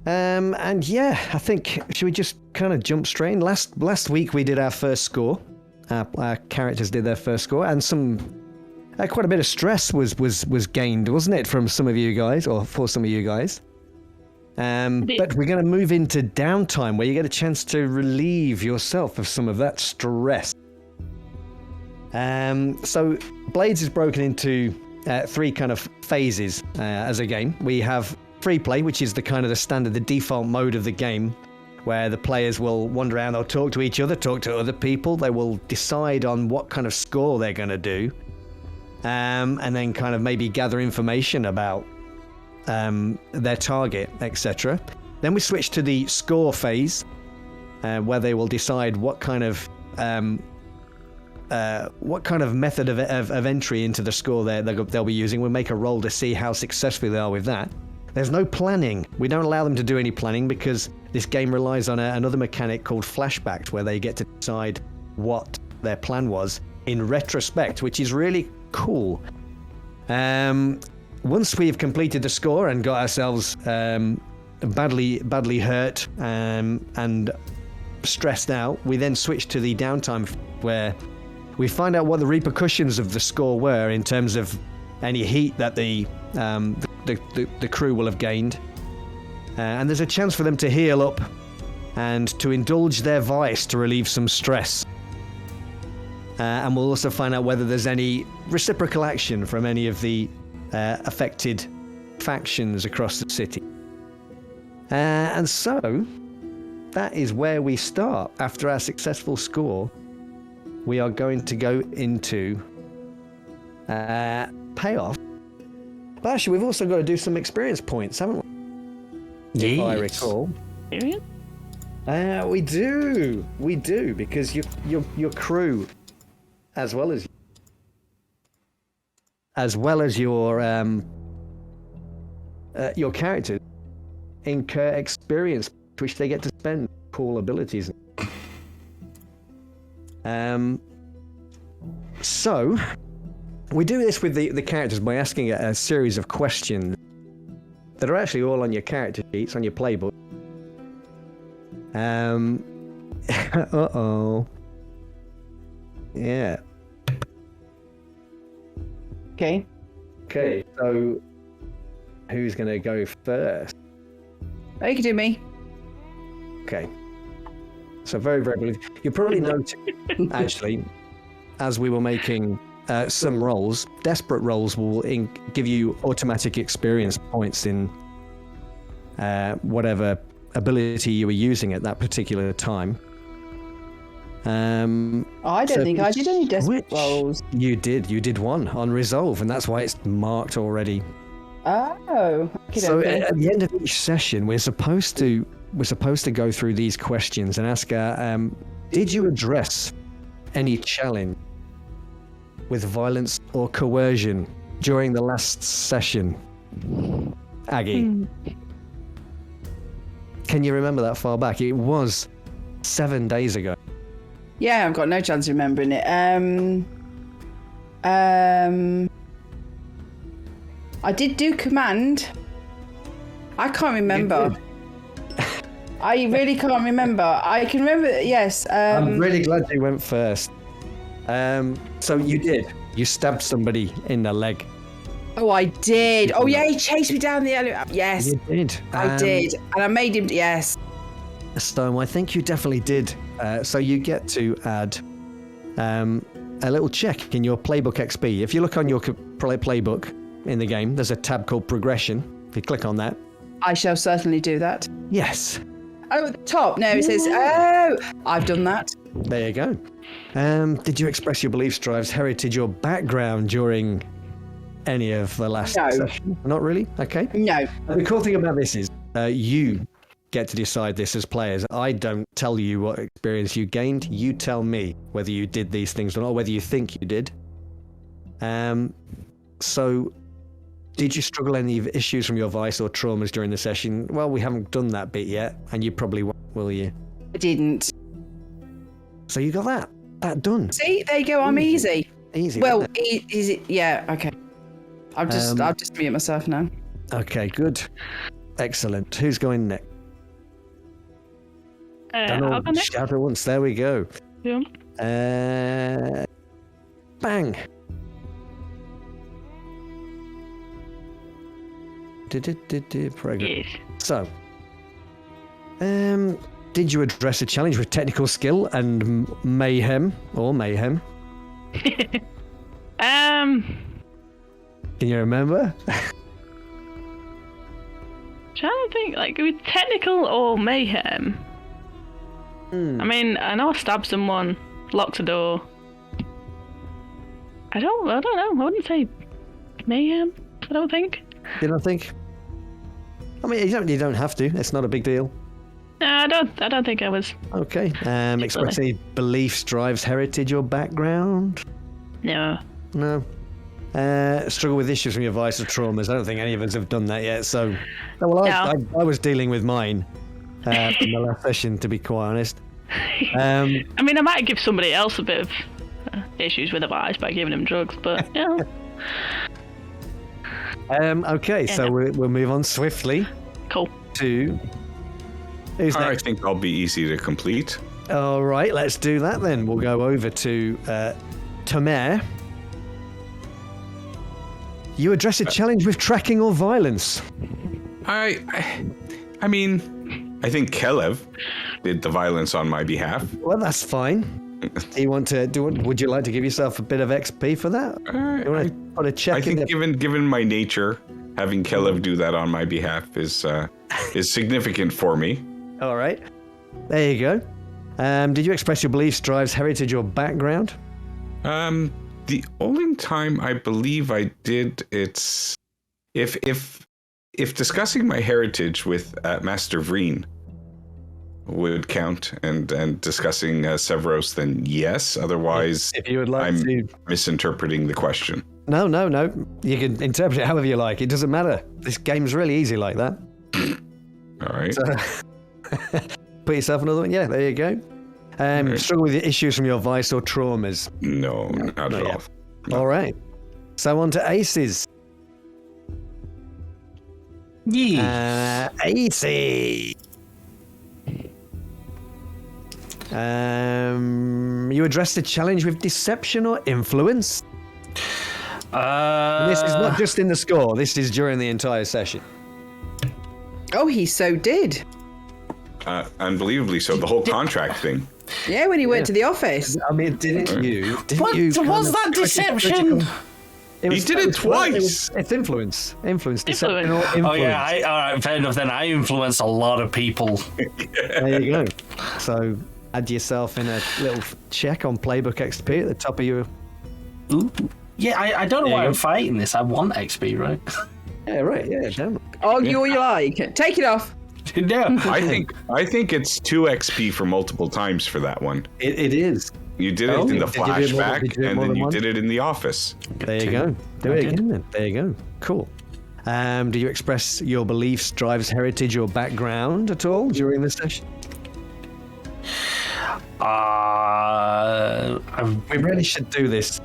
And yeah, I think, should we just kind of jump straight in? Last week we did our first score. Our characters did their first score, and quite a bit of stress was gained, wasn't it, from some of you guys, or for some of you guys? But we're going to move into downtime, where you get a chance to relieve yourself of some of that stress. So Blades is broken into 3 kind of phases as a game. We have free play, which is the standard, the default mode of the game, where the players will wander around, they'll talk to each other, talk to other people, they will decide on what kind of score they're going to do, and then kind of maybe gather information about their target, etc. Then we switch to the score phase, where they will decide what kind of method of entry into the score they'll be using. We'll make a roll to see how successful they are with that. There's no planning. We don't allow them to do any planning because this game relies on another mechanic called flashbacks, where they get to decide what their plan was in retrospect, which is really cool. Once we've completed the score and got ourselves badly hurt and stressed out, we then switch to the downtime, where we find out what the repercussions of the score were in terms of any heat that the crew will have gained, and there's a chance for them to heal up and to indulge their vice to relieve some stress. And we'll also find out whether there's any reciprocal action from any of the affected factions across the city. And so that is where we start. After our successful score, we are going to go into payoff. But actually, we've also got to do some experience points, haven't we? Yes. If I recall. Experience? We do, because your crew, as well as your characters, incur experience, which they get to spend cool abilities. So we do this with the characters by asking a series of questions that are actually all on your character sheets, on your playbook. Uh-oh. Yeah. Okay, so who's going to go first? oh, you can do me. Okay. So very, very briefly. You probably noticed, actually, as we were making some rolls, desperate rolls will give you automatic experience points in whatever ability you were using at that particular time. I don't think I did any desperate rolls. You did one on resolve, and that's why it's marked already. Oh, okay. So at the end of each session, we're supposed to go through these questions and ask did you address any challenge with violence or coercion during the last session? Aggie, can you remember that far back? It was 7 days ago. Yeah, I've got no chance of remembering it. I did do command. I can't remember. I really can't remember. I can remember, yes. I'm really glad you went first. So you did. You stabbed somebody in the leg. Oh, I did. Oh, yeah, he chased me down the alley. Yes. You did. I did. And I made him, yes. So I think you definitely did. So you get to add a little check in your playbook XP. If you look on your playbook in the game, there's a tab called progression. If you click on that. I shall certainly do that. Yes. Oh, at the top. No, it says, oh, I've done that. There you go. Did you express your beliefs, drives, heritage, or background during any of the last session? Not really? Okay. No. The cool thing about this is you get to decide this as players. I don't tell you what experience you gained. You tell me whether you did these things or not, or whether you think you did. So, did you struggle any issues from your vice or traumas during the session? Well, we haven't done that bit yet, and you probably won't, will you? I didn't. So you got that done. See, there you go. I'm easy. Easy. Well, easy. Yeah. Okay. I'll just mute myself now. Okay. Good. Excellent. Who's going next? Don't I'll go know. next. Shout at once. There we go. Yeah. Bang. Program. Yes. So, did you address a challenge with technical skill and mayhem? Can you remember? Trying to think, like, with technical or mayhem. I mean, I know I stabbed someone, locked a door. I don't know. I wouldn't say mayhem. I don't think. You don't think? I mean, you don't have to. It's not a big deal. No, I don't think I was. Okay. Express any beliefs, drives, heritage, or background? No. No. Struggle with issues from your vice or traumas. I don't think any of us have done that yet. So, well, I was dealing with mine in the last session, to be quite honest. I mean, I might give somebody else a bit of issues with a vice by giving them drugs, but yeah. Okay, so we'll move on swiftly. Cool. To who's I next? think I'll be easy to complete. All right, let's do that then. We'll go over to Tamer. You address a challenge with tracking or violence. I mean, I think Kelev did the violence on my behalf. Well, that's fine. Do you want to do? Would you like to give yourself a bit of XP for that? You want to put a check I think in given my nature, having Kelev do that on my behalf is significant for me. All right, there you go. Did you express your beliefs, drives, heritage, or background? The only time I believe I did, it's if discussing my heritage with Master Vreen would count, and discussing Severos, then yes. Otherwise, If you would like I'm to. misinterpreting the question. No. You can interpret it however you like. It doesn't matter. This game's really easy like that. All right. Put yourself another one. Yeah, there you go. Struggle with the issues from your vice or traumas. No, not at all. yet. All right. So on to aces. Aces. You addressed a challenge with deception or influence. And this is not just in the score. This is during the entire session. Oh, he so did. Unbelievably so. The whole contract thing. Yeah, when he went to the office. I mean, didn't you? What was that deception? He did it twice. It's influence. Deception or influence. Oh yeah, all right, fair enough. Then I influence a lot of people. There you go. So add yourself in a little check on Playbook XP at the top of your. Ooh. Yeah, I don't know why I'm fighting this. I want XP, right? Yeah, right. Yeah, damn. Argue all you like. Take it off. No. I think it's 2 XP for multiple times for that one. It is. You did it in the Did you do it more- did flashback, you do it and more then than you once? did it in the office. There you go. Do it again then. There you go. Cool. Do you express your beliefs, drives, heritage, or background at all during the session? We really should do this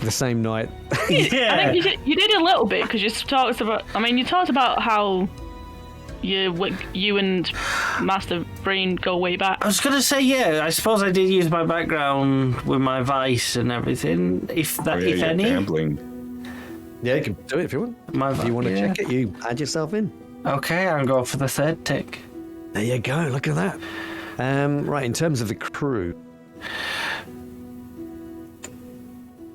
the same night. Yeah. I think you did a little bit because you talked about. I mean, you talked about how you and Master Brain go way back. I was gonna say, yeah. I suppose I did use my background with my vice and everything. If You're any. gambling. Yeah, you can do it if you want. If you want to check it, you add yourself in. Okay, I'll go for the third tick. There you go. Look at that. Right, in terms of the crew.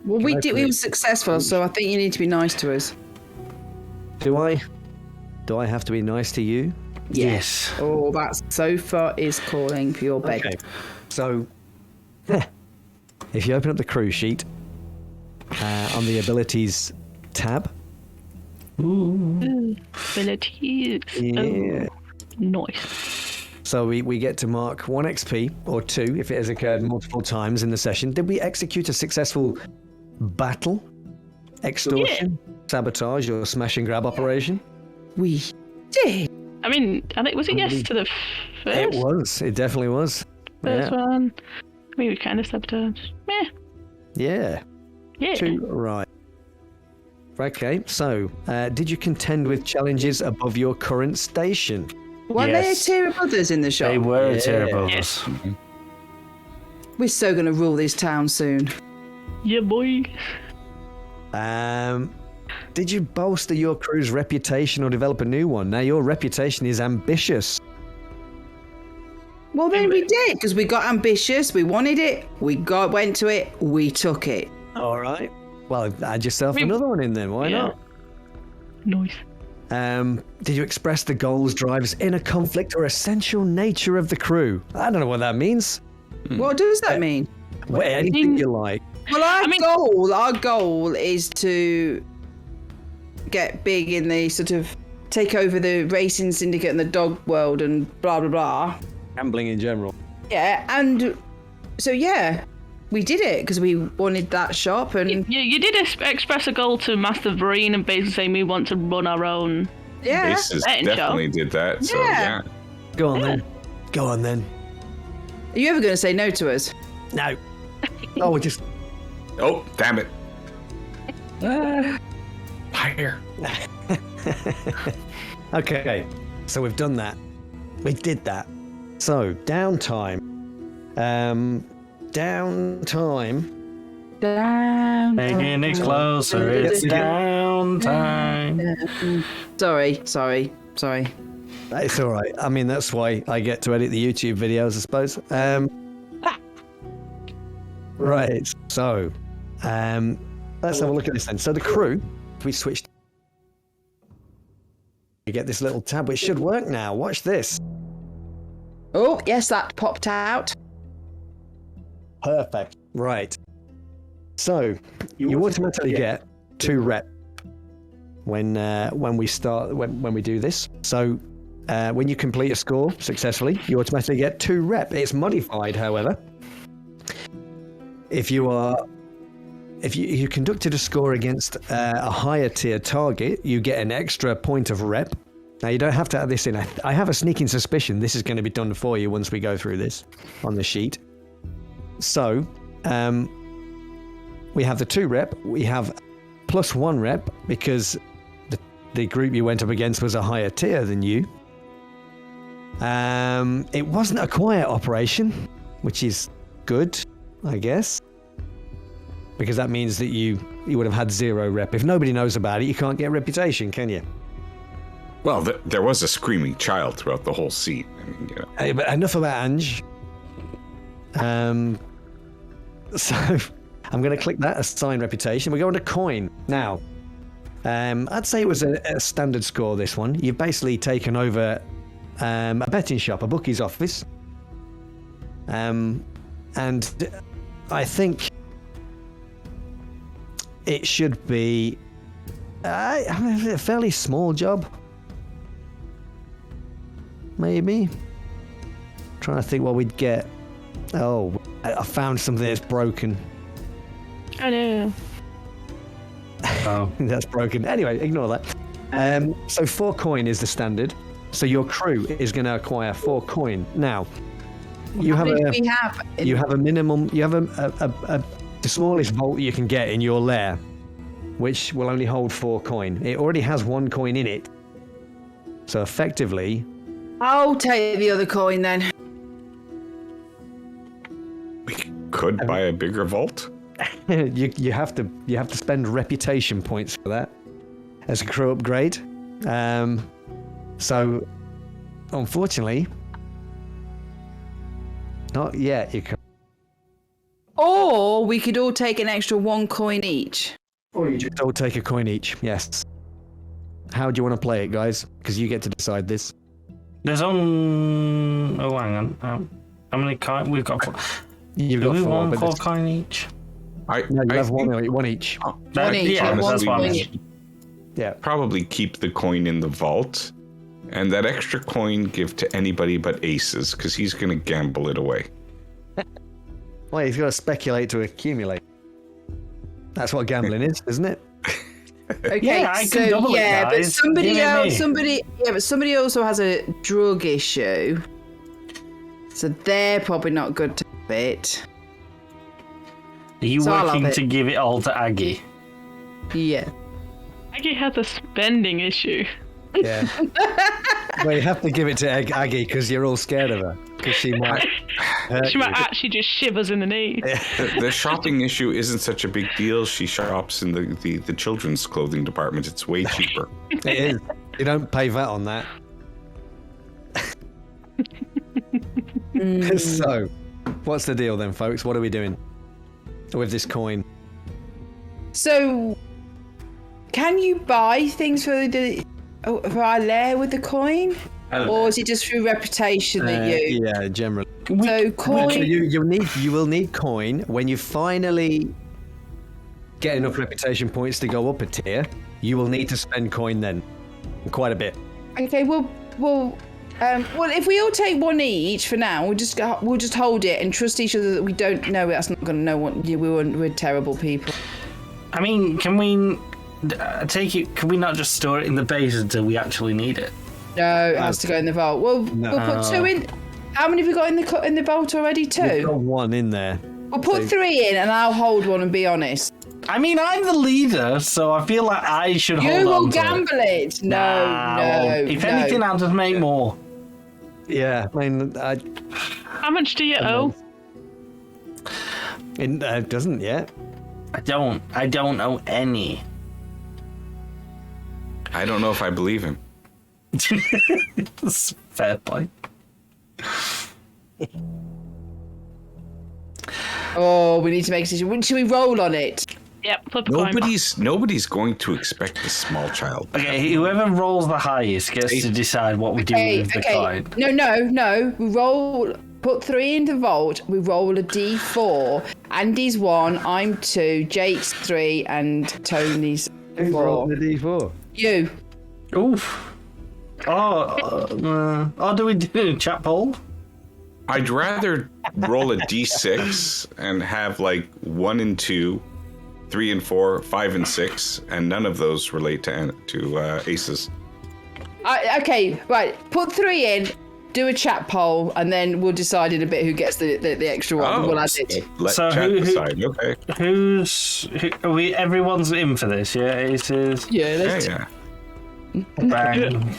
Well, we were successful, so I think you need to be nice to us. Do I have to be nice to you? Yes. Oh, that sofa is calling for your bed. Okay. So, if you open up the crew sheet on the abilities tab. Abilities. Yeah. Oh, nice. So we get to mark 1 XP or 2 if it has occurred multiple times in the session. Did we execute a successful battle, extortion, sabotage, or smash and grab operation? We did. I mean, I think was it yes to the first? It was. It definitely was. First one. I mean, we kind of sabotaged. Meh. Yeah. Yeah. 2 right. Okay, so did you contend with challenges above your current station? Weren't they a tier of others in the shop? They were Yeah. terrible. Yes. We're so going to rule this town soon. Yeah, boy. Did you bolster your crew's reputation or develop a new one? Now your reputation is ambitious. Well, then we did, because we got ambitious. We wanted it. Went to it. We took it. All right. Well, add yourself We- another one in then. Why Yeah. not? Nice. Did you express the goals, drives, inner conflict, or essential nature of the crew? I don't know what that means. What does that mean? Well, anything you like. Well, I our goal is to get big in the sort of take over the racing syndicate and the dog world and blah blah blah. Gambling in general. Yeah, and so yeah, we did it because we wanted that shop and You did express a goal to Master Vereen and basically saying we want to run our own. yeah. Aces Betting definitely did that. So Yeah. Go on then. Go on then. Are you ever going to say no to us? No. Oh, we just. Oh, damn it. Fire. Okay. So we've done that. We did that. So downtime. Downtime. Down. Making it closer, it's downtime. Sorry. It's all right. I mean, that's why I get to edit the YouTube videos, I suppose. Right. So, let's have a look at this then. So the crew, if we switched, you get this little tab, which should work now. Watch this. Oh, yes, that popped out. Perfect. Right. So you automatically get 2 rep when we start when we do this. So when you complete a score successfully, you automatically get 2 rep. It's modified, however. If you conducted a score against a higher tier target, you get an extra point of rep. Now you don't have to add this in. I have a sneaking suspicion this is going to be done for you once we go through this on the sheet. So, we have the 2 rep. We have plus 1 rep because the group you went up against was a higher tier than you. It wasn't a quiet operation, which is good, I guess, because that means that you would have had 0 rep. If nobody knows about it, you can't get reputation, can you? Well, there was a screaming child throughout the whole scene. I mean, you know. Hey, but enough about Ange. So I'm going to click that, assign reputation. We go into coin. Now, I'd say it was a standard score, this one. You've basically taken over a betting shop, a bookie's office. And I think it should be a fairly small job. Maybe. Trying to think what we'd get. Oh, I found something that's broken. I know. Oh. That's broken. Anyway, ignore that. So 4 coin is the standard. So your crew is going to acquire 4 coin. Now, you have a minimum. You have the smallest vault you can get in your lair, which will only hold 4 coin. It already has 1 coin in it. So effectively, I'll take the other coin then. We could buy a bigger vault. you have to spend reputation points for that as a crew upgrade. So unfortunately, not yet. You can. Or we could all take an extra 1 coin each. Or you just all take a coin each. Yes. How do you want to play it, guys? Because you get to decide this. There's on. Oh, hang on. How many coins? We've got 4. You've Do got we 4, want but 4 coin each? no, you have one each. One each, Yeah, one that's coin fine. each. Yeah. Probably keep the coin in the vault, and that extra coin give to anybody but Aces, because he's going to gamble it away. Well, you've got to speculate to accumulate. That's what gambling is, isn't it? Okay, Yeah, I can double it, but guys. somebody Give it else, me. but somebody also has a drug issue, so they're probably not good to have it. Are you So I'll working have it. to give it all to Aggie? Yeah. Aggie has a spending issue. Yeah. Well, you have to give it to Aggie because you're all scared of her. Because she might hurt She might you. actually just shivers in the knees. The shopping issue isn't such a big deal. She shops in the children's clothing department. It's way cheaper. It is. You don't pay VAT on that. So, what's the deal then, folks? What are we doing with this coin? So, can you buy things for for our lair with the coin, or is it just through reputation that you? Yeah, generally. So coin. You will need coin when you finally get enough reputation points to go up a tier. You will need to spend coin then, quite a bit. Okay, well, if we all take one each for now, we'll just hold it and trust each other that we don't know. That's not going to know what we're terrible people. I mean, can we take it? Can we not just store it in the base until we actually need it? No, it has to go in the vault. Well, we'll put 2 in. How many have we got in the vault already? 2. We've got 1 in there. We'll put 3 in, and I'll hold 1 and be honest. I mean, I'm the leader, so I feel like I should hold on You will to gamble it. No. If anything, I'll just make more. Yeah, I mean, How much do you owe? it doesn't yet. I don't owe any. I don't know if I believe him. That's a fair point. Oh, we need to make a decision. Should we roll on it? Yep, flip a coin. Nobody's going to expect a small child. Okay, whoever rolls the highest gets to decide what we do with the coin. No. We roll. Put 3 in the vault. We roll a D4. Andy's 1. I'm 2. Jake's 3, and Tony's 4. Who's rolled the D4? You. Oof. Do we do a chat poll? I'd rather roll a D6 and have like 1 and 2, 3 and 4, 5 and 6, and none of those relate to aces. Okay, right. Put 3 in. Do a chat poll, and then we'll decide in a bit who gets the extra one. We'll add it. Let So chat decide. Okay. Everyone's in for this, yeah? Aces. Yeah. Bang.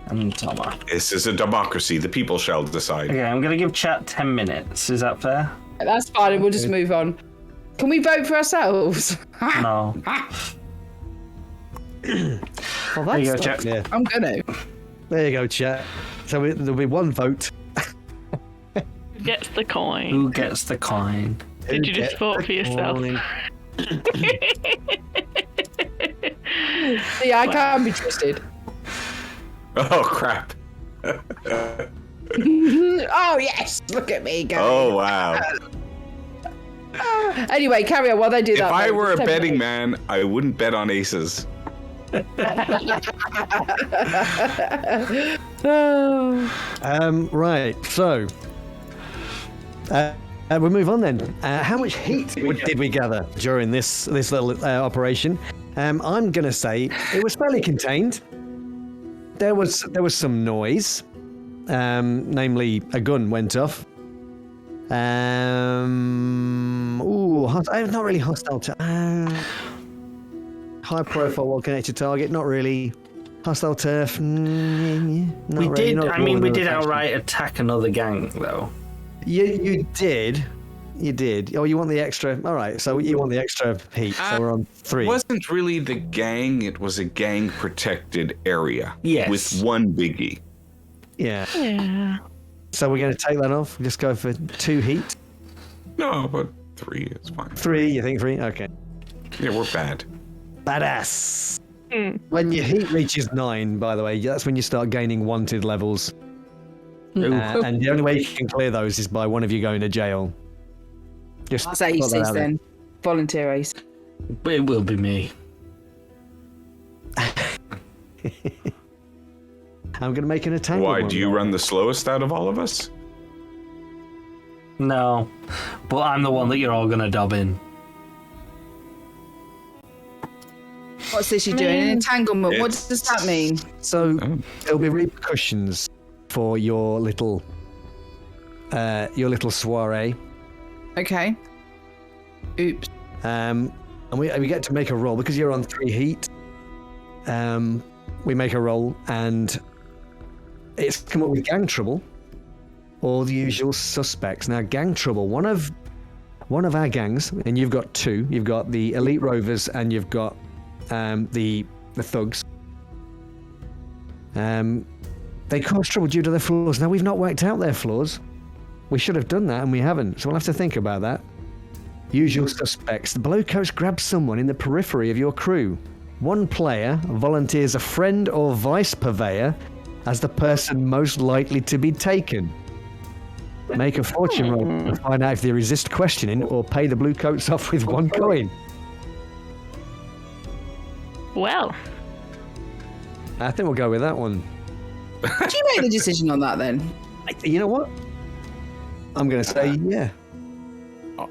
And Thomas. This is a democracy. The people shall decide. Okay, I'm going to give chat 10 minutes. Is that fair? That's fine, and we'll just move on. Can we vote for ourselves? No. Well, There you go, chat. Yeah. I'm gonna. There you go, chat. So there'll be 1 vote. Who gets the coin? Who gets the coin? Did you just vote for yourself? See, I can't be trusted. Oh crap! Oh yes, look at me go. Oh wow! Anyway, carry on while they do If that. I vote. were a Just betting 10 man, I wouldn't bet on aces. Right, so we move on then. How much heat did we gather during this little operation? I'm gonna say it was fairly contained. There was some noise, namely a gun went off. Not really hostile to high profile while connected target, not really. Hostile turf. We did outright attack another gang, though. You did. You did. Oh, you want the extra? All right. So you want the extra heat. So we're on 3. It wasn't really the gang. It was a gang protected area. Yes. With 1 biggie. Yeah. Yeah. So we're going to take that off. Just go for 2 heat. No, but 3 is fine. 3. You think 3? Okay. Yeah, we're bad. Badass. When your heat reaches 9, by the way, that's when you start gaining wanted levels. And the only way you can clear those is by one of you going to jail. Just That's put that aces out there. then. Volunteer ace. But it will be me. I'm going to make an attack. Why? Do you run the slowest out of all of us? No. But I'm the one that you're all going to dub in. What's this you're doing? An entanglement. What does that mean? So there'll be repercussions for your little soiree. Okay. Oops. And we get to make a roll because you're on 3 heat. we make a roll, and it's come up with gang trouble, or the usual suspects. Now, gang trouble, one of our gangs, and you've got two. You've got the elite rovers, and you've got the thugs. They cause trouble due to their flaws. Now, we've not worked out their flaws. We should have done that, and we haven't. So we'll have to think about that. Usual suspects. The Bluecoats grab someone in the periphery of your crew. One player volunteers a friend or vice purveyor as the person most likely to be taken. Make a fortune roll to find out if they resist questioning or pay the Bluecoats off with 1 coin. Well, I think we'll go with that one. Do you make the decision on that then? You know what? I'm going to say yeah. But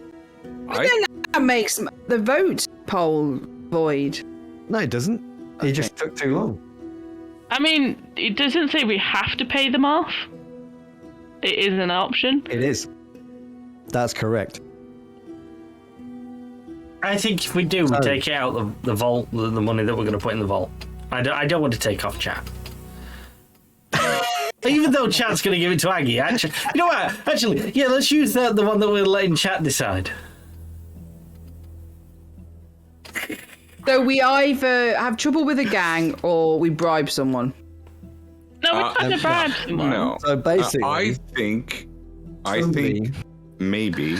then that makes the vote poll void. No, it doesn't. It just took too long. I mean, it doesn't say we have to pay them off. It is an option. It is. That's correct. I think if we do, we take it out of the vault, the money that we're going to put in the vault. I don't want to take off chat. Even though chat's going to give it to Aggie, actually, you know what? Actually, yeah, let's use the one that we're letting chat decide. So we either have trouble with a gang or we bribe someone. No, we're not going to bribe someone. No. So basically, I think maybe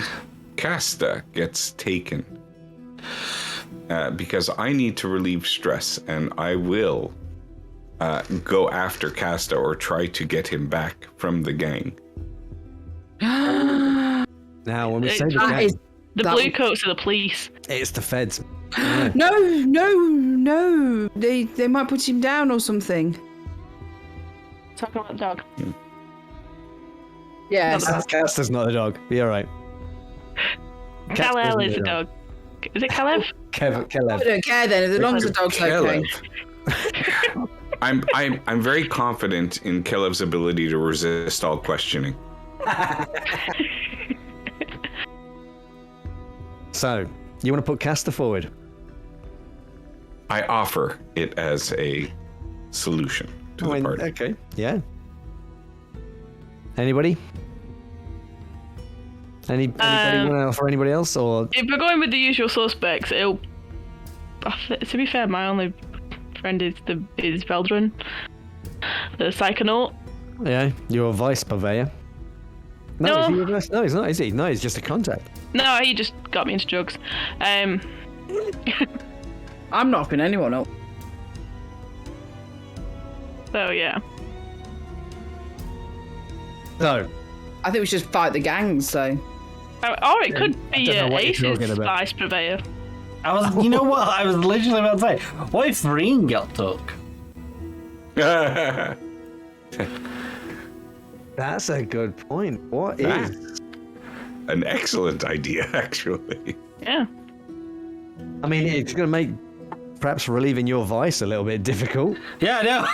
Casta gets taken because I need to relieve stress, and I will go after Casta or try to get him back from the gang. now when we say the gang, The Bluecoats are the police. it's the feds. No. They might put him down or something. Talking about the dog. Yes. Casta's not a dog. Be all right. Kal-El is a dog. Is it Kalev? I Kelev. don't care then, as long as the dog's okay. I'm very confident in Kelev's ability to resist all questioning. So, you want to put Casta forward? I offer it as a solution to the party. Okay, yeah. Anybody? Anybody want to offer anybody else, or If we're going with the usual suspects, to be fair, my only friend is Veldrin, the Psychonaut. yeah, your vice purveyor? No. Is he your vice? No, he's not. Is he? No, he's just a contact. No, he just got me into drugs. I'm not picking anyone up. So yeah. No. I think we should fight the gangs, so. Or it could be don't know what you're Ace's talking about. vice purveyor. You know what? I was literally about to say, what if Reen got took? That's a good point. What is? An excellent idea, actually. Yeah. I mean, it's going to make perhaps relieving your vice a little bit difficult. Yeah, I know.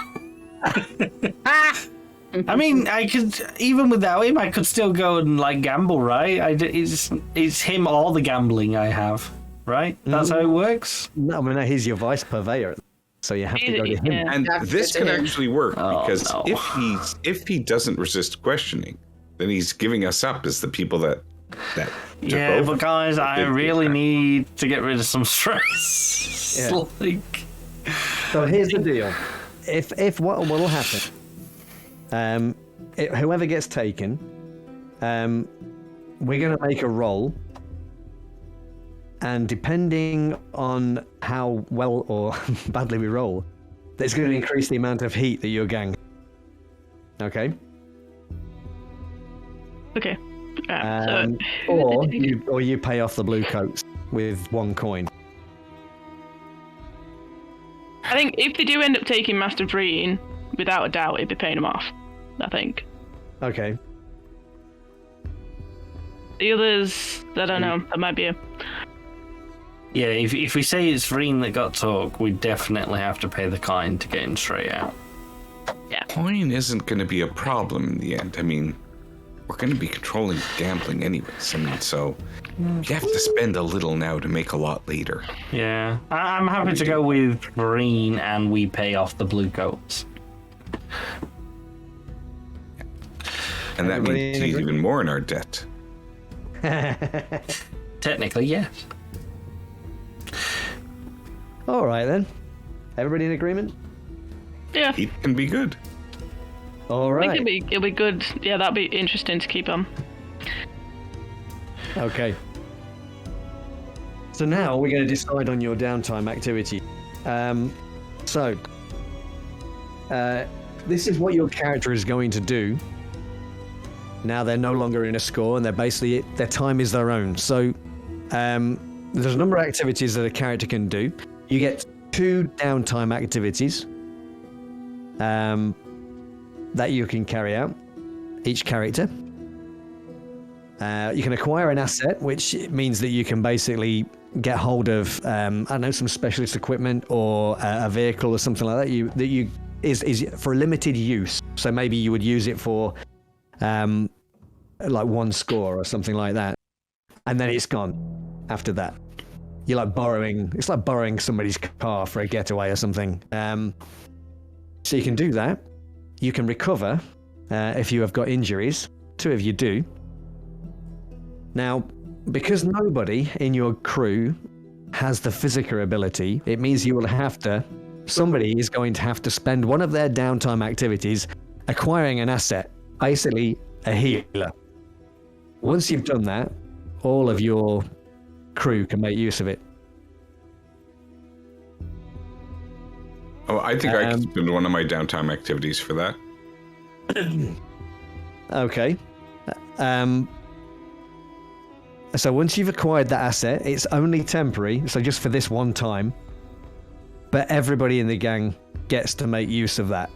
I mean, I could, even without him, I could still go and like gamble, right? It's him or the gambling I have, right? That's how it works. No, I mean, he's your vice purveyor, so you have to go to him. Yeah. And this can actually work because no. if he doesn't resist questioning, then he's giving us up as the people that took Yeah, over. but guys, I Big really time. need to get rid of some stress. Yeah. Like, So here's the deal: if what will happen, whoever gets taken, we're going to make a roll, and depending on how well or badly we roll, that's going to increase the amount of heat that your gang. Okay. Okay. Or you pay off the Bluecoats with 1 coin. I think if they do end up taking Master Vreen, without a doubt, it'd be paying them off. I think. Okay. The others, I don't know. That might be a. yeah, if we say it's Reen that got took, we definitely have to pay the coin to get him straight out. Yeah. Coin isn't going to be a problem in the end. I mean, we're going to be controlling gambling anyways. I mean, so you have to spend a little now to make a lot later. Yeah. I'm happy to go with green and we pay off the blue coats. And that Everybody means he's even more in our debt. Technically, yes. All right then. Everybody in agreement? Yeah. He can be good. All I right. think it'll be good. Yeah, that'd be interesting to keep on. Okay. So now we're going to decide on your downtime activity. This is what your character is going to do. Now they're no longer in a score, and their time is their own. So there's a number of activities that a character can do. You get 2 downtime activities that you can carry out, each character. You can acquire an asset, which means that you can basically get hold of, I don't know, some specialist equipment or a vehicle or something like that. That is for limited use. So maybe you would use it for, like 1 score or something like that, and then it's gone after that. You're like borrowing. It's like borrowing somebody's car for a getaway or something. So you can do that. You can recover if you have got injuries. 2 of you do. Now, because nobody in your crew has the physical ability, it means somebody is going to have to spend one of their downtime activities acquiring an asset, basically a healer. Once you've done that, all of your crew can make use of it. Oh, I think I could spend one of my downtime activities for that. Okay. So once you've acquired that asset, it's only temporary, so just for this one time. But everybody in the gang gets to make use of that.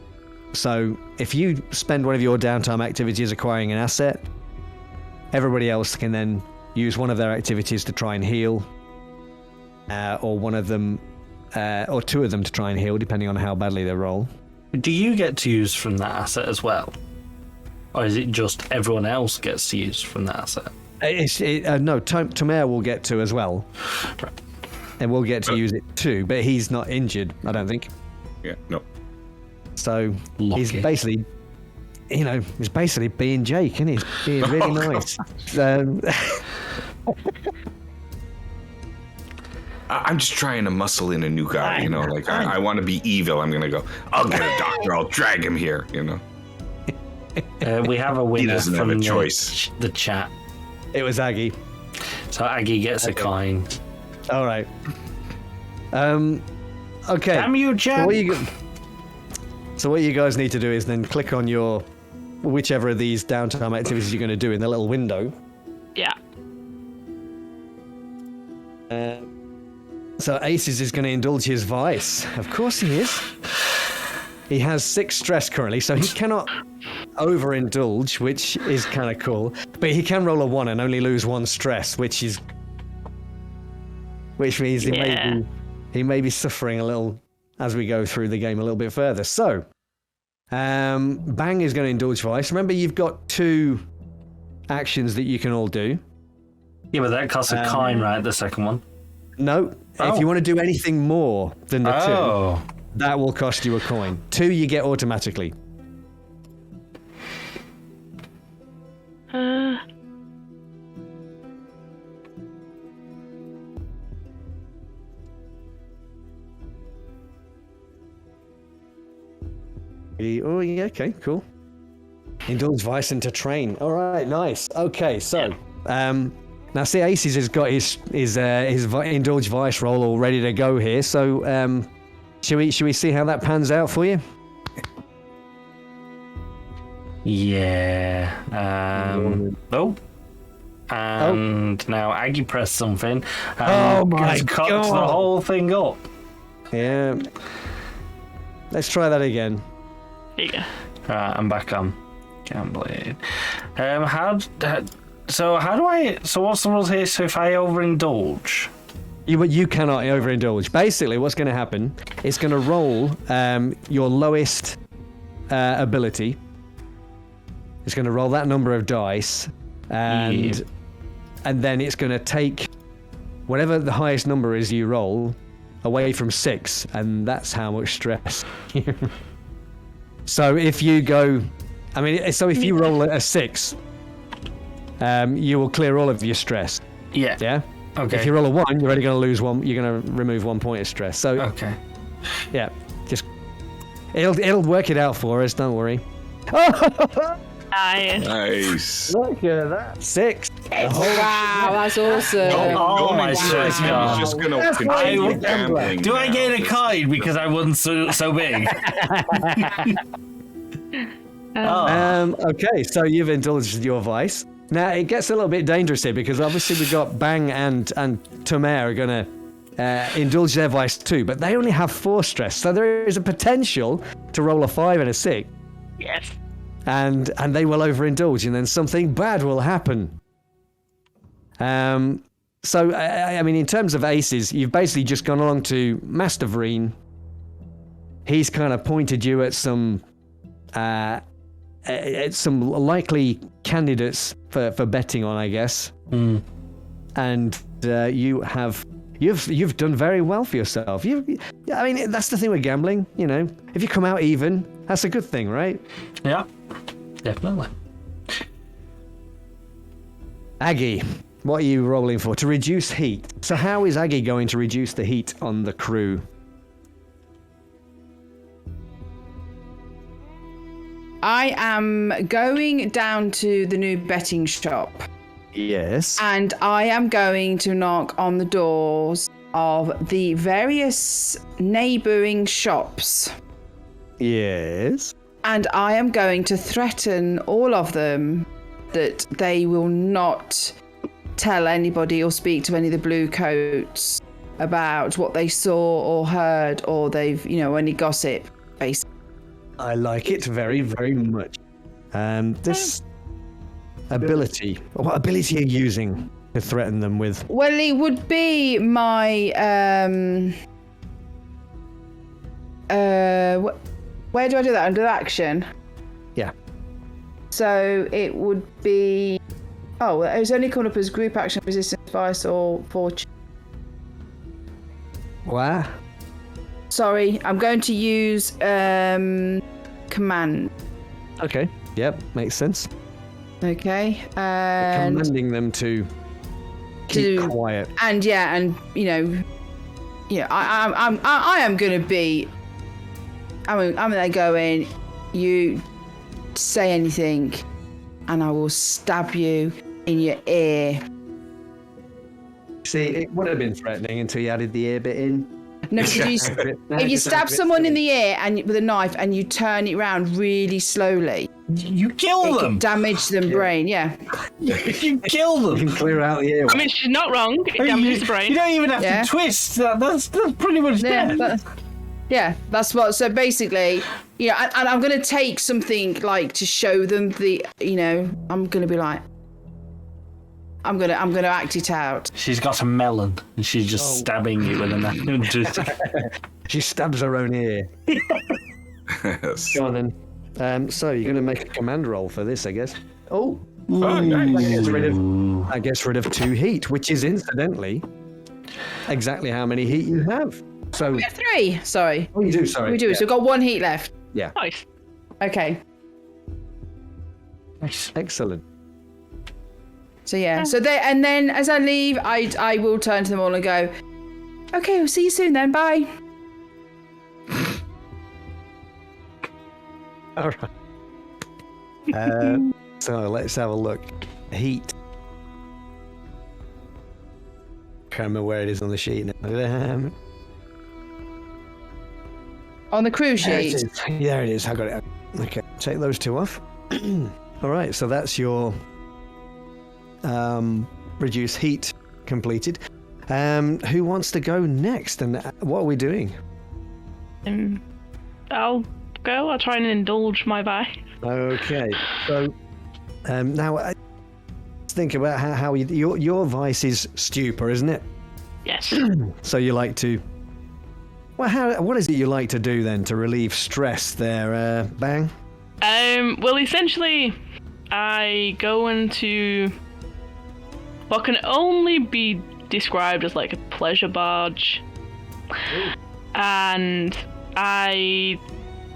So if you spend one of your downtime activities acquiring an asset, everybody else can then use one of their activities to try and heal, or one of them, or 2 of them to try and heal, depending on how badly they roll. Do you get to use from that asset as well? Or is it just everyone else gets to use from that asset? No, Tomer will get to as well. Right. And we'll get to use it too, but he's not injured, I don't think. Yeah, no. So Lucky. he's basically, he's basically being Jake, isn't he? He's being really nice. I'm just trying to muscle in a new guy, like I want to be evil. I'm going to go, I'll get a doctor, I'll drag him here, We have a winner doesn't have from a choice. the chat. It was Aggie. So Aggie gets a coin. All right. Okay. Damn you, chat! So what you guys need to do is then click on whichever of these downtime activities you're going to do in the little window. Yeah. So Aces is going to indulge his vice. Of course he is. He has 6 stress currently, so he cannot overindulge, which is kind of cool. But he can roll a 1 and only lose 1 stress, which means he may be suffering a little as we go through the game a little bit further. So, Bang is going to indulge vice. Remember, you've got 2 actions that you can all do. Yeah, but that costs a coin, right? The second one. No, if you want to do anything more than the 2, that will cost you a coin. 2 you get automatically. Oh, yeah, okay, cool. Indulge vice into train. All right, nice. Okay, so now see, Aces has got his indulge vice roll all ready to go here. So should we see how that pans out for you? Yeah. And now Aggie pressed something. Oh my it's cocked God. the whole thing up. Yeah. Let's try that again. There you go. Right, I'm back on gambling. So what's the rules here? So if I overindulge, You cannot overindulge. Basically, what's going to happen? It's going to roll your lowest ability, It's going to roll that number of dice, and then it's going to take whatever the highest number is you roll away from 6, and that's how much stress. So if you go, if you roll a 6, you will clear all of your stress. Yeah. Yeah. Okay. If you roll a 1, you're only going to lose 1. You're going to remove 1 point of stress. So Okay. yeah, just it'll work it out for us. Don't worry. Nice. Look at that. 6. Wow, that's awesome. Oh, my stress He's gone. just going to continue gambling. Do I now. gain a coin because I wasn't so big? Okay, so you've indulged your vice. Now it gets a little bit dangerous here because obviously we've got Bang and Tomer are going to indulge their vice too, but they only have 4 stress, so there is a potential to roll a 5 and a 6. Yes. And they will overindulge, and then something bad will happen. So in terms of aces, you've basically just gone along to Master Vreen. He's kind of pointed you at some likely candidates for betting on, I guess. And you've done very well for yourself. That's the thing with gambling. If you come out even, that's a good thing, right? Yeah, definitely. Aggie, what are you rolling for? To reduce heat. So how is Aggie going to reduce the heat on the crew? I am going down to the new betting shop. Yes. And I am going to knock on the doors of the various neighbouring shops. Yes. And I am going to threaten all of them that they will not tell anybody or speak to any of the blue coats about what they saw or heard, or they've, any gossip, basically. I like it very, very much. This ability, what ability are you using to threaten them with? Well, it would be my, where do I do that? Under action? Yeah. So it would be, it's only coming up as group action, resistance, vice, or fortune. What? Sorry, I'm going to use command. Okay. Yep, makes sense. Okay. And Commanding them to keep quiet. And I am going to be. I'm going to go in. You say anything, and I will stab you in your ear. See, it would have been threatening until you added the ear bit in. No, if you stab someone in the ear with a knife and you turn it around really slowly, you kill them. Damage them brain. Yeah. You kill them. You can clear out the ear. She's not wrong. It damages the brain. You don't even have to twist. That's pretty much it. That's what. So basically, and I'm going to take something like to show them I'm going to be like, I'm gonna act it out. She's got a melon and she's just stabbing you with a knife. She stabs her own ear. Yes. Go on then. So you're gonna make a command roll for this, I guess. Oh, Nice. that gets rid of 2 heat, which is incidentally exactly how many heat you have. So We have 3. Sorry. Oh, you do. Sorry. We do. Yeah. So we've got 1 heat left. Yeah. Nice. Okay. Nice. Excellent. So yeah. So and then as I leave, I will turn to them all and go, okay, we'll see you soon then. Bye. All right. So let's have a look. Heat. Can't remember where it is on the sheet now. On the crew There it sheet. is. There it is. I got it. Okay, take those 2 off. All right. So that's your reduce heat completed. Who wants to go next, and what are we doing? I'll go. I'll try and indulge my vice. Okay, so now let's think about how your vice is stupor, isn't it? Yes. So you like to. Well, what is it you like to do then to relieve stress there, Bang? Well, essentially, I go into what can only be described as like a pleasure barge. Ooh. And I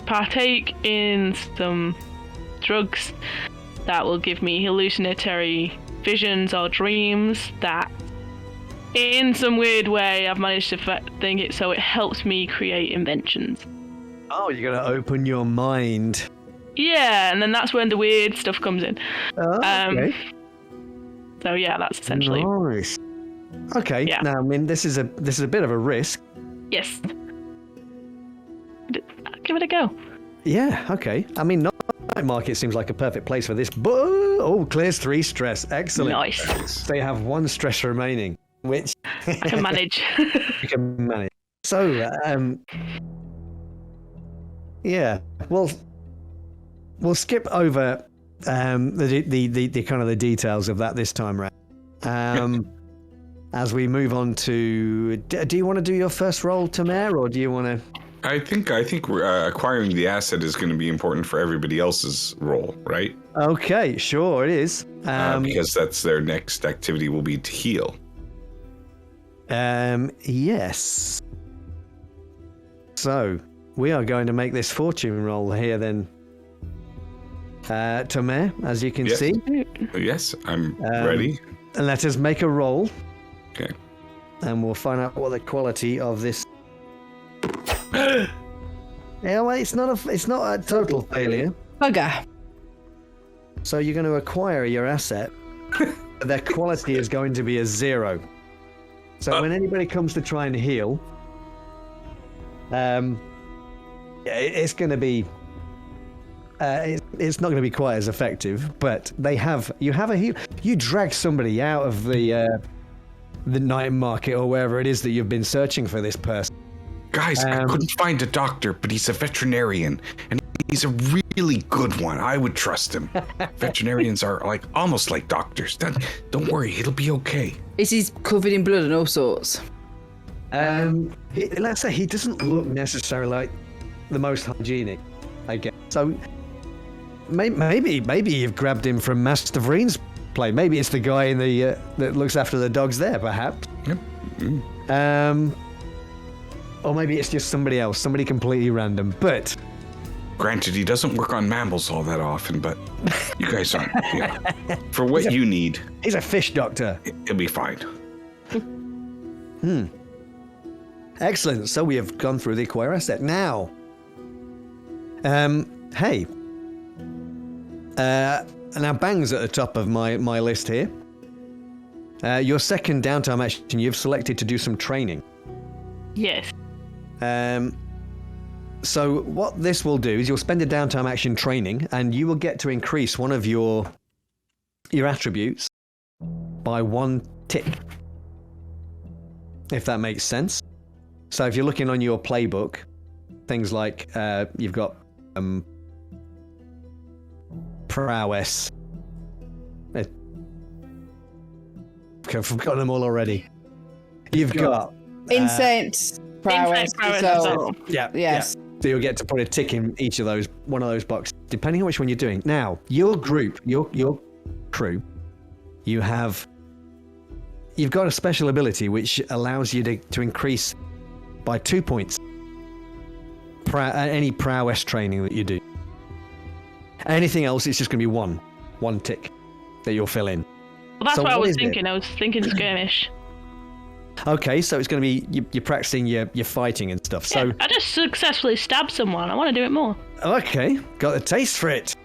partake in some drugs that will give me hallucinatory visions or dreams that in some weird way I've managed to think it so it helps me create inventions. Oh, you're going to open your mind. Yeah, and then that's when the weird stuff comes in. Oh, okay. So yeah, that's essentially. Nice. Okay. Yeah. Now, I mean, this is a bit of a risk. Yes. Give it a go. Yeah. Okay. I mean, night market seems like a perfect place for this. But clears 3 stress. Excellent. Nice. They have 1 stress remaining, which I can manage. You can manage. So, yeah. We'll skip over the kind of the details of that this time round. As we move on to, do you want to do your first roll, Tamer, or do you want to? I think acquiring the asset is going to be important for everybody else's role, right? Okay, sure, it is. Because that's their next activity will be to heal. Yes. So we are going to make this fortune roll here then. Tamer, as you can see. Yes, I'm ready. And let us make a roll. Okay. And we'll find out what the quality of this. Yeah, well, it's not a total failure. Bugger. So you're going to acquire your asset. But their quality is going to be a 0. So when anybody comes to try and heal, it's going to be. It's not going to be quite as effective, but you have a heal. You drag somebody out of the night market or wherever it is that you've been searching for this person. Guys, I couldn't find a doctor, but he's a veterinarian, and he's a really good one. I would trust him. Veterinarians are almost like doctors. Don't worry, it'll be okay. Is he covered in blood and all sorts? Let's say he doesn't look necessarily like the most hygienic, I guess. So maybe you've grabbed him from Master Vreen's play. Maybe it's the guy in the that looks after the dogs there, perhaps. Yep. Or maybe it's just somebody else, somebody completely random. But granted, he doesn't work on mammals all that often, but you guys aren't. Yeah. For what you need. He's a fish doctor. It'll be fine. Excellent. So we have gone through the acquire asset. Now, hey. Now Bang's at the top of my list here. Your second downtime action, you've selected to do some training. Yes. So what this will do is you'll spend a downtime action training, and you will get to increase one of your attributes by 1 tick. If that makes sense. So if you're looking on your playbook, things like you've got prowess. I've forgotten them all already. You've got insect prowess. Yeah. Yes. Yeah. So you'll get to put a tick in one of those boxes, depending on which one you're doing. Now, your group, your crew, you've got a special ability which allows you to increase by 2 points any prowess training that you do. Anything else, it's just going to be one tick that you'll fill in. Well, that's what I was thinking. I was thinking skirmish. Okay, so it's going to be you're practicing your fighting and stuff. Yeah, So I just successfully stabbed someone. I want to do it more. Okay, got a taste for it.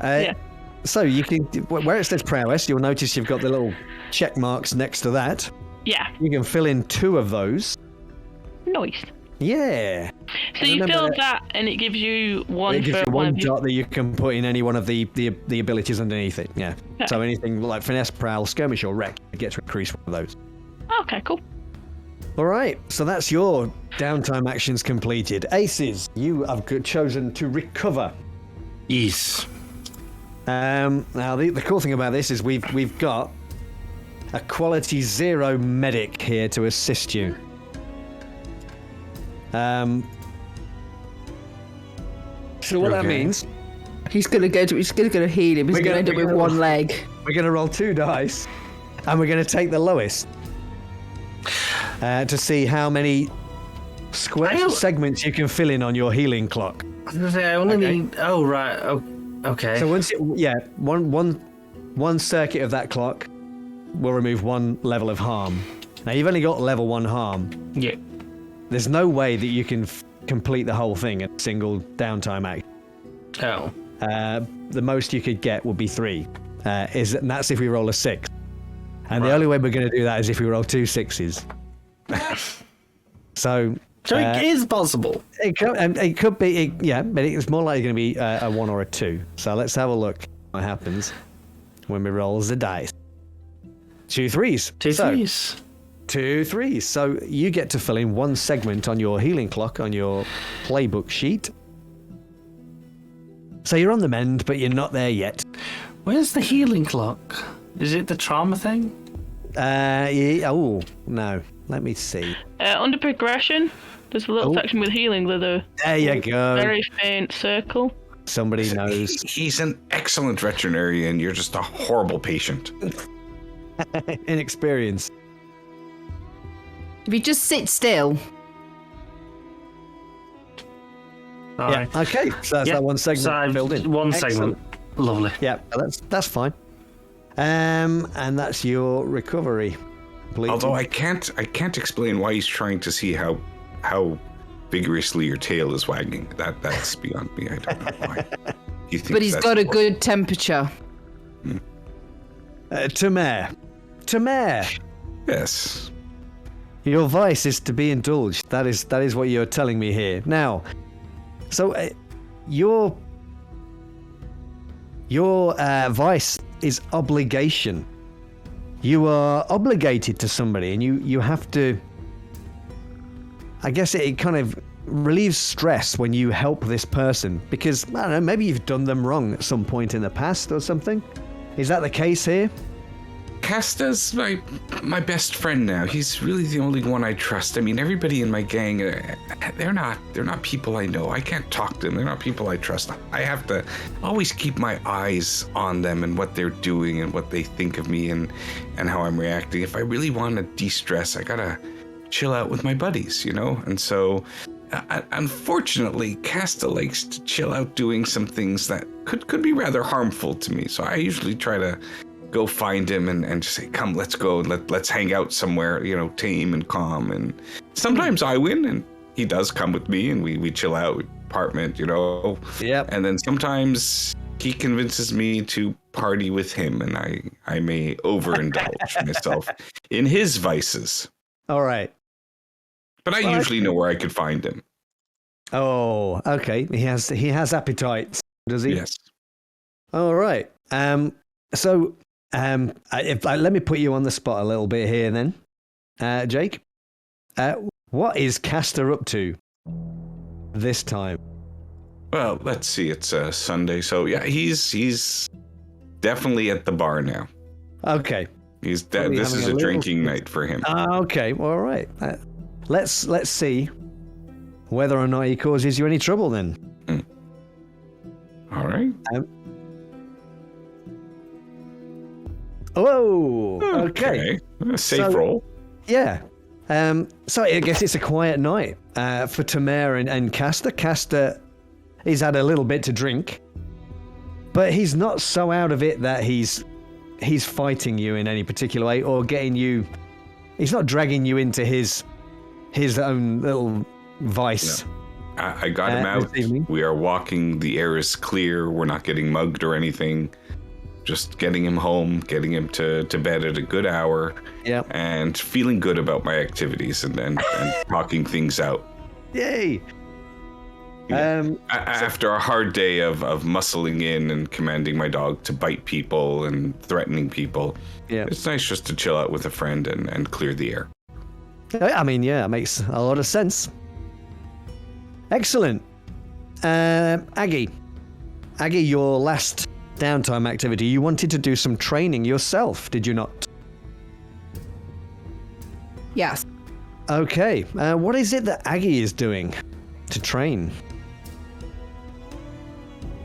Yeah. So you can, where it says prowess, you'll notice you've got the little check marks next to that. Yeah. You can fill in 2 of those. Nice. Yeah. So you fill that, and it gives you one. It gives for you one of dot that you can put in any one of the abilities underneath it. Yeah. Okay. So anything like finesse, prowl, skirmish, or wreck, you get to increase one of those. Okay, cool. All right. So that's your downtime actions completed. Aces, you have chosen to recover. Yes. Now the cool thing about this is we've got a quality 0 medic here to assist you. So what that means He's gonna go to heal him. He's gonna end up with one leg. We're gonna roll 2 dice, and we're gonna take the lowest to see how many square segments you can fill in on your healing clock. I was gonna say I only need. Oh right. Oh, okay. So once one circuit of that clock will remove 1 level of harm. Now you've only got level 1 harm. Yeah. There's no way that you can complete the whole thing in a single downtime act. Oh. The most you could get would be 3. And that's if we roll a 6. And the only way we're going to do that is if we roll 2 6s. So it is possible. It could be, but it's more likely going to be a 1 or a 2. So let's have a look what happens when we roll the dice. 2 3s. 2 3s. 2 3s. So you get to fill in 1 segment on your healing clock on your playbook sheet. So you're on the mend, but you're not there yet. Where's the healing clock? Is it the trauma thing? Oh, no. Let me see. Under progression, there's a little section with healing with a there you go. Very faint circle. Somebody knows. He's an excellent veterinarian. You're just a horrible patient. Inexperienced. If you just sit still. All right. Okay, so that's that 1 segment filled in. 1 Excellent. segment. Lovely. Yeah, that's fine. And that's your recovery. Completed. Although I can't explain why he's trying to see how vigorously your tail is wagging. That's beyond me. I don't know why. But he's got a good temperature. Tamer. Yes. Your vice is to be indulged. That is what you're telling me here. Now, so your vice is obligation. You are obligated to somebody, and you have to. I guess it kind of relieves stress when you help this person because I don't know, maybe you've done them wrong at some point in the past or something. Is that the case here? Casta's my best friend now. He's really the only one I trust. I mean, everybody in my gang, they're not people I know. I can't talk to them. They're not people I trust. I have to always keep my eyes on them and what they're doing and what they think of me and how I'm reacting. If I really want to de-stress, I gotta chill out with my buddies, you know? And so, unfortunately, Casta likes to chill out doing some things that could be rather harmful to me. So I usually try to go find him and just say, come, let's go and let's hang out somewhere, you know, tame and calm. And sometimes I win and he does come with me and we chill out apartment, you know. Yep. And then sometimes he convinces me to party with him and I may overindulge myself in his vices. All right. But I usually know where I could find him. Oh, okay. He has appetites, does he? Yes. All right. So let me put you on the spot a little bit here then, Jake. What is Castor up to this time? Well, let's see. It's Sunday, so yeah, he's definitely at the bar now. Okay. This is a drinking night for him. Okay. Well, all right. Let's see whether or not he causes you any trouble then. All right. Oh, okay. A safe roll. Yeah. So I guess it's a quiet night for Tamer and Castor. Castor, he's had a little bit to drink, but he's not so out of it that he's fighting you in any particular way or getting you. He's not dragging you into his own little vice. No. I got him out. We are walking. The air is clear. We're not getting mugged or anything. Just getting him home, getting him to bed at a good hour, and feeling good about my activities and talking things out. Yay! Yeah. After a hard day of muscling in and commanding my dog to bite people and threatening people, it's nice just to chill out with a friend and clear the air. I mean, yeah, it makes a lot of sense. Excellent. Aggie, your last downtime activity, you wanted to do some training yourself, did you not? Yes. Okay. What is it that Aggie is doing to train?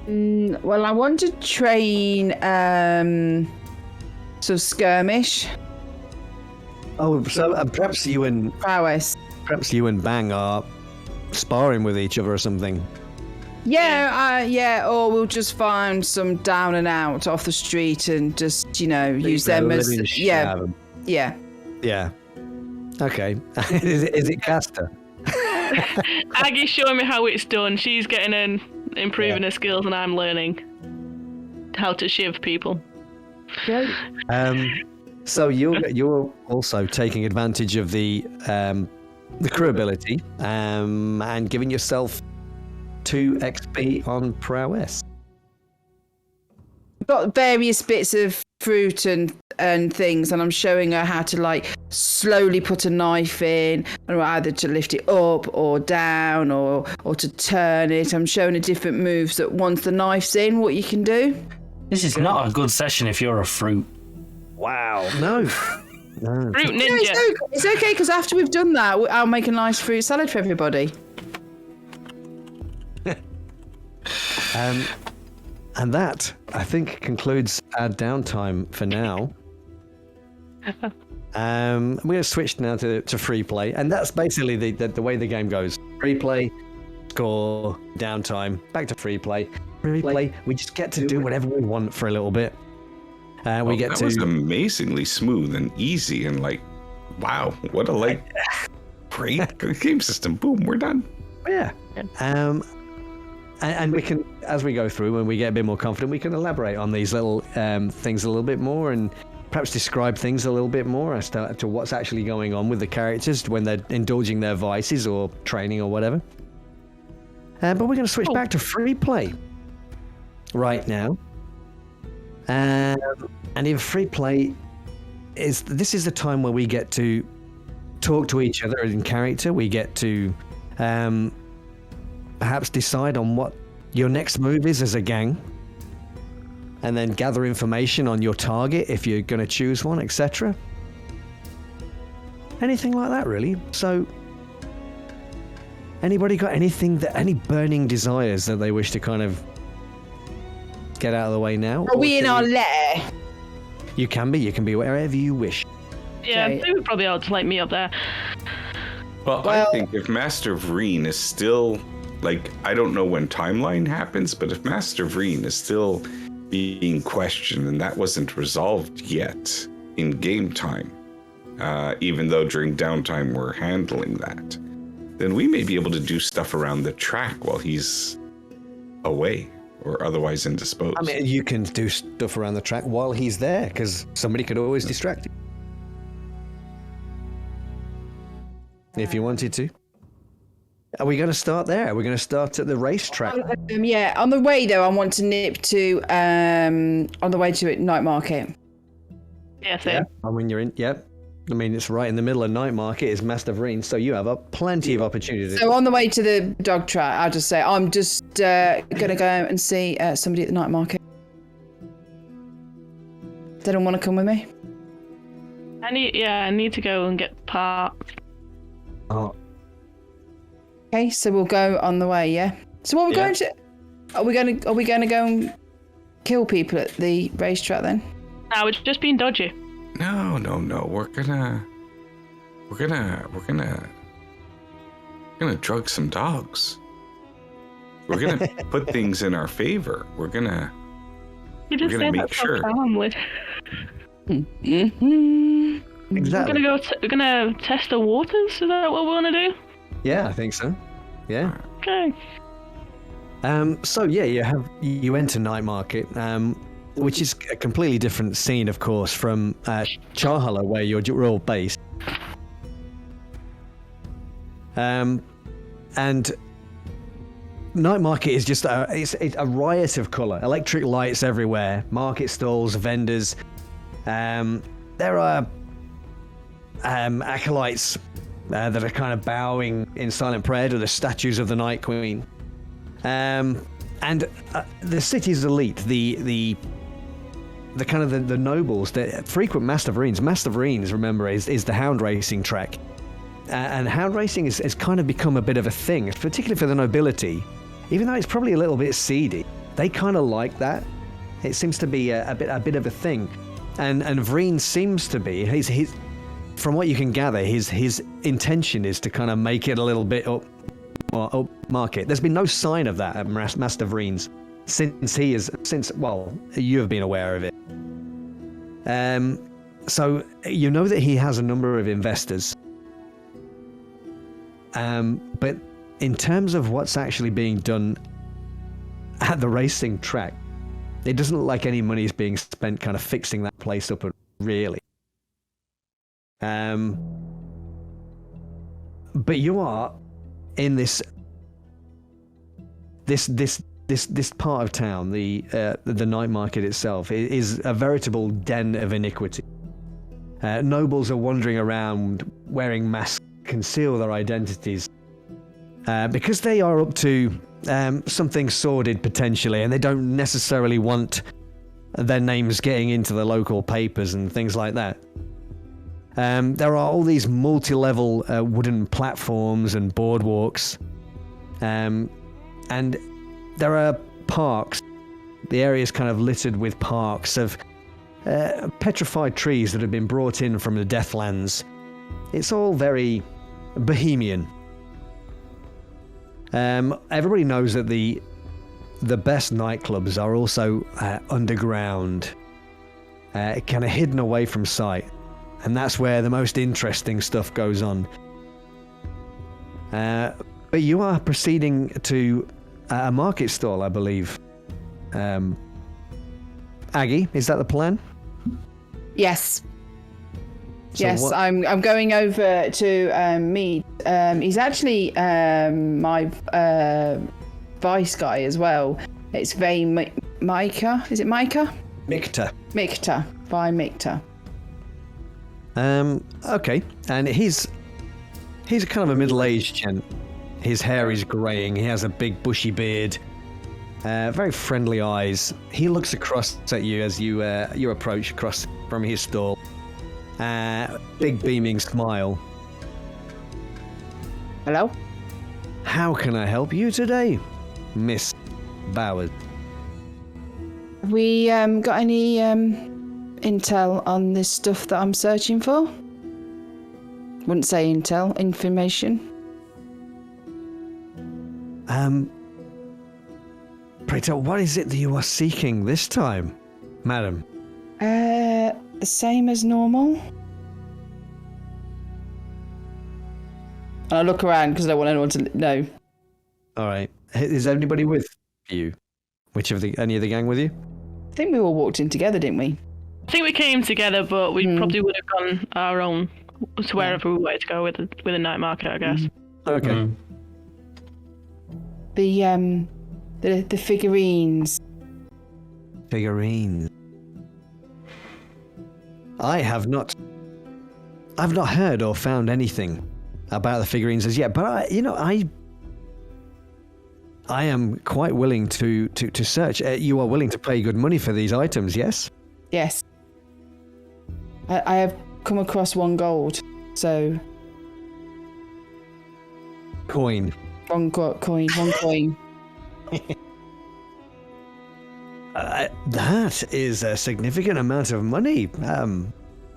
Well, I want to train sort of skirmish Oh, so perhaps you and prowess. Bang are sparring with each other or something. Yeah, or we'll just find some down and out off the street and just, use them as yeah. Yeah. Okay. Is it Caster? Aggie's showing me how it's done. She's improving her skills, and I'm learning how to shiv people. So you're also taking advantage of the crew ability and giving yourself 2 XP on prowess. Got various bits of fruit and things, and I'm showing her how to slowly put a knife in, or either to lift it up or down or to turn it. I'm showing her different moves that once the knife's in, what you can do. This is not a good session if you're a fruit. Wow. No. Fruit ninja. It's okay, because after we've done that, I'll make a nice fruit salad for everybody. And that, I think, concludes our downtime for now. We're going to switch now to free play, and that's basically the way the game goes. Free play, score, downtime, back to free play. Free play, we just get to do whatever we want for a little bit. That was amazingly smooth and easy, and wow, what a great game system. Boom, we're done. Yeah. And we can, as we go through, when we get a bit more confident, we can elaborate on these little things a little bit more, and perhaps describe things a little bit more as to what's actually going on with the characters when they're indulging their vices or training or whatever. But we're going to switch back to free play right now. And in free play, this is the time where we get to talk to each other in character. We get to perhaps decide on what your next move is as a gang, and then gather information on your target if you're going to choose one, etc. Anything like that, really. So, anybody got any burning desires that they wish to kind of get out of the way now? Are we in our lair? You can be wherever you wish. Yeah, Okay. they would probably ought to meet up there. Well, I think if Master Vreen is still, I don't know when timeline happens, but if Master Vreen is still being questioned and that wasn't resolved yet in game time, even though during downtime we're handling that, then we may be able to do stuff around the track while he's away or otherwise indisposed. I mean, you can do stuff around the track while he's there, because somebody could always distract you. If you wanted to. Are we going to start there? Are we going to start at the racetrack? Yeah, on the way though, I want to nip to on the way to night market. Yeah, same. Yeah. And when you're in, yep. I mean, it's right in the middle of night market is Master Vreen, so you have plenty of opportunities. So on the way to the dog track, I'll just say I'm just going to go and see somebody at the night market. They don't want to come with me. I need to go and get parts. Oh, Okay, so we'll go on the way. Yeah. So what we're going to? Are we going to go and kill people at the racetrack then? No, it's just being dodgy. No. We're gonna drug some dogs. We're gonna put things in our favor. We're gonna make sure. Calmly. exactly. We're gonna test the waters. Is that what we're gonna do? Yeah, I think so. Yeah. Okay. So yeah, you enter night market, which is a completely different scene, of course, from Charhala, where you're all based. And night market is just it's a riot of colour. Electric lights everywhere, market stalls, vendors. There are acolytes that are kind of bowing in silent prayer to the statues of the Night Queen. And the city's elite, the kind of the nobles, the frequent Master Vreens. Master Vreens, remember, is the hound racing track. And hound racing has kind of become a bit of a thing, particularly for the nobility, even though it's probably a little bit seedy. they kind of like that. It seems to be a bit of a thing, and Vreen seems to be his from what you can gather, his intention is to kind of make it a little bit up market. There's been no sign of that at Master Vreen's since you have been aware of it. So you know that he has a number of investors. But in terms of what's actually being done at the racing track, it doesn't look like any money is being spent kind of fixing that place up, really. But you are in this part of town. The night market itself is a veritable den of iniquity. Nobles are wandering around wearing masks to conceal their identities because they are up to something sordid potentially, and they don't necessarily want their names getting into the local papers and things like that. There are all these multi-level wooden platforms and boardwalks, and there are parks. The area is kind of littered with parks of petrified trees that have been brought in from the Deathlands. It's all very bohemian. Everybody knows that the best nightclubs are also underground, kind of hidden away from sight, and that's where the most interesting stuff goes on. But you are proceeding to a market stall, I believe. Aggie, is that the plan? Yes. So yes, what- I'm going over to meet. He's actually my vice guy as well. It's Micah. Is it Micah? Micta. Micta. By Micta. Okay, and he's a kind of a middle-aged gent. His hair is greying. He has a big bushy beard, very friendly eyes. He looks across at you as you approach across from his stall. Big beaming smile. Hello. How can I help you today, Miss Bowers? Have we got any intel on this stuff that I'm searching for? Wouldn't say intel, information. Pray tell, what is it that you are seeking this time, madam? The same as normal. And I look around because I don't want anyone to know. All right. Is anybody with you? Any of the gang with you? I think we all walked in together, didn't we? I think we came together, but we probably would have gone our own to wherever we wanted to go with the night market, I guess. Okay. The figurines. Figurines. I've not heard or found anything about the figurines as yet, but I am quite willing to search. You are willing to pay good money for these items, yes? Yes. I have come across 1 gold, so Coin. one coin. That is a significant amount of money.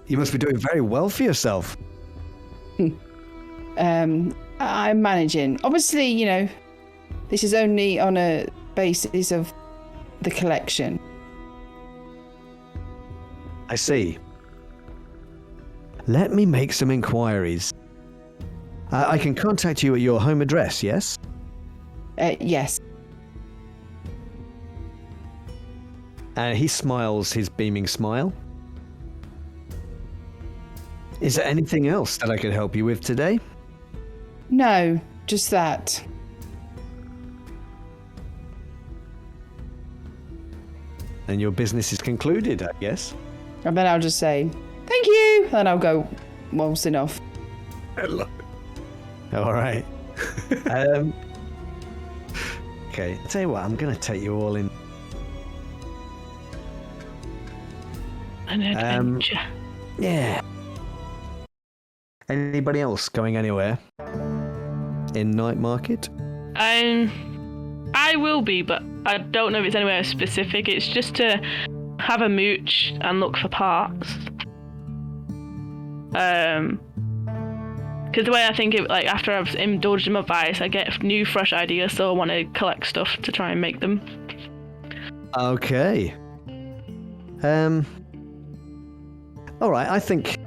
You must be doing very well for yourself. I'm managing. Obviously, this is only on a basis of the collection. I see. Let me make some inquiries. I can contact you at your home address, yes? Yes. He smiles his beaming smile. Is there anything else that I could help you with today? No, just that. And your business is concluded, I guess. And then I'll just say, thank you. And I'll go waltzing off. All right. Okay, I'll tell you what, I'm going to take you all in. An adventure. Yeah. Anybody else going anywhere in night market? I will be, but I don't know if it's anywhere specific. It's just to have a mooch and look for parts. Because the way I think it, like after I've indulged in my vice, I get new, fresh ideas. So I want to collect stuff to try and make them. Okay. All right. I think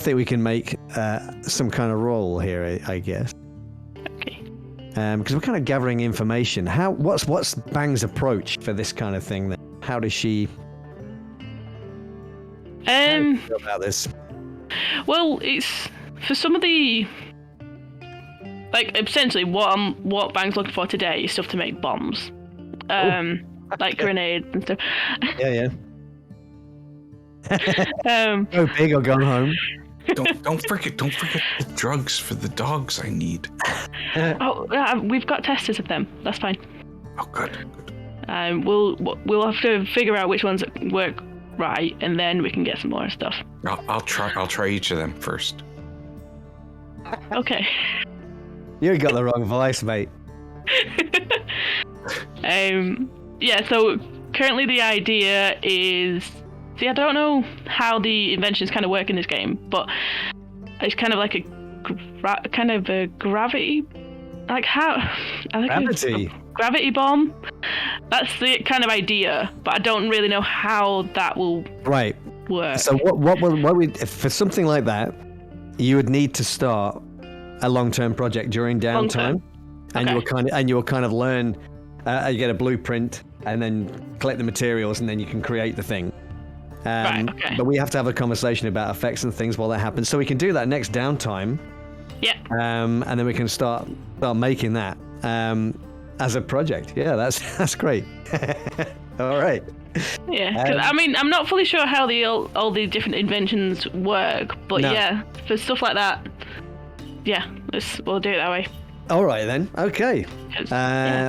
we can make some kind of roll here. I guess. Okay. Because we're kind of gathering information. What's Bang's approach for this kind of thing? Then? How does she? How do you feel about this? Well, it's for some of the, like, essentially what Bang's looking for today is stuff to make bombs, like grenades and stuff. Yeah. Go big or gone home. Don't forget the drugs for the dogs I need. We've got testers of them. That's fine. Oh, good. We'll have to figure out which ones work right, and then we can get some more stuff. I'll try each of them first. Okay. You got the wrong voice, mate. Yeah, so currently the idea is... See, I don't know how the inventions kind of work in this game, but it's kind of like a gravity... Like how... Gravity? Gravity bomb? That's the kind of idea, but I don't really know how that will work. So what we for something like that, you would need to start a long-term project during downtime, and you will kind of learn. You get a blueprint, and then collect the materials, and then you can create the thing. But we have to have a conversation about effects and things while that happens, so we can do that next downtime. Yeah. And then we can start making that as a project. Yeah, that's great. All right. Yeah, because I'm not fully sure how all the different inventions work, but yeah, for stuff like that, yeah, we'll do it that way. All right then. Okay.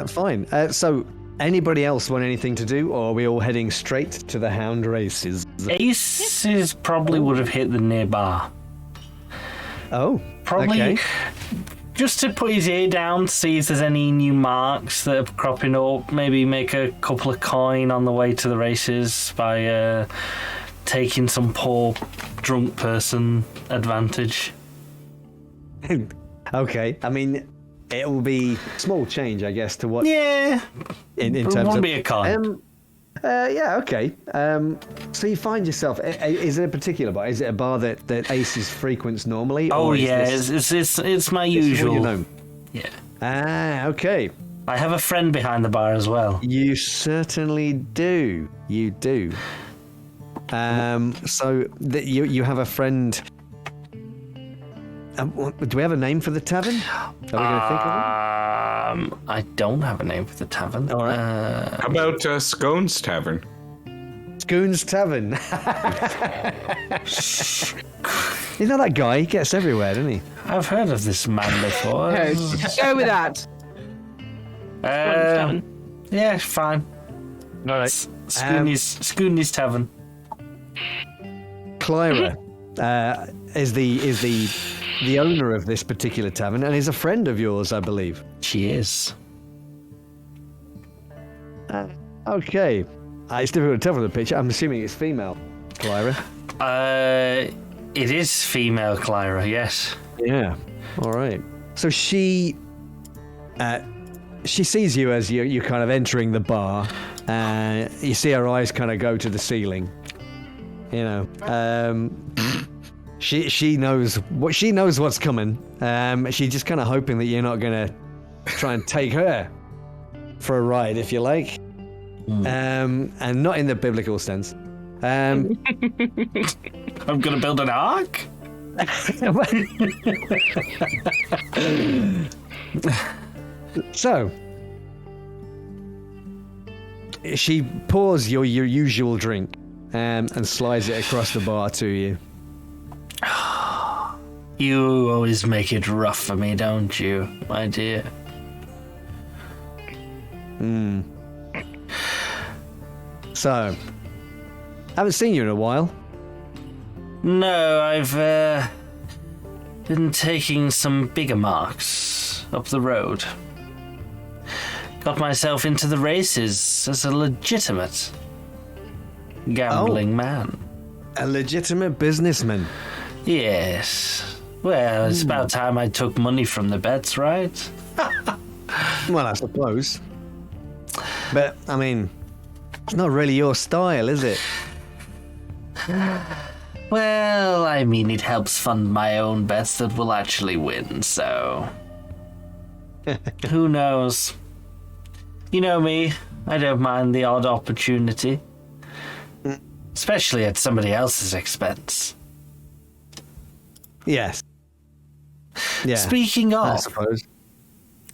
Fine. So, anybody else want anything to do, or are we all heading straight to the hound races? Aces probably would have hit the nearby. Oh, probably. Okay. Just to put his ear down, see if there's any new marks that are cropping up. Maybe make a couple of coin on the way to the races by taking some poor drunk person advantage. Okay. I mean, it will be small change, I guess, to what. Yeah. In it terms won't of be a coin. Yeah. Okay. So you find yourself. Is it a particular bar? Is it a bar that Aces frequents normally? Oh yeah, it's my usual. You know? Yeah. Okay. I have a friend behind the bar as well. You certainly do. You do. So you have a friend. Do we have a name for the tavern? Are we going to think of it? I don't have a name for the tavern. All right. How about Scones Tavern? Scones Tavern. You know that guy? He gets everywhere, doesn't he? I've heard of this man before. Go with that. Yeah, fine. All right. Scooney's Tavern. Clyra is the owner of this particular tavern and is a friend of yours, I believe. She is. Okay. It's difficult to tell from the picture. I'm assuming it's female, Clyra. It is female Clyra, yes. Yeah. All right. So she sees you as you're kind of entering the bar. You see her eyes kind of go to the ceiling. You know. She knows what's coming. She's just kind of hoping that you're not going to try and take her for a ride, if you like. And not in the biblical sense. I'm going to build an ark? So, she pours your usual drink and slides it across the bar to you. You always make it rough for me, don't you, my dear? So, haven't seen you in a while. No, I've been taking some bigger marks up the road. got myself into the races as a legitimate gambling man. A legitimate businessman. Yes. Well, it's about time I took money from the bets, right? Well, I suppose. But, I mean, it's not really your style, is it? Well, I mean, it helps fund my own bets that will actually win, so... Who knows? You know me, I don't mind the odd opportunity. Especially at somebody else's expense. Yes. Yeah. Speaking I of, suppose.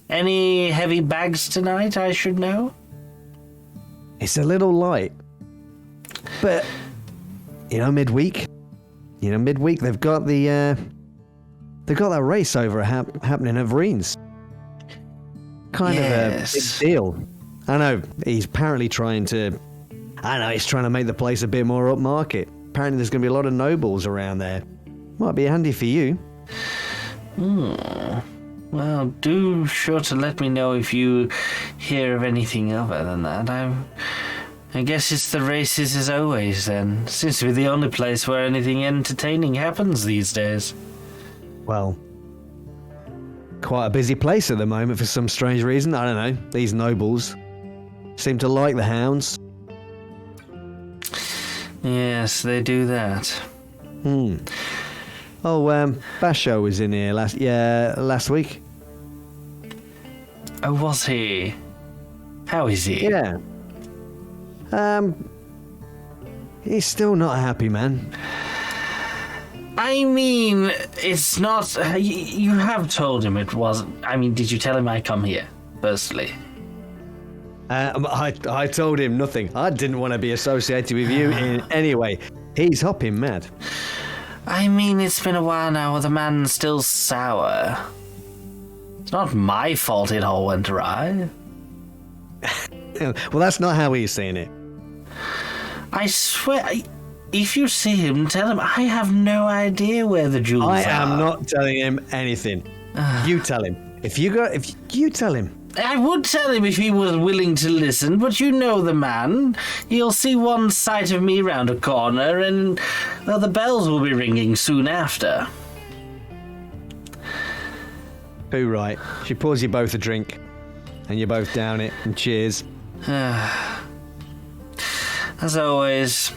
any heavy bags tonight I should know? It's a little light. But, midweek they've got that race over happening at Vreen's. Kind of a big deal. I know, he's apparently trying to make the place a bit more upmarket. Apparently there's going to be a lot of nobles around there. Might be handy for you. Well, do sure to let me know if you hear of anything other than that. I guess it's the races as always, then. Seems to be the only place where anything entertaining happens these days. Well, quite a busy place at the moment for some strange reason. I don't know. These nobles seem to like the hounds. Yes, they do that. Oh, Basho was in here last week. Oh, was he? How is he? Yeah. He's still not a happy man. I mean, it's not... You have told him it wasn't... I mean, did you tell him I come here, firstly? I told him nothing. I didn't want to be associated with you in any way. He's hopping mad. I mean, it's been a while now. The man's still sour. It's not my fault it all went awry. Well, that's not how he's saying it. I swear, if you see him, tell him I have no idea where the jewels are. I am not telling him anything. You tell him. If you tell him. I would tell him if he was willing to listen, but you know the man. He'll see one sight of me round a corner, and well, the bells will be ringing soon after. Who right? She pours you both a drink, and you both down it, and cheers. As always.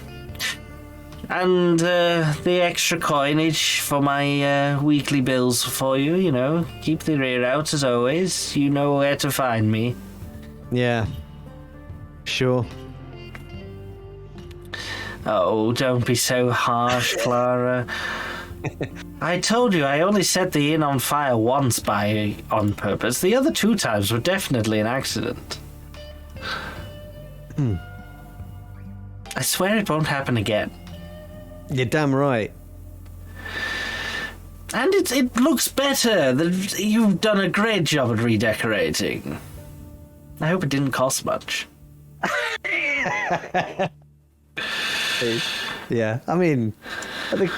And the extra coinage for my weekly bills for you, Keep the ear out as always. You know where to find me. Yeah. Sure. Oh, don't be so harsh, Clara. I told you I only set the inn on fire once on purpose. The other 2 times were definitely an accident. I swear it won't happen again. You're damn right. And it looks better. You've done a great job at redecorating. I hope it didn't cost much. Yeah, I mean, I think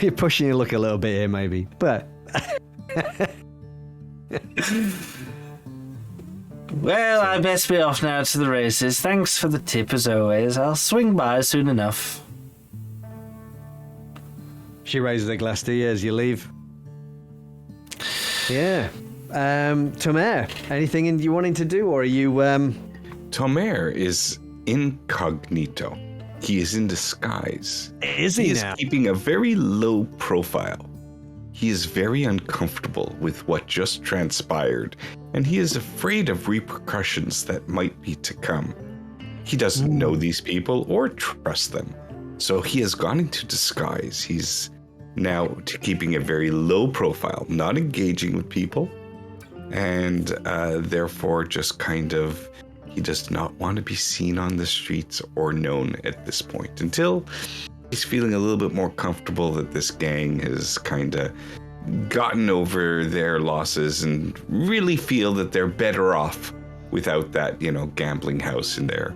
you're pushing your luck a little bit here, maybe, but... Well, I best be off now to the races. Thanks for the tip, as always. I'll swing by soon enough. She raises a glass to you as you leave. Yeah. Tomer, anything you wanting to do, or are you... Tomer is incognito. He is in disguise. Is he now? Is keeping a very low profile. He is very uncomfortable with what just transpired, and he is afraid of repercussions that might be to come. He doesn't know these people or trust them, so he has gone into disguise. He's now keeping a very low profile, not engaging with people, and therefore just kind of, he does not want to be seen on the streets or known at this point until he's feeling a little bit more comfortable that this gang has kind of gotten over their losses and really feel that they're better off without that, gambling house in their,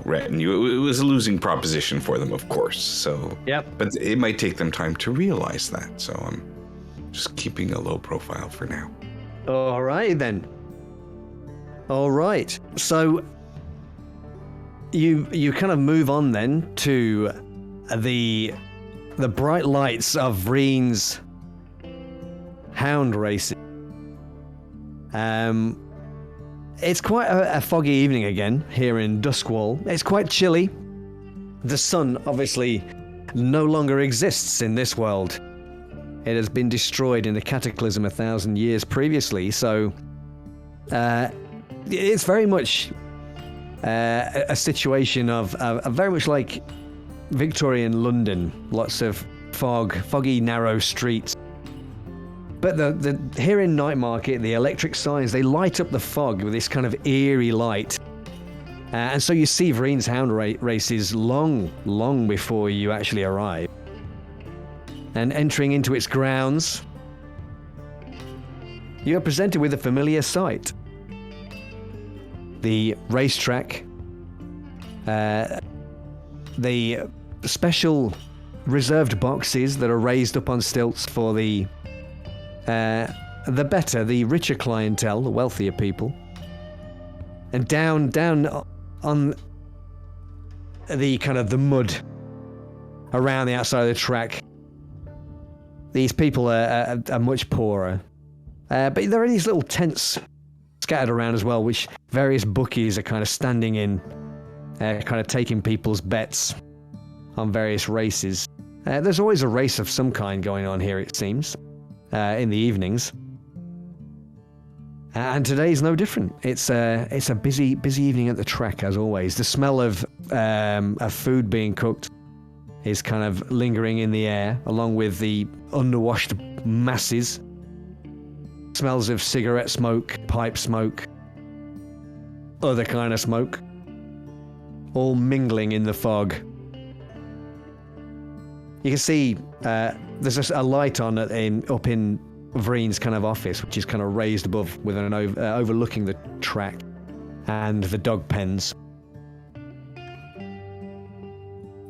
retinue. It was a losing proposition for them, of course. So, yep. But it might take them time to realize that. So I'm just keeping a low profile for now. All right, then. All right. So you kind of move on then to the bright lights of Vreen's hound racing. It's quite a foggy evening again here in Doskvol. It's quite chilly. The sun obviously no longer exists in this world. It has been destroyed in the cataclysm 1,000 years previously, so it's very much a situation of very much like Victorian London. Lots of foggy, narrow streets. But the here in Night Market, the electric signs, they light up the fog with this kind of eerie light. And so you see Vreen's hound races long before you actually arrive. And entering into its grounds, you are presented with a familiar sight. The racetrack, the special reserved boxes that are raised up on stilts for the richer clientele, the wealthier people, and down on the kind of the mud around the outside of the track. These people are much poorer, but there are these little tents scattered around as well, which various bookies are kind of standing in, kind of taking people's bets on various races. There's always a race of some kind going on here, it seems, in the evenings. And today's no different. It's a busy evening at the track, as always. The smell of food being cooked is kind of lingering in the air, along with the underwashed masses. Smells of cigarette smoke, pipe smoke, other kind of smoke, all mingling in the fog. You can see there's a light on up in Vreen's kind of office, which is kind of raised above with an overlooking the track and the dog pens.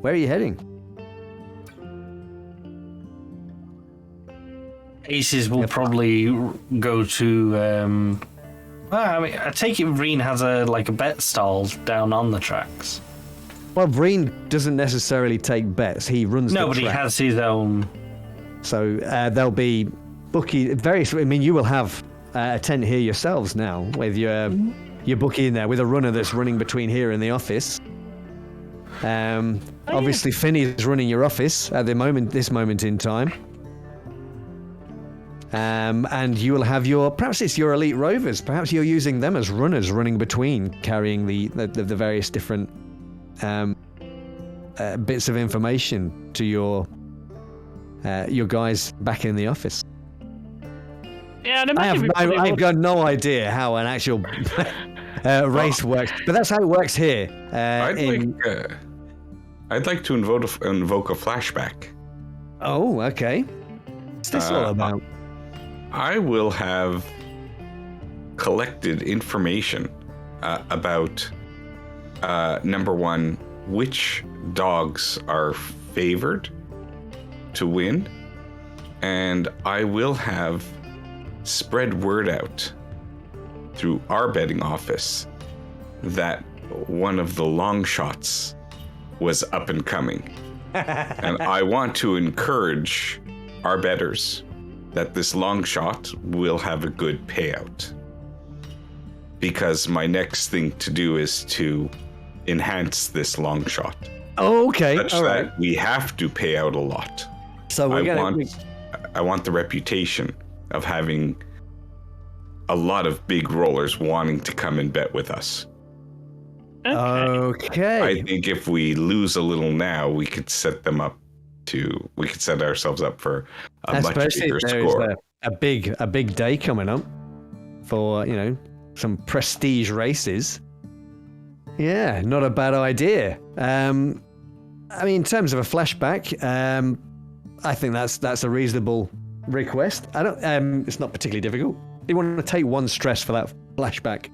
Where are you heading? Aces will probably go to. I take it Vreen has a bet stall down on the tracks. Well, Vreen doesn't necessarily take bets. He runs the track. No, but he has his own. So there'll be bookie various. I mean, you will have a tent here yourselves now with your bookie in there with a runner that's running between here and the office. Obviously, Finney is running your office at this moment in time. And you will have perhaps it's your elite rovers. Perhaps you're using them as runners, running between, carrying the various different bits of information to your guys back in the office. Yeah, I've got no idea how an actual race works, but that's how it works here. I'd like to invoke a flashback. Oh, okay. What's this all about? I will have collected information about, number one, which dogs are favored to win, and I will have spread word out through our betting office that one of the long shots was up and coming. And I want to encourage our bettors that this long shot will have a good payout. Because my next thing to do is to enhance this long shot. Oh, okay. Such all that right. we have to pay out a lot. So I want the reputation of having a lot of big rollers wanting to come and bet with us. Okay. I think if we lose a little now, we could set ourselves up for a much bigger score. A big day coming up for, some prestige races. Yeah, not a bad idea. I mean, in terms of a flashback, I think that's a reasonable request. I don't. It's not particularly difficult. You want to take one stress for that flashback.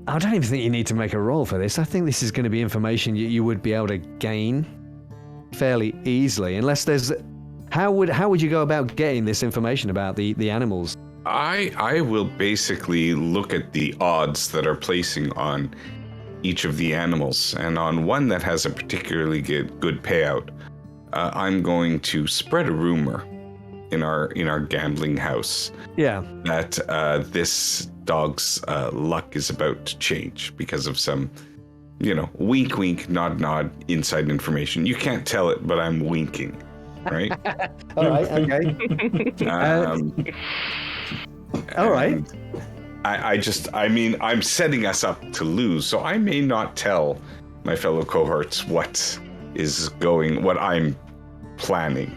I don't even think you need to make a roll for this. I think this is going to be information you would be able to gain fairly easily, unless there's How would you go about getting this information about the animals? I will basically look at the odds that are placing on each of the animals, and on one that has a particularly good payout, I'm going to spread a rumor in our gambling house. Yeah. That this dog's luck is about to change because of some, wink, wink, nod, nod, inside information. You can't tell it, but I'm winking, right? All right. Okay. All right. I'm setting us up to lose, so I may not tell my fellow cohorts what I'm planning.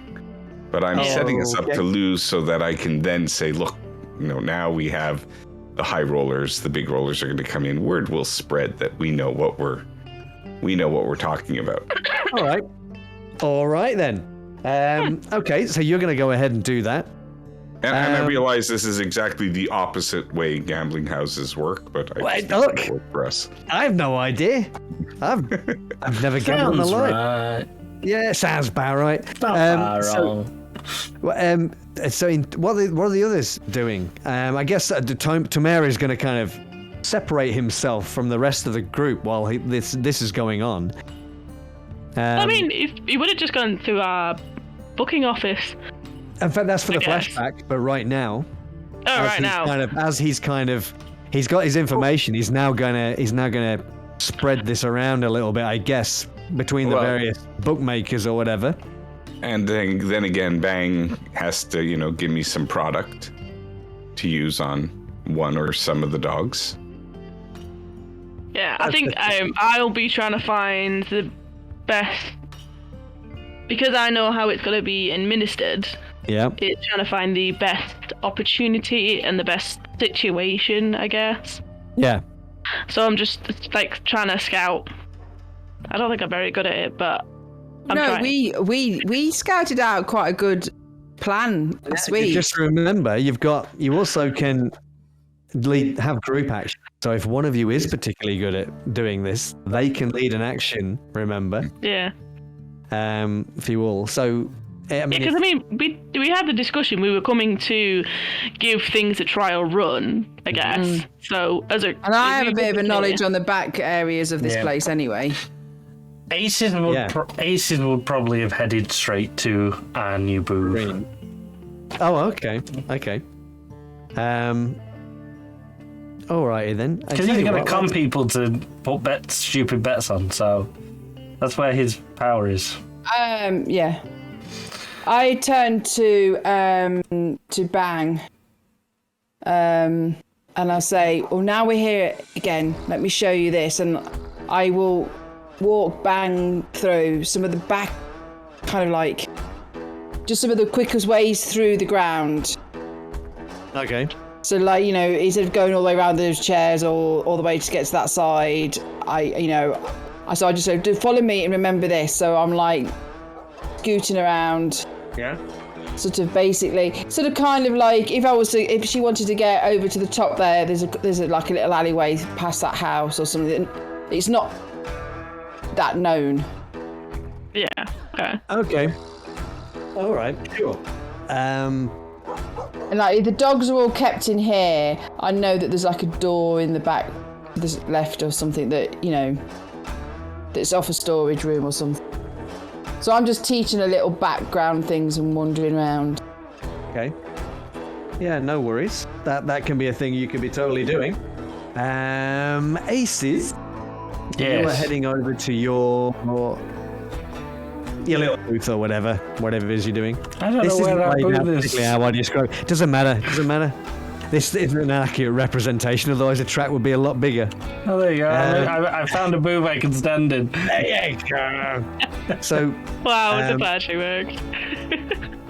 But I'm setting us up to lose so that I can then say, look, now we have the high rollers, the big rollers are going to come in. Word will spread that we know what we're talking about. All right then. Okay, so you're going to go ahead and do that. And I realize this is exactly the opposite way gambling houses work, but I just think it'll work for us. I have no idea. I've never gambled in my life. Right. Yeah, sounds about right. Not far wrong. What are the others doing? I guess Tamara is going to kind of separate himself from the rest of the group while this is going on. I mean, if he would have just gone to our booking office. In fact, that's for the flashback. But right now, he's got his information. He's now gonna spread this around a little bit, I guess, between the various bookmakers or whatever. And then again, Bang has to, give me some product to use on one or some of the dogs. Yeah, I think I'll be trying to find the best, because I know how it's going to be administered. Yeah. It's trying to find the best opportunity and the best situation, I guess. Yeah. So I'm just trying to scout. I don't think I'm very good at it, but I'm trying. we scouted out quite a good plan this week. Just remember, you also can have group action. So if one of you is particularly good at doing this, they can lead an action. Remember? Yeah. For you all. So. We had the discussion. We were coming to give things a trial run, I guess. So and I have a bit of a knowledge on the back areas of this place anyway. Aces would probably have headed straight to our new booth. Green. Oh, okay. Alrighty then. Because he's going to con people to put stupid bets on, so that's where his power is. Yeah. I turn to Bang, and I'll say, well, now we're here again. Let me show you this, and I will walk Bang through some of the back, just some of the quickest ways through the ground. Okay. So, instead of going all the way around those chairs or all the way to get to that side, I just say, follow me and remember this. So I'm scooting around. Yeah. If she wanted to get over to the top there, there's a little alleyway past that house or something. It's not that known. Yeah. Okay. Okay. All right. Sure. And if the dogs are all kept in here, I know that there's a door in the back, there's left or something that that's off a storage room or something. So I'm just teaching a little background things and wandering around. Okay. Yeah, no worries. That can be a thing you could be totally doing. Aces. Yes. You are heading over to your little booth or whatever it is you're doing. I don't know where our booth is. Particularly how I describe it. Doesn't matter. This isn't an accurate representation, otherwise the track would be a lot bigger. Oh, there you go. I found a booth I can stand in. There you go. So. Wow, it's a flashy work.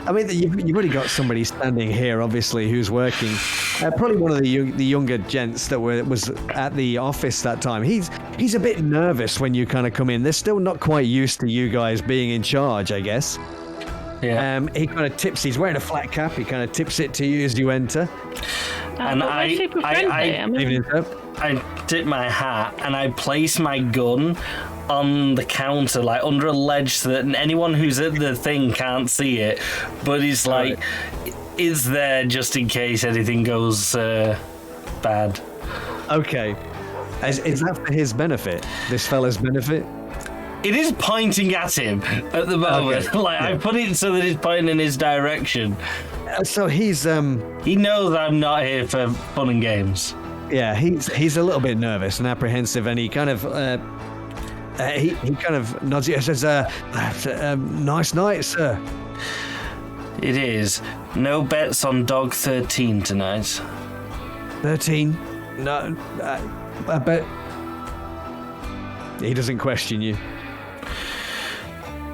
I mean, you've already got somebody standing here, obviously, who's working. Probably one of the younger gents that was at the office that time. He's a bit nervous when you kind of come in. They're still not quite used to you guys being in charge, I guess. Yeah. He kind of tips. He's wearing a flat cap. He kind of tips it to you as you enter. And I dip my hat and I place my gun on the counter, like under a ledge, so that anyone who's at the thing can't see it. But it's like, it's there just in case anything goes bad. Okay. Is that for his benefit? This fella's benefit? It is pointing at him at the moment. Okay. Like, I put it so that it's pointing in his direction. So he's He knows I'm not here for fun and games. yeah, he's a little bit nervous and apprehensive, and he kind of he kind of nods and says, "Nice night, sir." It is. No bets on dog 13 tonight. 13? No, I bet he doesn't question you.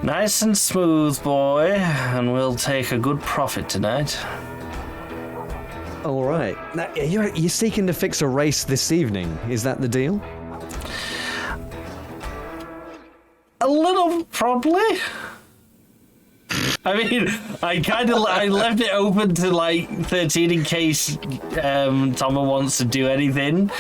Nice and smooth, boy, and we'll take a good profit tonight. All right. Now, you're seeking to fix a race this evening. Is that the deal? A little, probably. I mean, I left it open to like 13 in case Tomer wants to do anything,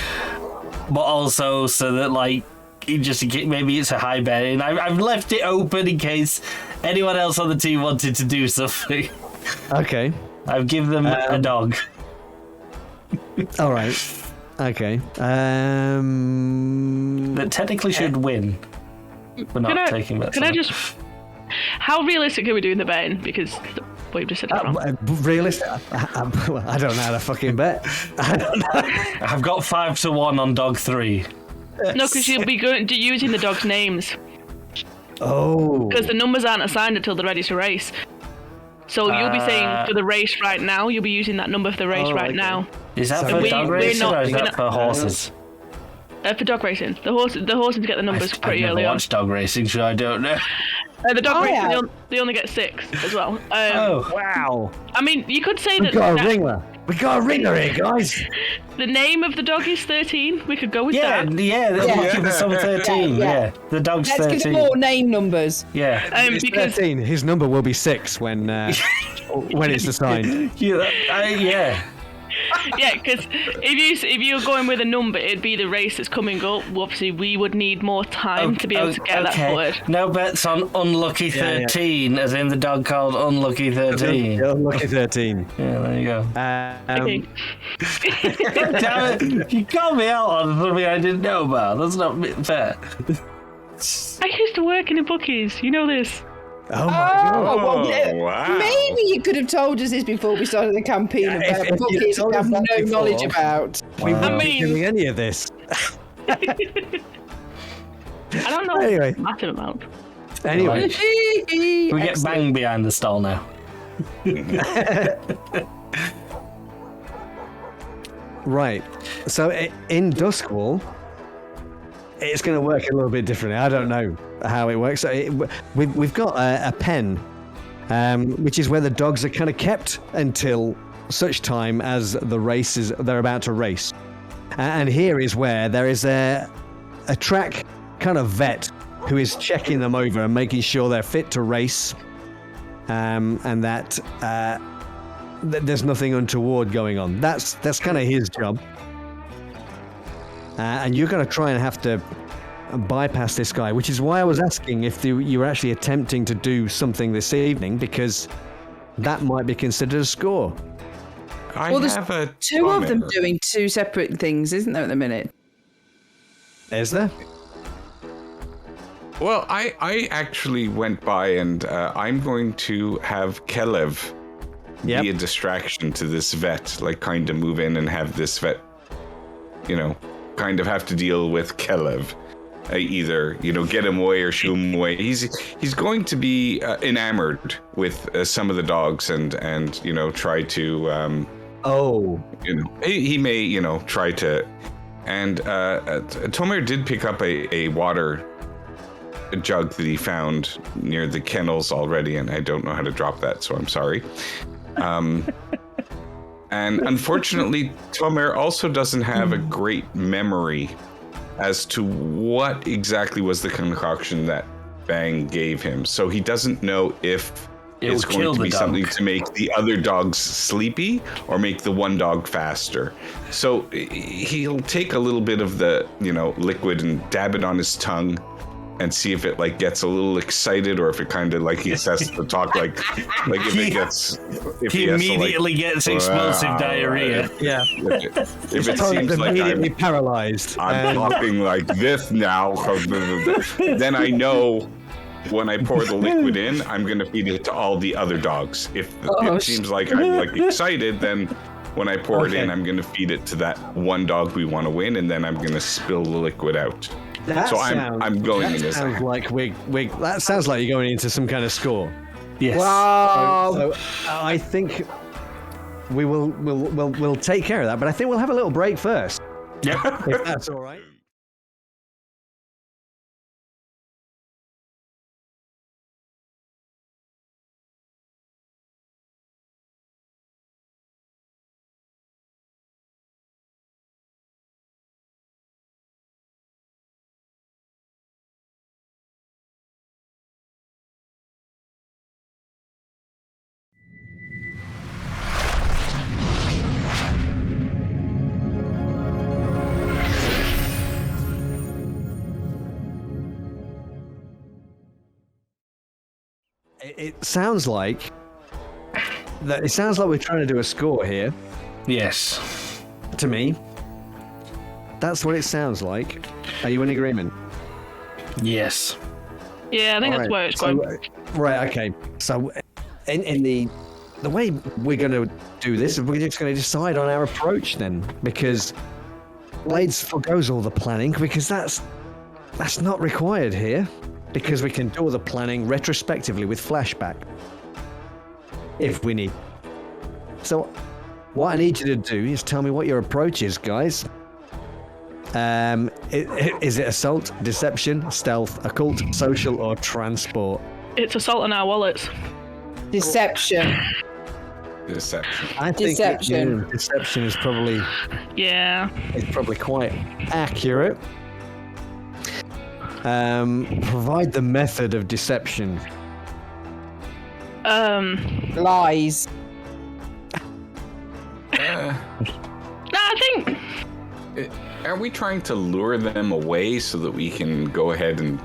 but also so that like maybe it's a high bet, and I've left it open in case anyone else on the team wanted to do something. Okay. I've given them a dog. All right. Okay. That technically should win. We're not taking bets. Can I just? How realistic are we doing the betting? Because what you just said is wrong. Realistic? I don't know how to fucking bet. I don't know. I've got 5-1 on dog 3. No, because you'll be using the dog's names. Oh. Because the numbers aren't assigned until they're ready to race. So you'll be saying for the race right now, you'll be using that number for the race right now. Is that So for dog racing or is we're that not- for horses? For dog racing. The horses get the numbers pretty I've early never on. watched dog racing, so I don't know. The dog racing, yeah. they only get 6 as well. Wow. I mean, you could say We that, got a that ringer. We got a ringer here, guys. the name of the dog is 13. We could go with Yeah, that. they're looking for some 13. Yeah, the dog's Let's 13. give them all name numbers. Yeah. It's Because 13. His number will be 6 when it's assigned. Yeah. yeah, because if you're going with a number, it'd be the race that's coming up. Obviously, we would need more time to be able to get that sorted. No bets on Unlucky 13, as in the dog called Unlucky 13. Lucky 13. Yeah, there you go. Okay. Damn it, you called me out on something I didn't know about. That's not fair. I used to work in the bookies. You know this. Oh my god. Oh, well, yeah. Wow. Maybe you could have told us this before we started the campaign Yeah, about if you'd bookies told we us have no that before. knowledge about. We wouldn't I be mean- doing any of this. I don't know Anyway. massive amount. Anyway. We get banged behind the stall now. Right. So in Doskvol, it's going to work a little bit differently. I don't know how it works. So we've got a pen, which is where the dogs are kind of kept until such time as they're about to race. And here is where there is a track kind of vet who is checking them over and making sure they're fit to race, and that there's nothing untoward going on. That's kind of his job. And you're going to try and have to bypass this guy, which is why I was asking if you were actually attempting to do something this evening, because that might be considered a score. Well, there's have a two of them comment. doing two separate things, isn't there, at the minute? Is there? Well, I actually went by and I'm going to have Kelev be a distraction to this vet, like kind of move in and have this vet, kind of have to deal with Kelev. Either, get him away or shoo him away. He's going to be enamored with some of the dogs and try to, he may, try to. And Tomer did pick up a water jug that he found near the kennels already, and I don't know how to drop that, so I'm sorry. And unfortunately, Tomer also doesn't have a great memory as to what exactly was the concoction that Bang gave him. So he doesn't know if it's going to be something to make the other dogs sleepy or make the one dog faster. So he'll take a little bit of the, liquid and dab it on his tongue and see if it like gets a little excited or if it kind of like he has to talk like if it gets if He has to, immediately gets explosive diarrhea. Yeah. If it seems like immediately paralyzed. I'm talking like this now, then I know when I pour the liquid in, I'm going to feed it to all the other dogs. If it seems like I'm like excited, then when I pour it in, I'm going to feed it to that one dog we want to win, and then I'm going to spill the liquid out. I'm going in as sounds like that sounds like you're going into some kind of score. Yes. Wow. So I think we'll take care of that, but I think we'll have a little break first. Yep. If that's all right. It sounds like we're trying to do a score here. Yes. To me, that's what it sounds like. Are you in agreement? Yes. Yeah, I think that's where it's going. Right. Okay. So, in the way we're going to do this, we're just going to decide on our approach then, because Blades forgoes all the planning because that's not required here. Because we can do all the planning retrospectively with flashback, if we need. So, what I need you to do is tell me what your approach is, guys. Is it assault, deception, stealth, occult, social, or transport? It's assault on our wallets. Deception. I think deception is probably quite accurate. Provide the method of deception. Lies. I think. Are we trying to lure them away so that we can go ahead and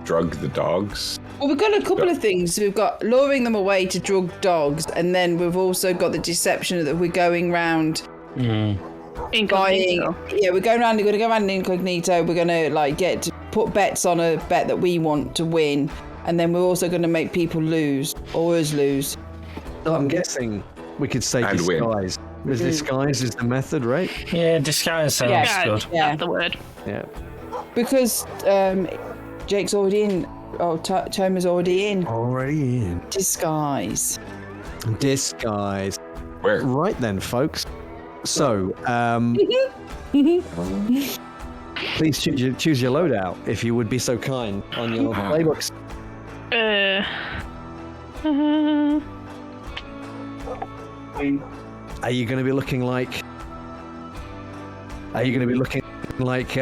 drug the dogs? Well, we've got a couple of things. We've got luring them away to drug dogs, and then we've also got the deception that we're going round Incognito. we're going around. We're going to go around incognito. We're going to put bets on a bet that we want to win, and then we're also going to make people lose or us lose. So I'm guessing we could say And disguise. Because disguise is the method, right? Yeah, disguise sounds good. Yeah. That's the word. Yeah. Because Jake's already in. Oh, Toma's already in. Already in. Disguise. Where? Right then, folks. So, please choose your loadout, if you would be so kind, on your playbooks. Are you going to be looking like? Are you going to be looking like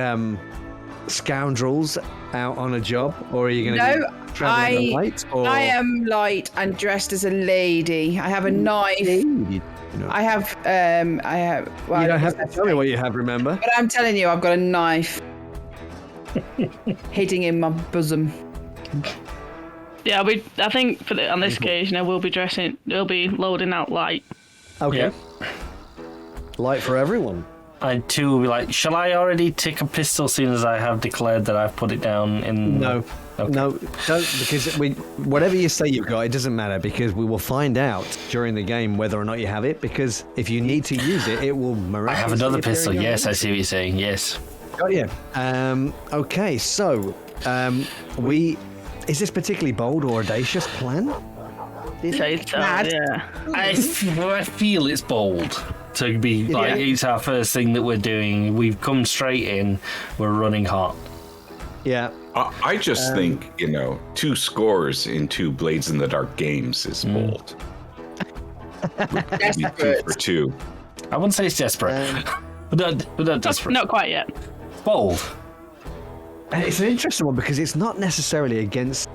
scoundrels out on a job, or are you going to be traveling light? Or? I am light and dressed as a lady. I have a knife. I have. Well, you don't have to tell me what you have. Remember? But I'm telling you, I've got a knife hidden in my bosom. Yeah, I think on this occasion, we'll be loading out light. Okay. Yeah. Light for everyone. I too will be like, shall I already take a pistol, seeing as I have declared that I've put it down in... No. Okay. No, don't, because whatever you say you've got, it doesn't matter, because we will find out during the game whether or not you have it, because if you need to use it, it will miraculously... I have another appear pistol, in your yes, I hand. see what you're saying, yes. Got you. Okay, so, is this particularly bold or audacious plan? Say so, yeah. I feel it's bold to be like, it's our first thing that we're doing. We've come straight in, we're running hot. Yeah. I just think, 2 scores in 2 Blades in the Dark games is bold. Desperate. 2 for 2. I wouldn't say it's desperate. but not desperate. Not quite yet. Bold. And it's an interesting one because it's not necessarily against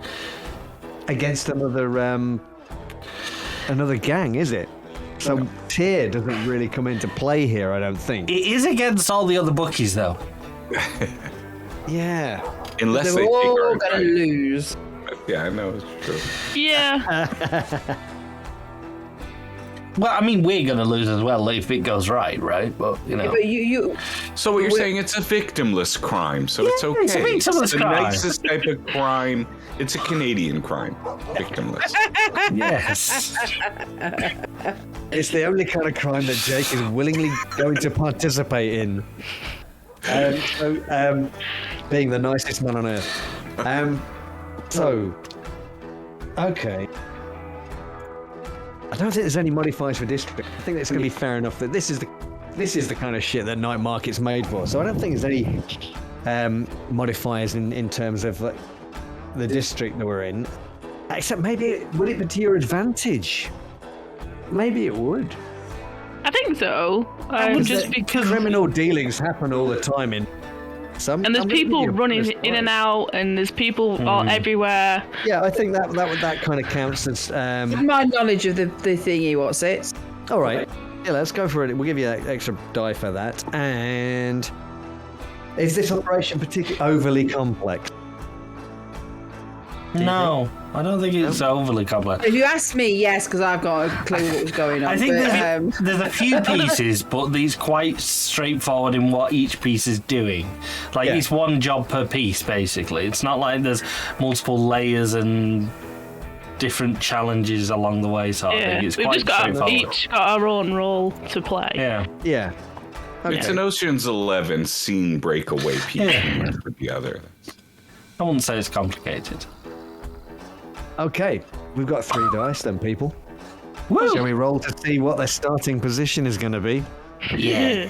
another gang, is it? So tier doesn't really come into play here, I don't think. It is against all the other bookies, though. Yeah. Unless They're they take all our going to advice. lose. Yeah, I know it's true. Yeah. Well, I mean, we're going to lose as well if it goes right? But, you know. But you So what you're saying, it's a victimless crime, so it's okay. it's a victimless the crime. nicest type of crime. It's a Canadian crime. Victimless. Yes. It's the only kind of crime that Jake is willingly going to participate in. Being the nicest man on earth. Okay. I don't think there's any modifiers for district. I think it's going to be fair enough that this is the kind of shit that night market's made for. So I don't think there's any modifiers in terms of like, the district that we're in. Except maybe would it be to your advantage? Maybe it would. I think so. Just because Criminal dealings happen all the time in some. and there's I'm gonna people give you a running bonus in and prize. out, and there's people all everywhere. Yeah, I think that kind of counts as. my knowledge of the thingy, what's it? All right. Yeah, let's go for it. We'll give you an extra die for that. And is this operation particularly overly complex? No, I don't think it's overly complex. If you ask me, yes, because I've got a clue what was going on. I think but, there's a few pieces, but these quite straightforward in what each piece is doing. Like, Yeah. it's one job per piece, basically. It's not like there's multiple layers and different challenges along the way, sort of Yeah, thing. It's we've quite just got straightforward. each got our own role to play. Yeah. Yeah. Okay. It's an Ocean's 11 scene breakaway piece Yeah. for the other. I wouldn't say it's complicated. Okay, we've got 3 dice then, people. Woo! Shall we roll to see what their starting position is going to be? Yeah.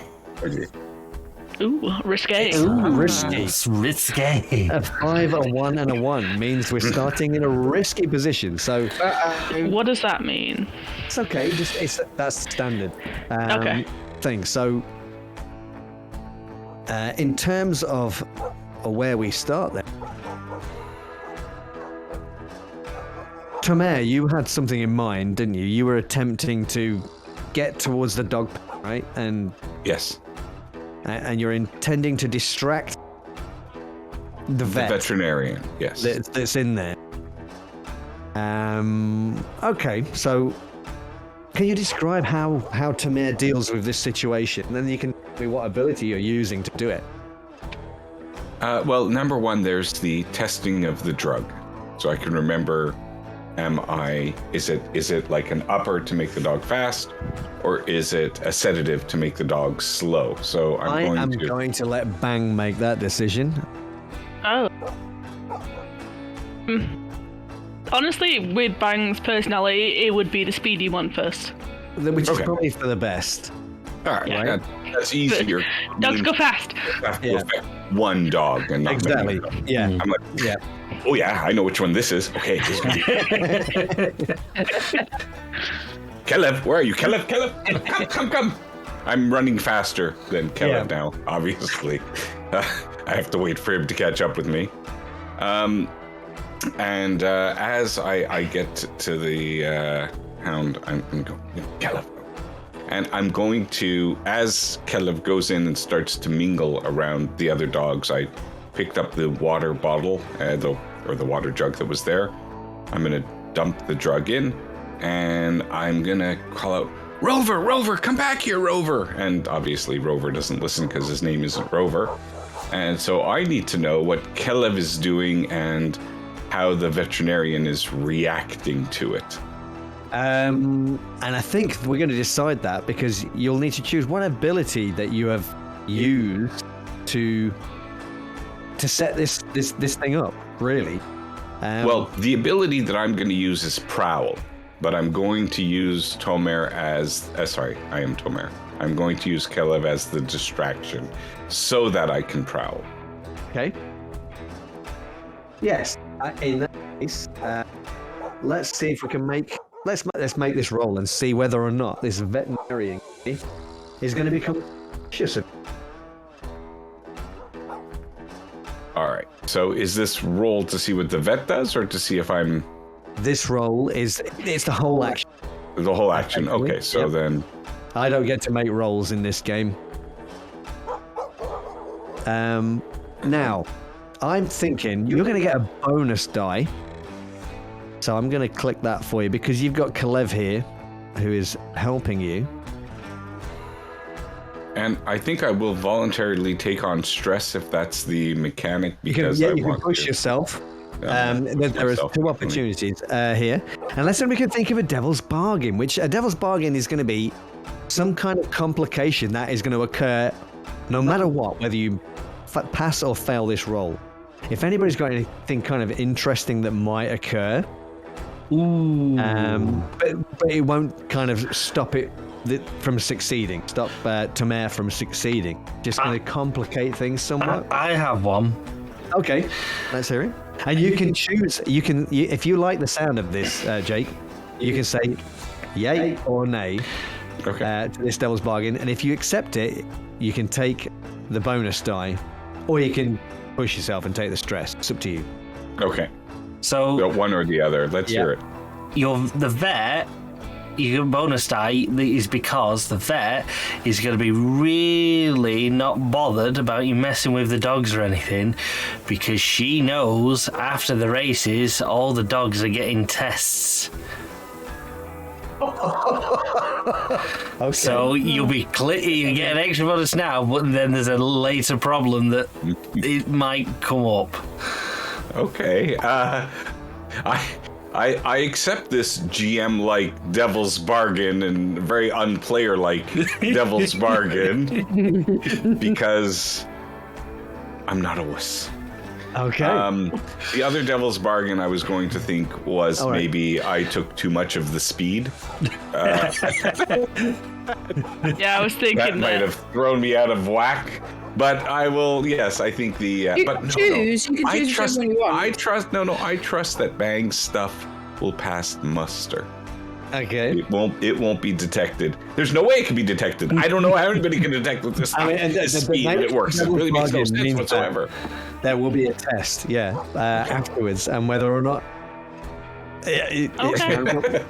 Ooh, risque. Risky. It's risque. A 5, a 1, and a 1 means we're starting in a risky position. So What does that mean? it's okay. That's standard Okay. thing. So in terms of where we start then, Tomer, you had something in mind, didn't you? You were attempting to get towards the dog, right? And Yes. you're intending to distract the vet Veterinarian. Yes. that's in there. Okay, so can you describe how Tomer deals with this situation? And then you can tell me what ability you're using to do it. Well, number one, there's the testing of the drug. So I can remember, is it like an upper to make the dog fast, or is it a sedative to make the dog slow? So I am going to let Bang make that decision. Oh. Honestly, with Bang's personality, it would be the speedy one first. Which is Okay. probably for the best. All right, Yeah. that's easier. Dogs go fast. Have to Yeah. affect one dog and not Exactly. many dogs. Yeah. I'm like, Yeah. oh yeah, I know which one this is. Okay. Caleb, where are you? Caleb, come. I'm running faster than Caleb now, obviously. I have to wait for him to catch up with me. And as I get to the hound, I'm going to go, Caleb. And I'm going to, as Caleb goes in and starts to mingle around the other dogs, I picked up the water bottle, or the water jug that was there. I'm going to dump the drug in, and I'm going to call out, Rover, come back here, Rover. And obviously Rover doesn't listen because his name isn't Rover. And so I need to know what Caleb is doing and how the veterinarian is reacting to it. And I think we're going to decide that because you'll need to choose one ability that you have used to set this thing up, really. Well, the ability that I'm going to use is Prowl, but I'm going to use Tomer as... I am Tomer. I'm going to use Caleb as the distraction so that I can Prowl. Okay. Yes. In that case, let's see if we can make... Let's make this roll and see whether or not this veterinarian is going to become conscious of. All right. So is this roll to see what the vet does or to see if I'm... This roll it's the whole action. The whole action. Okay, so Yep. then... I don't get to make rolls in this game. Now, I'm thinking you're going to get a bonus die. So I'm going to click that for you because you've got Kalev here who is helping you. And I think I will voluntarily take on stress if that's the mechanic because you can push yourself. There are two opportunities here. Unless then we can think of a devil's bargain, which a devil's bargain is going to be some kind of complication that is going to occur no matter what, whether you pass or fail this roll. If anybody's got anything kind of interesting that might occur, but it won't kind of stop it from succeeding. Stop Tamer from succeeding. Just going to complicate things somewhat. I have one. Okay, let's hear it. And you can choose. If you like the sound of this, Jake, you can say yay or nay to this devil's bargain. And if you accept it, you can take the bonus die, or you can push yourself and take the stress. It's up to you. Okay. So one or the other. Let's hear it. The vet. Your bonus die is because the vet is going to be really not bothered about you messing with the dogs or anything, because she knows after the races all the dogs are getting tests. Okay. So you'll be you get an extra bonus now, but then there's a later problem that it might come up. Okay. I accept this GM-like devil's bargain and very unplayer-like devil's bargain because I'm not a wuss. Okay. The other devil's bargain I was going to think was maybe I took too much of the speed. Yeah, I was thinking that might have thrown me out of whack. But I will. Yes, I think the. You but can no, choose. no. You can choose whichever one you want. I trust that Bang's stuff will pass muster. Okay. It won't be detected. There's no way it can be detected. I don't know how anybody can detect with this. Speed it works. It really makes no sense whatsoever. There will be a test, afterwards, and whether or not. Okay.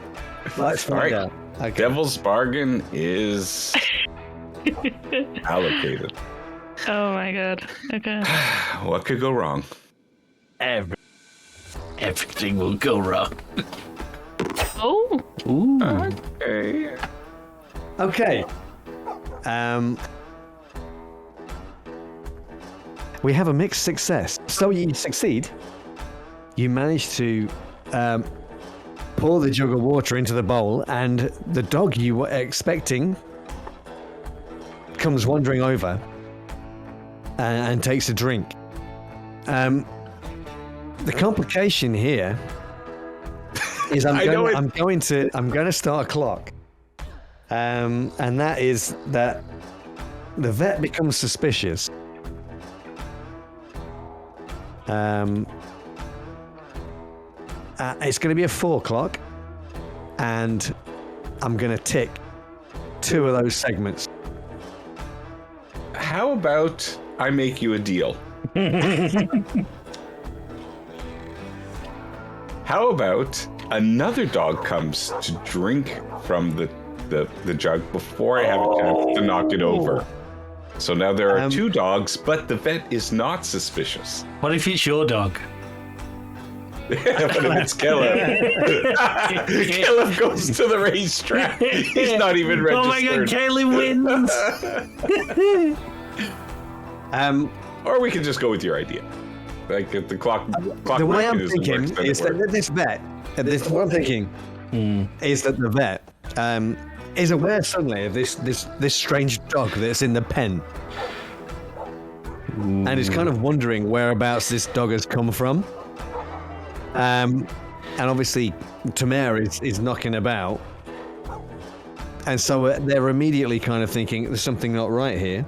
Let's find out. Okay. Devil's bargain is allocated. Oh my god. Okay. What could go wrong? Everything will go wrong. Oh. Ooh. Okay. Okay. We have a mixed success. So you succeed. You manage to pour the jug of water into the bowl, and the dog you were expecting comes wandering over and takes a drink. The complication here is I'm going to start a clock, and that is that the vet becomes suspicious. It's going to be a 4 o'clock, and I'm going to tick 2 of those segments. How about I make you a deal? How about another dog comes to drink from the jug before I have a chance to knock it over? So now there are 2 dogs, but the vet is not suspicious. What if it's your dog? What if it's Caleb? Caleb goes to the racetrack. He's not even registered. Oh my god, Caleb wins! Or we can just go with your idea. Like the clock the way I'm thinking is that this vet, what I'm thinking is that the vet is aware suddenly of this strange dog that's in the pen. And is kind of wondering whereabouts this dog has come from. And obviously Tamer is knocking about. And so they're immediately kind of thinking there's something not right here.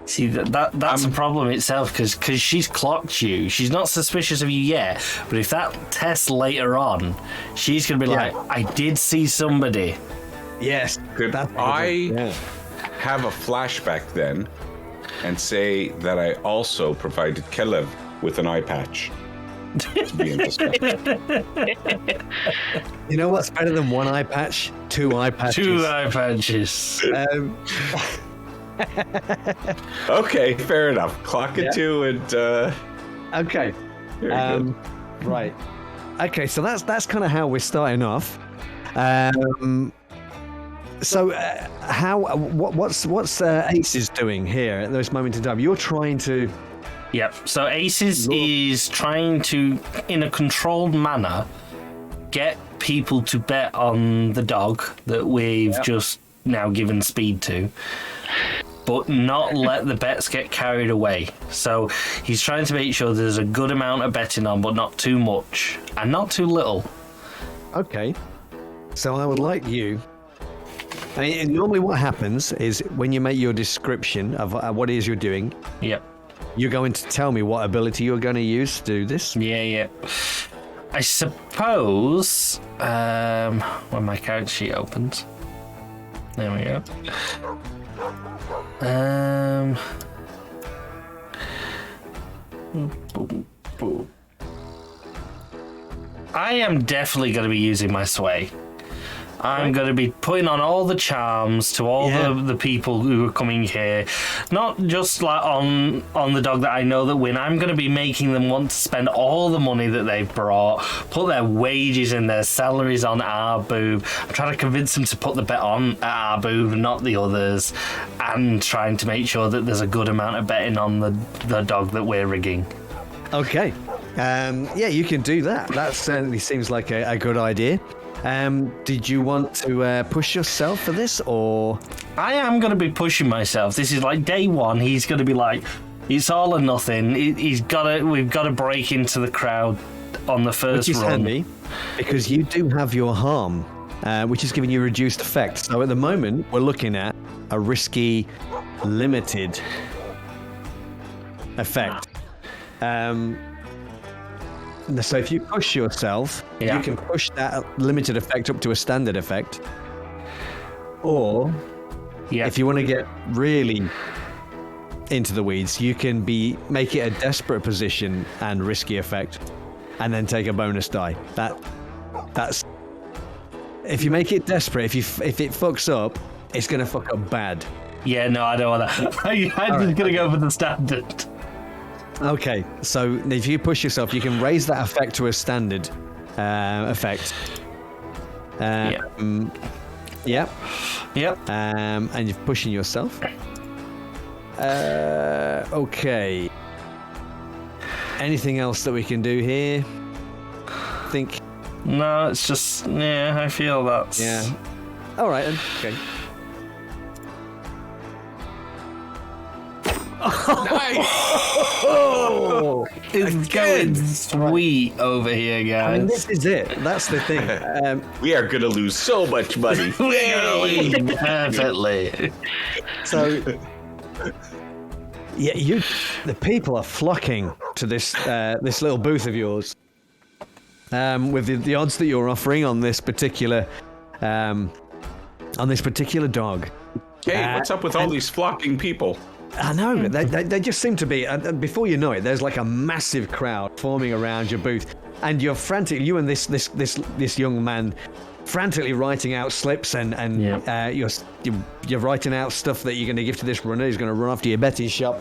See, that's a problem itself, because she's clocked you. She's not suspicious of you yet, but if that tests later on, she's going to be like, I did see somebody. Yes. Could I have a flashback then and say that I also provided Kelev with an eye patch? To be in discussion. You know what's better than 1 eye patch? 2 eye patches. 2 eye patches. Okay, fair enough. Clock it 2 and Okay. Very good. Right. Okay, so that's kind of how we're starting off. So, what's Aces doing here at this moment in time? You're trying to. Yep. So Aces is trying to, in a controlled manner, get people to bet on the dog that we've just now given speed to, but not let the bets get carried away. So he's trying to make sure there's a good amount of betting on, but not too much and not too little. Okay. So I would like you. I mean, normally what happens is when you make your description of what it is you're doing, Yep. you're going to tell me what ability you're going to use to do this. Yeah. I suppose when my character sheet opens. There we go. I am definitely going to be using my sway. I'm going to be putting on all the charms to all the people who are coming here. Not just like on the dog that I know that win. I'm going to be making them want to spend all the money that they've brought, put their wages and their salaries on our boob. I'm trying to convince them to put the bet on at our boob, not the others, and trying to make sure that there's a good amount of betting on the dog that we're rigging. Okay. Yeah, you can do that. That certainly seems like a good idea. Did you want to push yourself for this, or? I am going to be pushing myself. This is like day one. He's going to be like, it's all or nothing. We've got to break into the crowd on the first Which is run. handy, because you do have your harm, which is giving you reduced effect. So at the moment, we're looking at a risky, limited effect. So if you push yourself, you can push that limited effect up to a standard effect. Or if you want to get really into the weeds, you can make it a desperate position and risky effect, and then take a bonus die. That's if you make it desperate. If it fucks up, it's gonna fuck up bad. Yeah, no, I don't want that. I'm just gonna go for the standard. Okay, so if you push yourself, you can raise that effect to a standard effect. Yep. And you're pushing yourself. Okay. Anything else that we can do here? Think. No, it's just I feel that's All right. Then. Okay. Nice. it's going sweet over here, guys. I mean, this is it. That's the thing. We are gonna lose so much money. Perfectly. So, the people are flocking to this little booth of yours. With the odds that you're offering on this particular dog. Hey, what's up with all these flocking people? I know, they just seem to be, before you know it, there's like a massive crowd forming around your booth, and you're frantic, you and this young man, frantically writing out slips, and you're writing out stuff that you're going to give to this runner who's going to run off to your betting shop.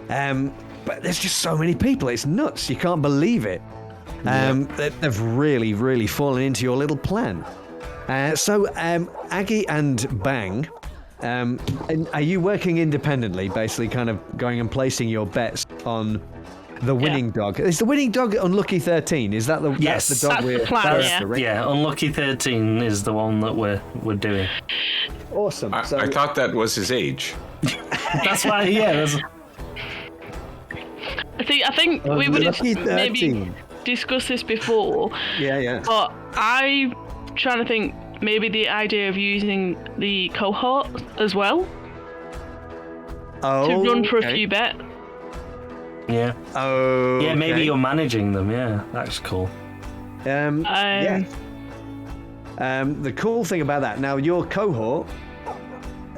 But there's just so many people, it's nuts, you can't believe it. They've really, really fallen into your little plan. So Aggie and Bang, and are you working independently, basically kind of going and placing your bets on the winning dog? Is the winning dog Unlucky 13? Is that yes, that's the dog we're... Plan, yeah, Unlucky 13 is the one that we're doing. Awesome. I thought that was his age. That's why, I think we would have maybe discussed this before. Yeah. But I'm trying to think maybe the idea of using the cohort as well. To run for a few bets. Yeah. Oh. Yeah, maybe you're managing them. Yeah, that's cool. The cool thing about that, now your cohort,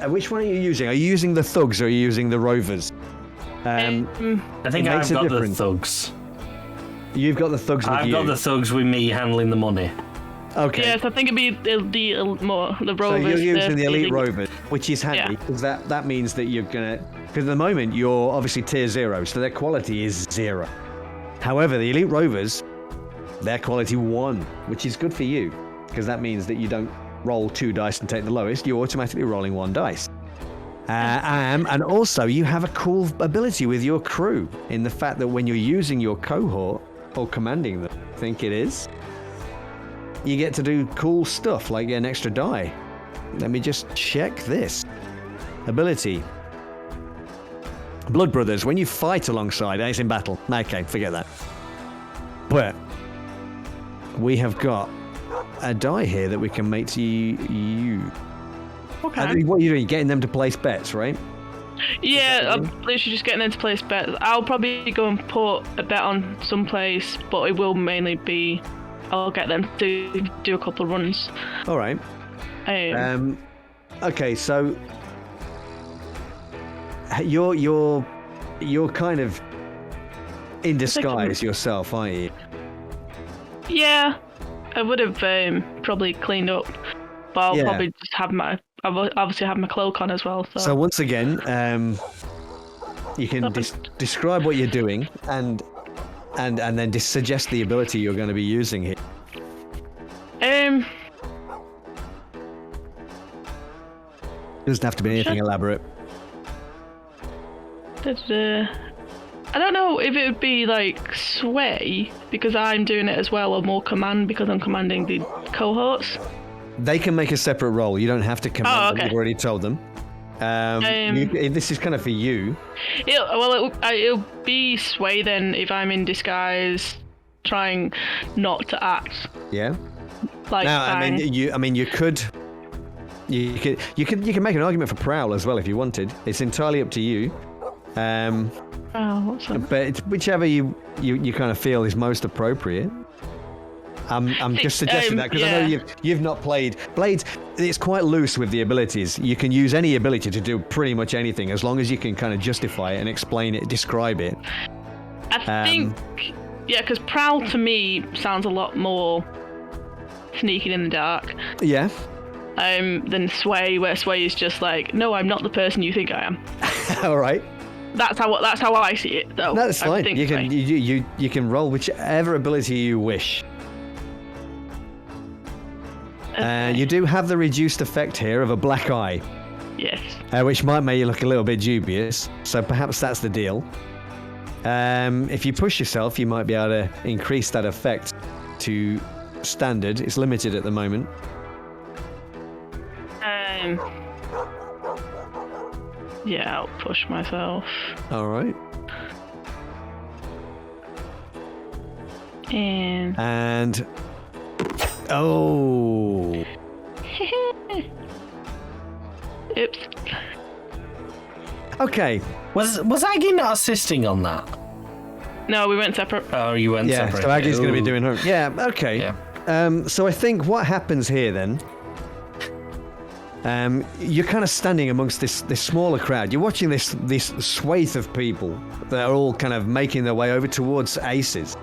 which one are you using? Are you using the thugs or are you using the rovers? I think I've got the thugs. You've got the thugs with you. I've got the thugs with me handling the money. Okay. Yes, I think it'd be the rovers. So you're using the elite rovers, which is handy because that means that you're gonna. Because at the moment you're obviously tier 0, so their quality is 0. However, the Elite Rovers, they're quality 1, which is good for you, because that means that you don't roll 2 dice and take the lowest. You're automatically rolling 1 dice. And also, you have a cool ability with your crew in the fact that when you're using your cohort or commanding them, I think it is, you get to do cool stuff like get an extra die. Let me just check this. Ability. Blood Brothers, when you fight alongside, it's in battle. Okay, forget that. But we have got a die here that we can make to you. Okay. What are you doing? Getting them to place bets, right? Yeah, I'm literally just getting them to place bets. I'll probably go and put a bet on some place, but it will mainly be I'll get them to do a couple of runs. All right. Okay, so you're kind of in disguise yourself, aren't you? Yeah, I would have probably cleaned up, but I'll probably just have I'll obviously have my cloak on as well. So once again, you can describe what you're doing and then just suggest the ability you're going to be using here. Doesn't have to be anything elaborate. I don't know if it would be like sway because I'm doing it as well, or more command because I'm commanding the cohorts. They can make a separate roll. You don't have to command them. You've already told them. This is kind of for you. It'll be sway then if I'm in disguise, trying not to act. Yeah. Like now, you could make an argument for prowl as well if you wanted. It's entirely up to you. But it's whichever you kind of feel is most appropriate. I'm just suggesting that because I know you've not played Blades. It's quite loose with the abilities. You can use any ability to do pretty much anything as long as you can kind of justify it and explain it, describe it. I think, because prowl to me sounds a lot more sneaking in the dark. Yeah. Than sway, where sway is just like, no, I'm not the person you think I am. All right. That's how I see it, though. That's fine. You can roll whichever ability you wish. You do have the reduced effect here of a black eye. Yes. Which might make you look a little bit dubious. So perhaps that's the deal. If you push yourself, you might be able to increase that effect to standard. It's limited at the moment. Yeah, I'll push myself. All right. And oh. Oops. Okay. Was Aggie not assisting on that? No, we went separate. Oh, you went separate. So Aggie's going to be doing her. Yeah. Okay. Yeah. So I think what happens here then. You're kind of standing amongst this smaller crowd. You're watching this swathe of people that are all kind of making their way over towards Aces.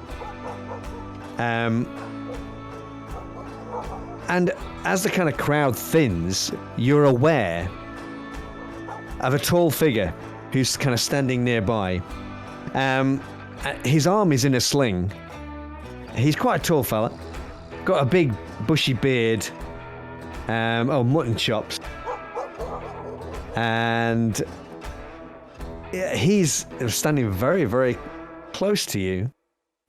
And as the kind of crowd thins, you're aware of a tall figure who's kind of standing nearby. His arm is in a sling. He's quite a tall fella. Got a big bushy beard. Mutton chops. And he's standing very, very close to you.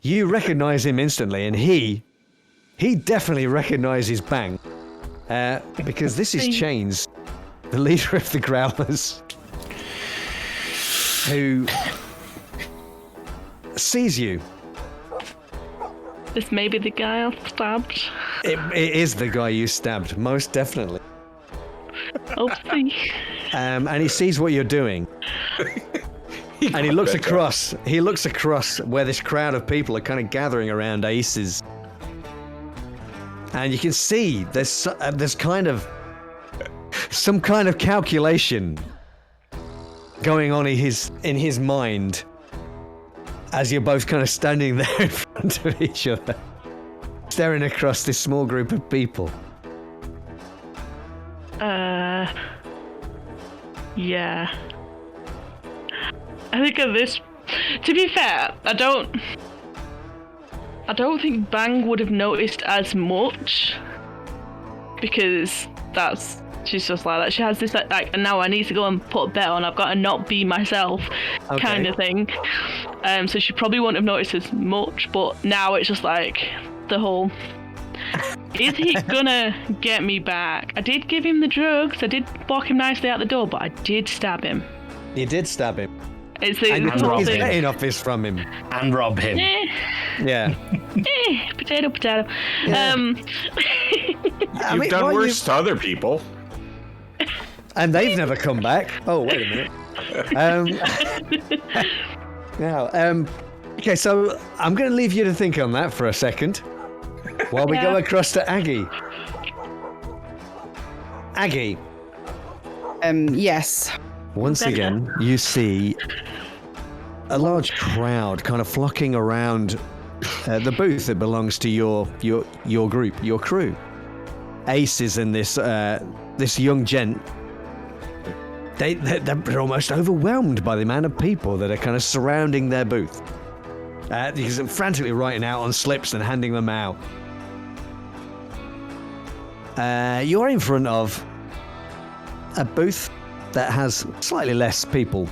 You recognize him instantly, and he definitely recognizes Bang. Because this is Chains, the leader of the Growlers, who sees you. This may be the guy I stabbed. It is the guy you stabbed, most definitely. Oopsie. And he sees what you're doing. And he looks across. He looks across where this crowd of people are kind of gathering around Aces. And you can see there's kind of some kind of calculation going on in his mind as you're both kind of standing there in front of each other, staring across this small group of people. Yeah. I think of this. To be fair, I don't. I don't think Bang would have noticed as much because she's just like that. She has this like now I need to go and put a bet on. I've got to not be myself, kind of thing. So she probably wouldn't have noticed as much. But now it's just like the whole. Is he gonna get me back? I did give him the drugs. I did walk him nicely out the door, but I did stab him. You did stab him. It's And you the took whole his thing. pain office from him. And rob him. Yeah. Potato. Yeah. You've done worse to other people. And they've never come back. Oh, wait a minute. Now, okay, so I'm going to leave you to think on that for a second while we go across to Aggie. Aggie, Yes. once again, you see a large crowd kind of flocking around the booth that belongs to your group, your crew. Ace is in this young gent. They're almost overwhelmed by the amount of people that are kind of surrounding their booth. He's frantically writing out on slips and handing them out. You're in front of a booth that has slightly less people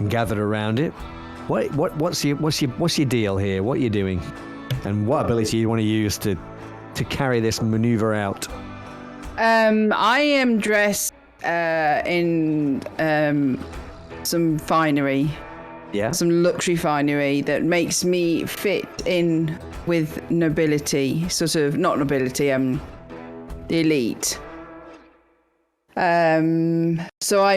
gathered around it. What's your deal here? What are you doing? And what ability you want to use to carry this maneuver out? I am dressed in some finery. Yeah. Some luxury finery that makes me fit in with nobility, sort of not nobility, the elite. So I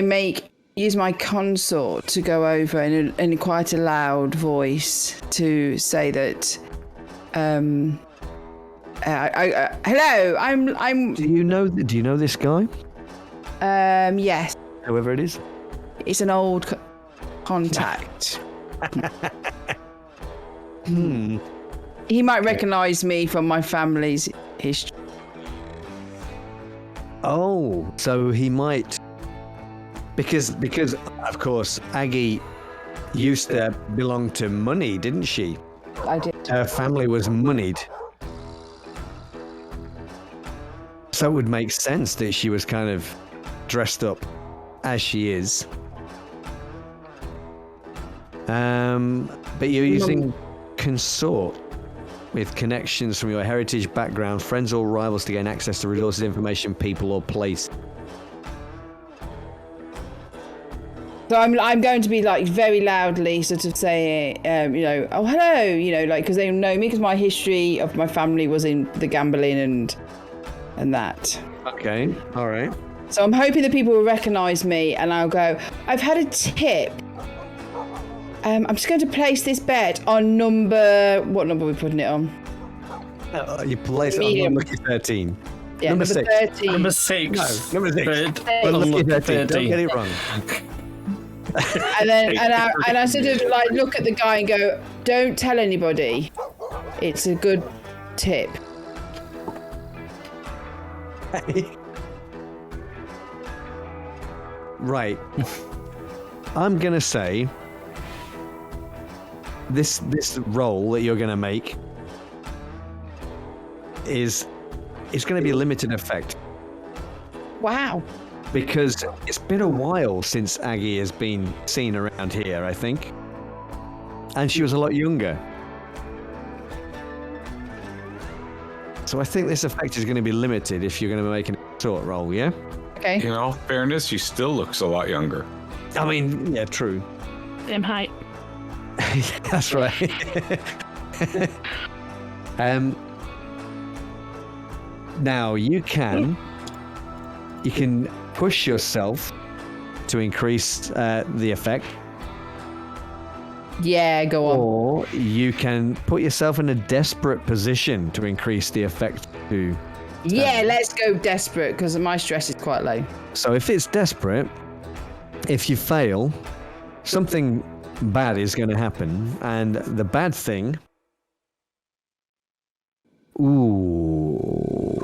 use my consort to go over in quite a loud voice to say that, hello, I'm. Do you know this guy? Yes, Whoever it is. it's an old contact. He might recognise me from my family's history. Oh, so he might, because of course Aggie used to belong to money, didn't she? I did. Her family was moneyed, so it would make sense that she was kind of dressed up as she is. But you're using consort with connections from your heritage, background, friends or rivals to gain access to resources, information, people or place. So I'm going to be like very loudly sort of saying, oh hello, like because they know me because my history of my family was in the gambling and that. Okay, all right. So I'm hoping that people will recognise me and I'll go, I've had a tip. I'm just going to place this bet on what number are we putting it on? You place it Medium. on Lucky 13. Yeah, number 6. 13. Number 6. No, number 6. Hey. Lucky 13. 13. Don't get it wrong. And then I sort of like look at the guy and go, don't tell anybody. It's a good tip. Right. I'm gonna say this roll that you're gonna make is gonna be a limited effect Wow. because it's been a while since Aggie has been seen around here, I think, and she was a lot younger. So I think this effect is going to be limited if you're going to make an sort roll, yeah? Okay. In all fairness, she still looks a lot younger. I mean, yeah, true. Same height. That's right. Now you can push yourself to increase the effect, Yeah, go on. or you can put yourself in a desperate position to increase the effect too. Yeah, let's go desperate because my stress is quite low. So if it's desperate, if you fail, something bad is going to happen, and the bad thing. Ooh.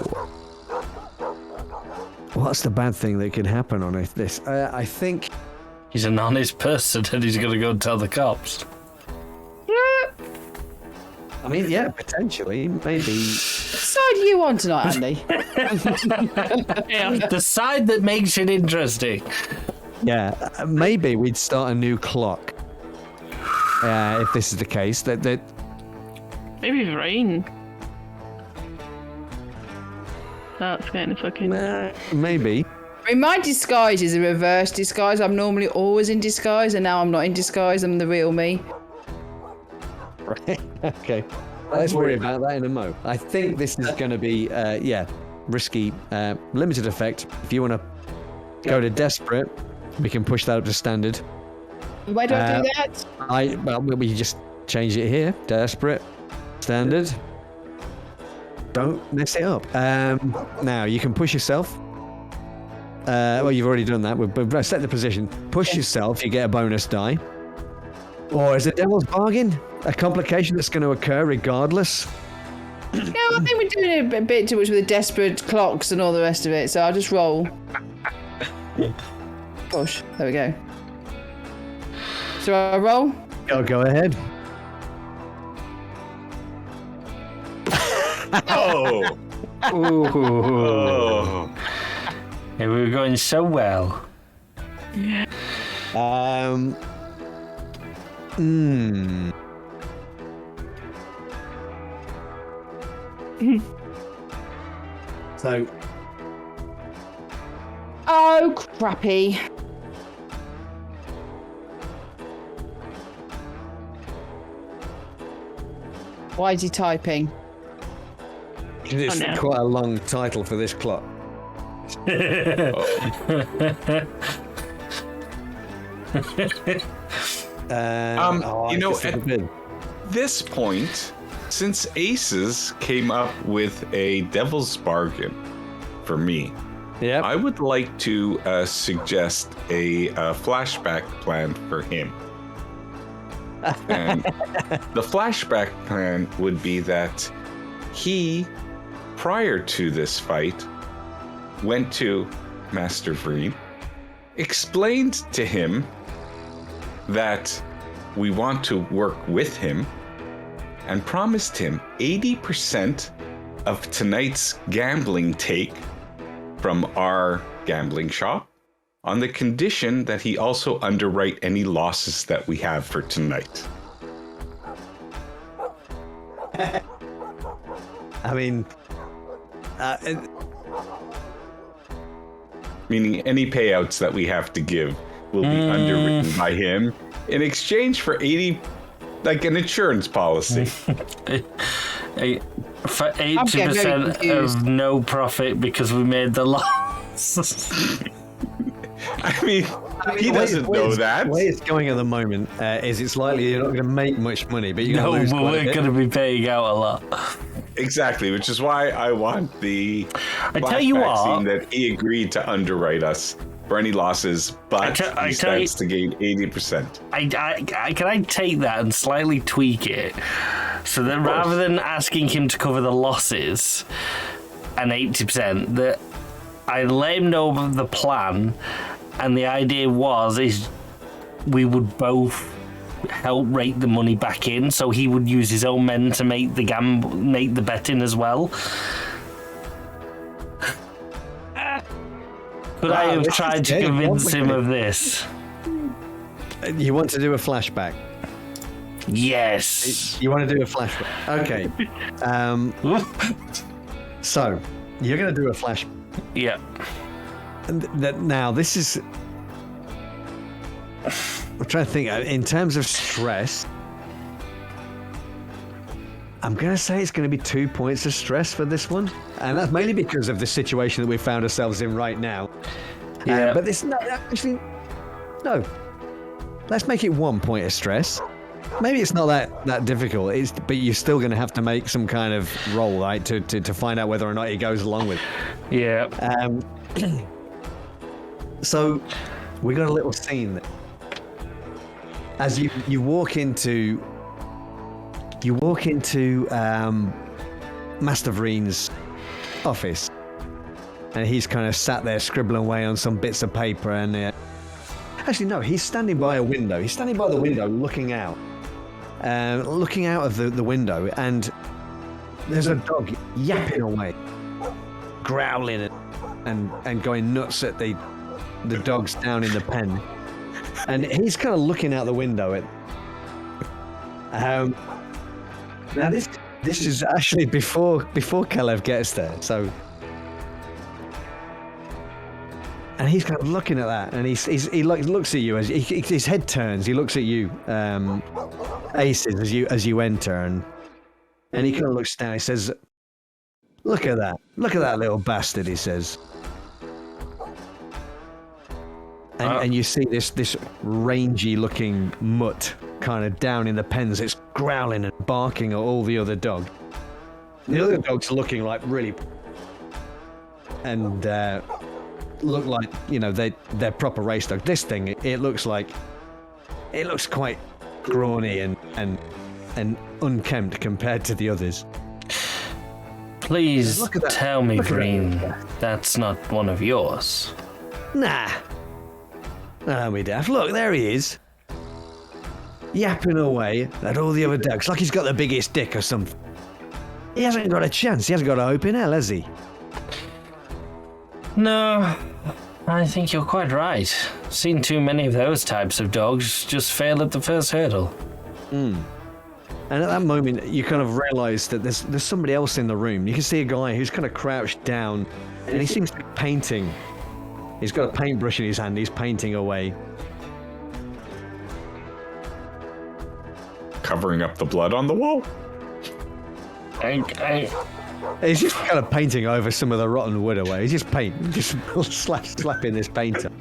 What's the bad thing that could happen on this? I think. He's an honest person and he's going to go and tell the cops. I mean, yeah, potentially, maybe. What side are you on tonight, Andy? Yeah. The side that makes it interesting. Yeah, maybe we'd start a new clock. If this is the case, that Maybe rain. That's kind of fucking. maybe. I mean, my disguise is a reverse disguise. I'm normally always in disguise, and now I'm not in disguise. I'm the real me. Right. Okay. Let's worry about that in a mo. I think this is going to be, risky, limited effect. If you want to go to desperate, we can push that up to standard. Why do I do that? We just change it here. Desperate, standard. Don't mess it up. Now you can push yourself. Well, you've already done that. We've set the position. Push yourself. You get a bonus die. Or is it Devil's Bargain? A complication that's going to occur regardless. No, I think we're doing a bit too much with the desperate clocks and all the rest of it. So I'll just roll. Push. There we go. So I roll. Go ahead. Oh. Ooh. Oh. Hey, we were going so well. So, Oh, crappy. Why is he typing? it's no. quite a long title for this clock. At this point, since Aces came up with a devil's bargain for me, I would like to suggest a flashback plan for him. And the flashback plan would be that he, prior to this fight, went to Master Vreen, explained to him that we want to work with him, and promised him 80% of tonight's gambling take from our gambling shop, on the condition that he also underwrite any losses that we have for tonight. I mean, Meaning any payouts that we have to give will be underwritten by him in exchange for 80, like an insurance policy. For 80% of no profit because we made the loss. I mean, he doesn't know that. The way it's going at the moment is it's likely you're not going to make much money, but you're going to lose but quite a we're bit. going to be paying out a lot. Exactly, which is why I want the I tell you flashback what, scene that he agreed to underwrite us for any losses, but he stands to gain 80%. can I take that and slightly tweak it so that rather than asking him to cover the losses and 80%, that I let him know of the plan, and the idea is we would both help rake the money back in, so he would use his own men to make the betting as well. Could I have tried to convince him of this? You want to do a flashback? Yes. You want to do a flashback? Okay. So, you're going to do a flashback. Yeah. Now, this is... I'm trying to think. In terms of stress, I'm going to say it's going to be 2 points of stress for this one. And that's mainly because of the situation that we found ourselves in right now. Yeah. But this... No, actually... No. Let's make it 1 point of stress. Maybe it's not that difficult, but you're still going to have to make some kind of roll, right, to find out whether or not it goes along with it. Yeah. So, we got a little scene there. As you walk into Master Vreen's office, and he's kind of sat there scribbling away on some bits of paper, and actually no, he's standing by a window. He's standing by the window looking out, looking out of the window, and there's a dog yapping away, growling and going nuts at the dogs down in the pen. And he's kind of looking out the window at. Now this is actually before Kalev gets there, so. And he's kind of looking at that, and he looks at you as his head turns. He looks at you, Aces, as you enter, and he kind of looks down. He says, "Look at that! Look at that little bastard!" He says, and you see this rangy-looking mutt kind of down in the pens. It's growling and barking at all the other dogs. The other dogs are looking like really, and. Look like, you know, they're proper race dogs. This thing, it looks quite scrawny and unkempt compared to the others. Please tell me, Breen, that's not one of yours. Nah. No, me daft. Look, there he is. Yapping away at all the other dogs like he's got the biggest dick or something. He hasn't got a chance. He hasn't got a hope in hell, has he? No, I think you're quite right. Seen too many of those types of dogs just fail at the first hurdle. And at that moment, you kind of realise that there's somebody else in the room. You can see a guy who's kind of crouched down, and he seems to be painting. He's got a paintbrush in his hand. He's painting away. Covering up the blood on the wall. He's just kind of painting over some of the rotten wood away. He's just slapping this paint up.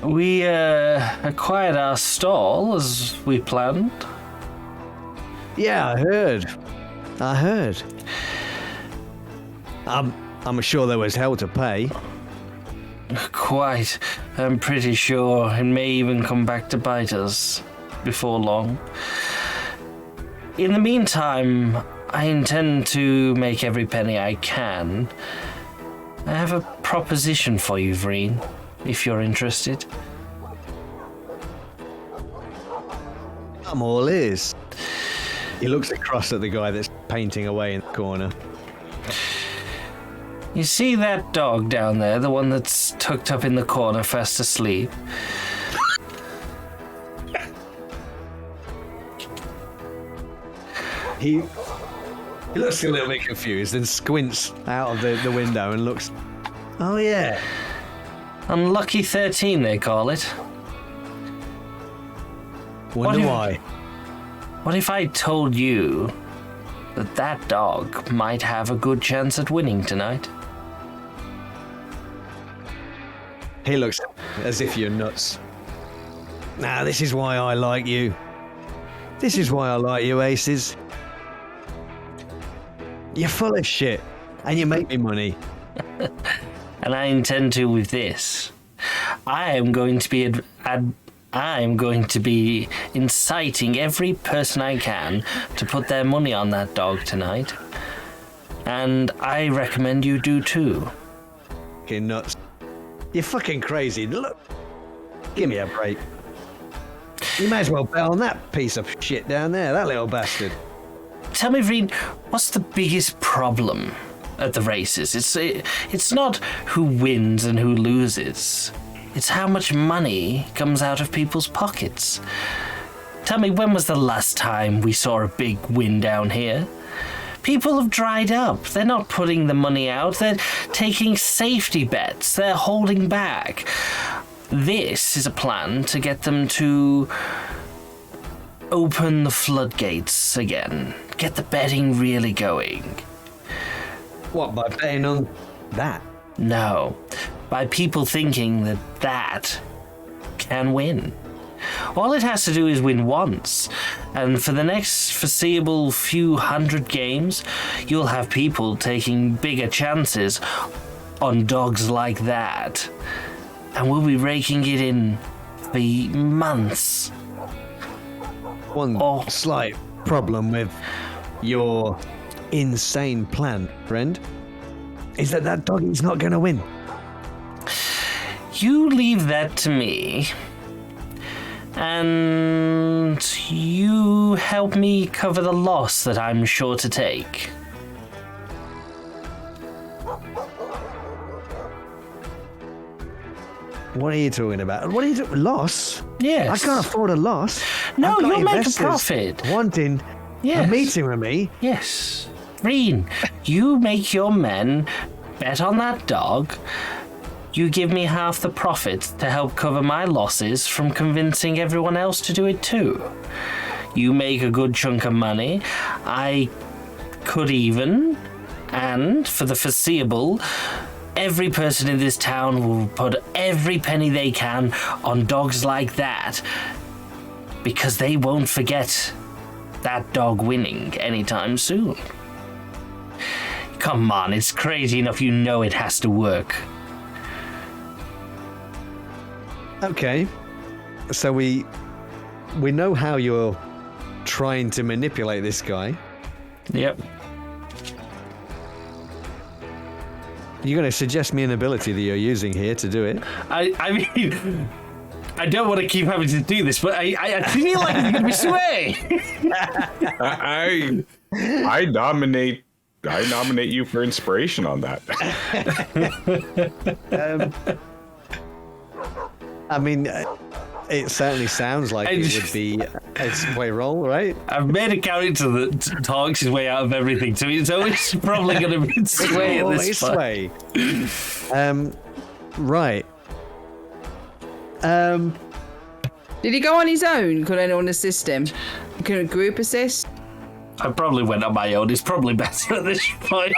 We acquired our stall as we planned. Yeah, I heard. I'm sure there was hell to pay. Quite. I'm pretty sure it may even come back to bite us before long. In the meantime, I intend to make every penny I can. I have a proposition for you, Vreen, if you're interested. I'm all ears. He looks across at the guy that's painting away in the corner. You see that dog down there, the one that's tucked up in the corner fast asleep? He looks a little bit confused and squints out of the window and looks. Oh, yeah. Unlucky 13, they call it. Wonder why. What if I told you that dog might have a good chance at winning tonight? He looks as if you're nuts. Nah, this is why I like you. This is why I like you, Aces. You're full of shit, and you make me money. And I intend to with this. I am going to be inciting every person I can to put their money on that dog tonight. And I recommend you do too. Fucking nuts. You're fucking crazy. Look, give me a break. You may as well bet on that piece of shit down there, that little bastard. Tell me, Vreen, what's the biggest problem at the races? It's not who wins and who loses. It's how much money comes out of people's pockets. Tell me, when was the last time we saw a big win down here? People have dried up. They're not putting the money out. They're taking safety bets. They're holding back. This is a plan to get them to open the floodgates again. Get the betting really going. What, by betting on that? No, by people thinking that can win. All it has to do is win once, and for the next foreseeable few hundred games, you'll have people taking bigger chances on dogs like that. And we'll be raking it in for months. One slight problem with your insane plan, friend, is that dog is not going to win. You leave that to me. and you help me cover the loss that I'm sure to take. What are you talking about? What are you doing? Loss? Yes. I can't afford a loss. No, I've got you'll make a investors profit. wanting Yes. a meeting with me. Yes. Reen, you make your men bet on that dog. You give me half the profit to help cover my losses from convincing everyone else to do it too. You make a good chunk of money. I could even, and for the foreseeable, every person in this town will put every penny they can on dogs like that because they won't forget that dog winning anytime soon. Come on, it's crazy enough you know it has to work. Okay. So we know how you're trying to manipulate this guy. Yep. You're going to suggest me an ability that you're using here to do it? I mean, I don't want to keep having to do this, but I feel like it's going to be sway. I nominate you for inspiration on that. I mean, it certainly sounds like it would be a sway roll, right? I've made a character that talks his way out of everything, so it's probably going to be sway at this point. Sway. Right. Did he go on his own? Could anyone assist him? Can a group assist? I probably went on my own. It's probably better at this point.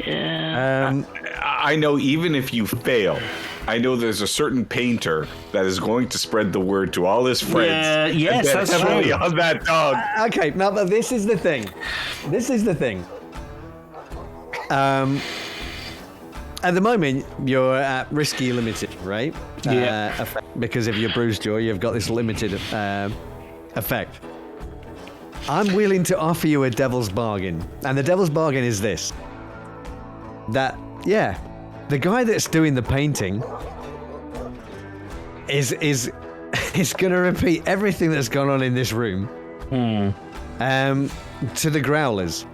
Yeah. I know even if you fail, I know there's a certain painter that is going to spread the word to all his friends. Yes, and that's heavily true. on that dog. Okay, now but this is the thing. At the moment, you're at risky limited, right? Yeah. Because of your bruised jaw, you've got this limited effect. I'm willing to offer you a devil's bargain. And the devil's bargain is this. That, yeah, the guy that's doing the painting is going to repeat everything that's gone on in this room to the growlers.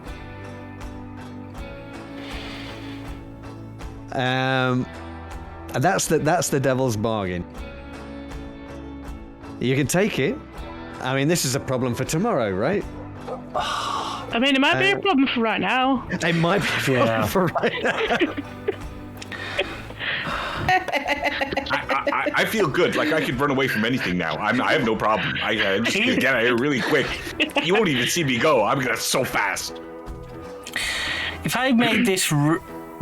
And that's the devil's bargain. You can take it. I mean, this is a problem for tomorrow, right? I mean, it might be a problem for right now. It might be a problem for right now. I feel good. Like I could run away from anything now. I have no problem. I just get out of here really quick. You won't even see me go. I'm gonna so fast. If I made this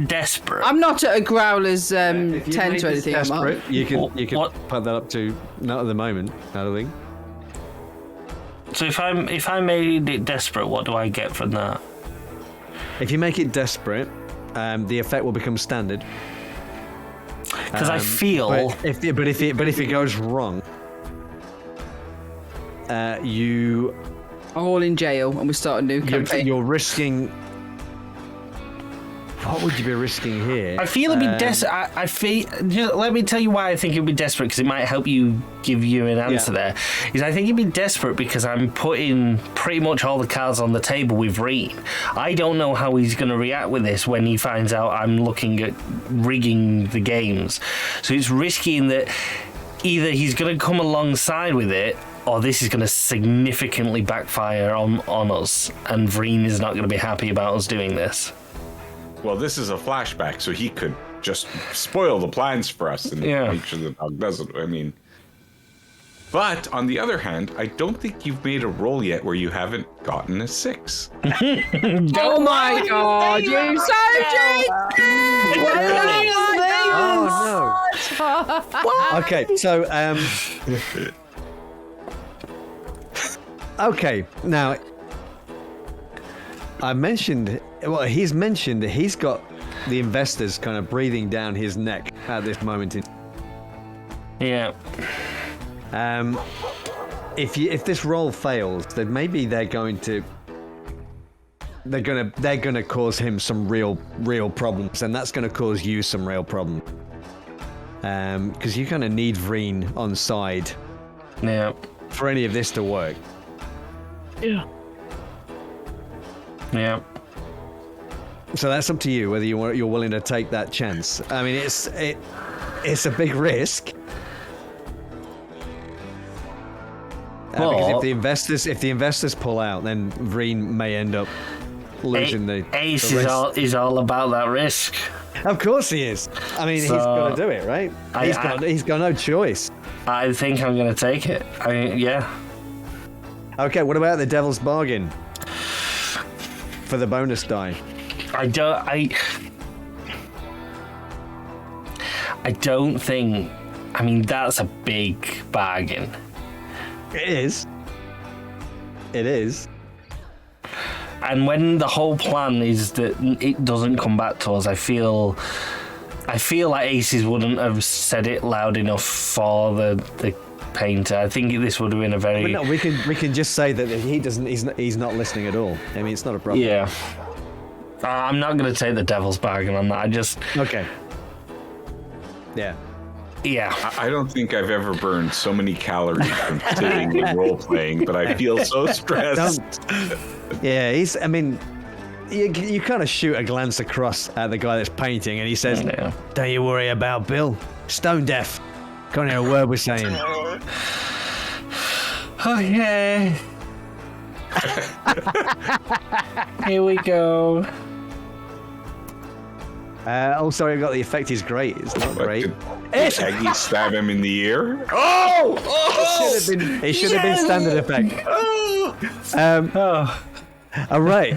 desperate, I'm not at a growler's tent If you or made this anything. am I? desperate, you can What? put that up to not at the moment, I don't think. so if I made it desperate, what do I get from that? If you make it desperate, the effect will become standard. Because I feel But if it goes wrong, you Are all in jail and we start a new campaign. you're risking. What would you be risking here? I feel it'd be desperate. I feel. Let me tell you why I think it'd be desperate, because it might help you give you an answer there. Is I think it'd be desperate because I'm putting pretty much all the cards on the table with Reen. I don't know how he's going to react with this when he finds out I'm looking at rigging the games. So it's risky in that either he's going to come alongside with it, or this is going to significantly backfire on us, and Vreen is not going to be happy about us doing this. Well, this is a flashback, so he could just spoil the plans for us and make sure the dog doesn't. I mean, but on the other hand, I don't think you've made a roll yet where you haven't gotten a 6. Oh my god, you so cheeky! Oh no! Okay, so okay, now I mentioned. Well, he's mentioned that he's got the investors kind of breathing down his neck at this moment in. Yeah. If this roll fails, then maybe they're gonna cause him some real problems, and that's gonna cause you some real problems. because you kind of need Vreen on side Yeah. for any of this to work. Yeah. Yeah. So that's up to you whether you're willing to take that chance. I mean, it's a big risk. Because if the investors pull out, then Vreen may end up losing the Ace the is all about that risk. Of course he is. I mean, he's got to do it, right? He's got no choice. I think I'm going to take it. Yeah. Okay, what about the Devil's Bargain for the bonus die? I don't think. I mean, that's a big bargain. It is. It is. And when the whole plan is that it doesn't come back to us, I feel like Aces wouldn't have said it loud enough for the painter. I think this would have been a very. But no, we can just say that he doesn't. He's not listening at all. I mean, it's not a problem. Yeah. I'm not going to take the Devil's Bargain on that. I just. Okay. Yeah. Yeah. I don't think I've ever burned so many calories from sitting and role playing, but I feel so stressed. Yeah, I mean, you kind of shoot a glance across at the guy that's painting, and he says, Yeah. "Don't you worry about Bill. Stone deaf. Can't hear a word we're saying." Okay. Here we go. Sorry, I got the effect is great. It's not great. Did Aggie stab him in the ear? It should have been standard effect. All right.